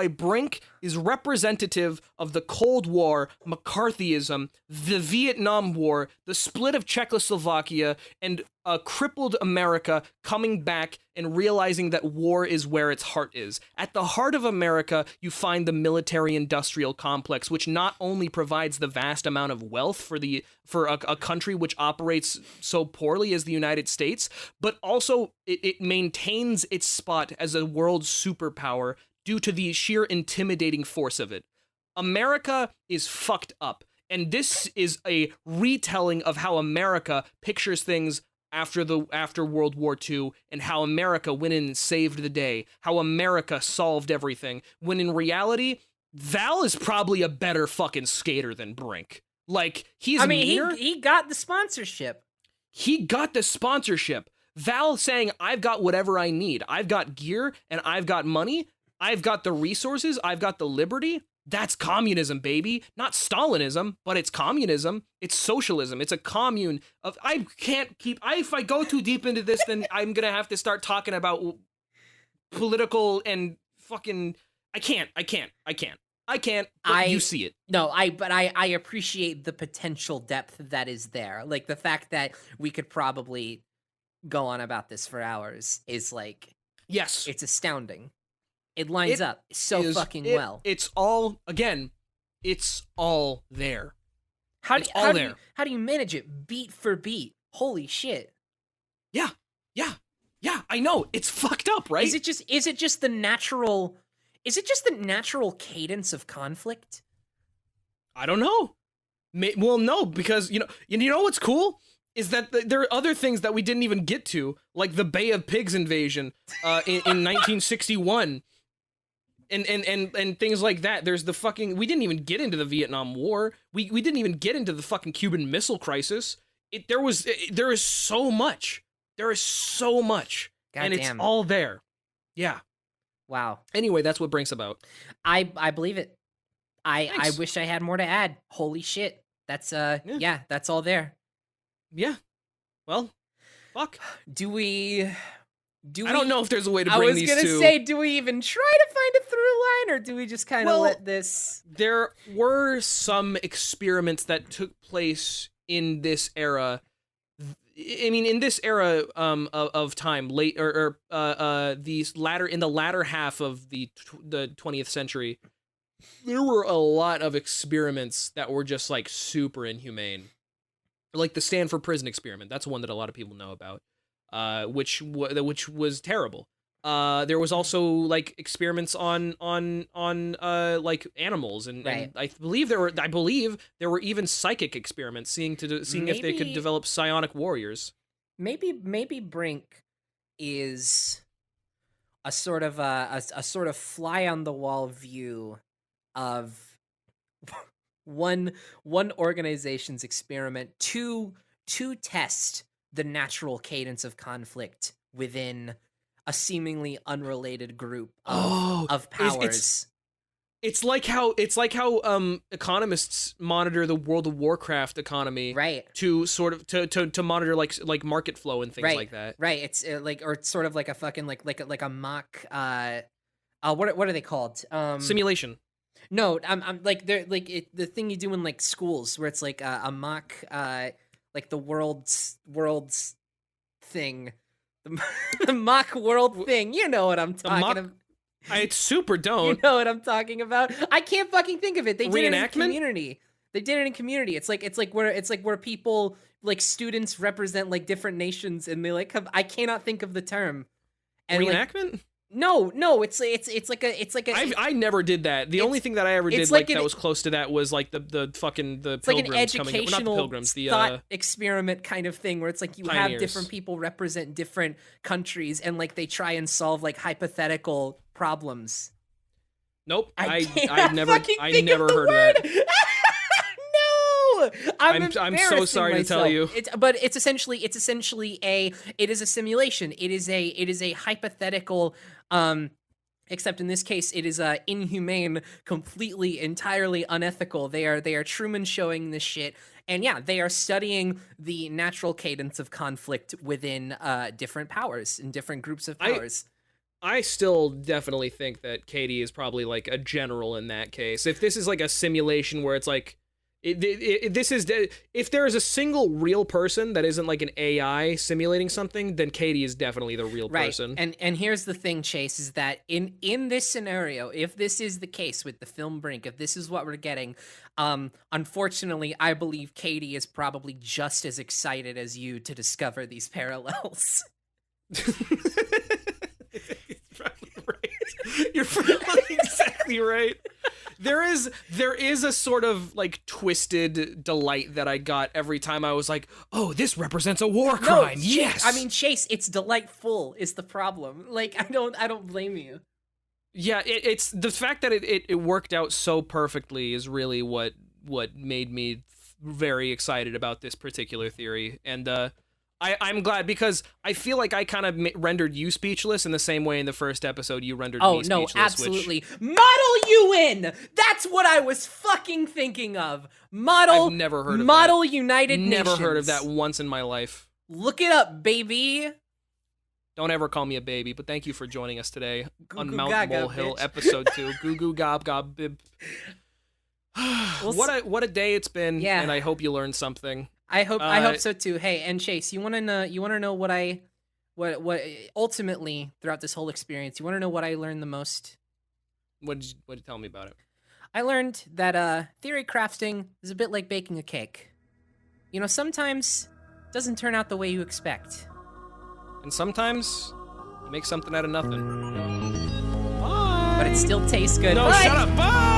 Brink is representative of the Cold War, McCarthyism, the Vietnam War, the split of Czechoslovakia, and a crippled America coming back and realizing that war is where its heart is. At the heart of America, you find the military-industrial complex, which not only provides the vast amount of wealth for a country which operates so poorly as the United States, but also it maintains its spot as a world superpower due to the sheer intimidating force of it. America is fucked up, and this is a retelling of how America pictures things after World War II, and how America went in and saved the day, how America solved everything, when in reality, Val is probably a better fucking skater than Brink. Like, he's meaner. He got the sponsorship. He got the sponsorship. Val saying, I've got whatever I need. I've got gear, and I've got money. I've got the resources. I've got the liberty. That's communism, baby. Not Stalinism, but it's communism. It's socialism. It's a commune of... if I go too deep into this, then I'm gonna have to start talking about political and fucking... I can't. But you see it. No, I appreciate the potential depth that is there. Like, the fact that we could probably go on about this for hours is like... Yes. It's astounding. It lines up so fucking well. It's all there. How do you manage it beat for beat? Holy shit. Yeah, I know. It's fucked up, right? Is it just the natural cadence of conflict? I don't know. Well, no, because you know what's cool is that there are other things that we didn't even get to, like the Bay of Pigs invasion in 1961. And things like that. There's the fucking... We didn't even get into the Vietnam War. We didn't even get into the fucking Cuban Missile Crisis. There is so much. There is so much. God damn. It's all there. Yeah. Wow. Anyway, that's what Brink's about. I believe it. I Thanks. wish I had more to add. Holy shit. That's yeah, that's all there. Yeah. Well, fuck. Do we I don't know if there's a way to bring these two. I was gonna say, do we even try to find a through line, or do we just kind of let this... There were some experiments that took place in this era. I mean, in this era of time, late in the latter half of the 20th century, there were a lot of experiments that were just like super inhumane, like the Stanford prison experiment. That's one that a lot of people know about, which was terrible. There was also like experiments on like animals, and I believe there were even psychic experiments seeing if they could develop psionic warriors. Maybe Brink is a sort of fly on the wall view of one organization's experiment to test the natural cadence of conflict within a seemingly unrelated group of powers. It's like how economists monitor the World of Warcraft economy, right? To sort of to monitor like market flow and things like that, right? It's it's sort of like a fucking like a mock what are they called? Simulation. No, I'm like they're like the thing you do in like schools where it's like a mock like the world's thing, the mock world thing. You know what I'm talking about. I super don't. You know what I'm talking about. I can't fucking think of it. They did it in Community. They did it in Community. It's like where people like students represent like different nations, and they like I cannot think of the term. And reenactment? Like, no, it's like a. I never did that. The only thing that I ever did like that was close to that was like the pilgrims like an educational coming up. Not the pilgrims, thought experiment kind of thing where it's like you pioneers. have different people represent different countries, and like they try and solve like hypothetical problems. Nope, I never heard of that. No, I'm so sorry myself. to tell you. It's essentially it is a simulation. It is a hypothetical. Except in this case, it is inhumane, completely, entirely unethical. They are Truman showing this shit, and yeah, they are studying the natural cadence of conflict within different powers and different groups of powers. I still definitely think that Katie is probably like a general in that case. If this is like a simulation where it's like, if there is a single real person that isn't like an AI simulating something, then Katie is definitely the real person. And here's the thing, Chase, is that in this scenario, if this is the case with the film Brink, if this is what we're getting, unfortunately, I believe Katie is probably just as excited as you to discover these parallels. You're probably exactly right. There is a sort of like twisted delight that I got every time I was like, oh, this represents a war crime. Yes. I mean, Chase, it's delightful is the problem. Like, I don't blame you. Yeah, it's the fact that it worked out so perfectly is really what made me very excited about this particular theory. And I'm glad, because I feel like I kind of rendered you speechless in the same way in the first episode you rendered me speechless. Oh, no, absolutely. Model you in! That's what I was fucking thinking of. I've never heard of Model that. United Nations. Never heard of that once in my life. Look it up, baby. Don't ever call me a baby, but thank you for joining us today on Mount gaga, Molehill, bitch. episode 2. Goo goo gob gob bib. What a day it's been, yeah. And I hope you learned something. I hope so too. Hey, and Chase, you want to know what ultimately throughout this whole experience, you want to know what I learned the most? What did you tell me about it? I learned that theory crafting is a bit like baking a cake. You know, sometimes it doesn't turn out the way you expect. And sometimes you make something out of nothing. But it still tastes good. No, Bye. shut up. Bye!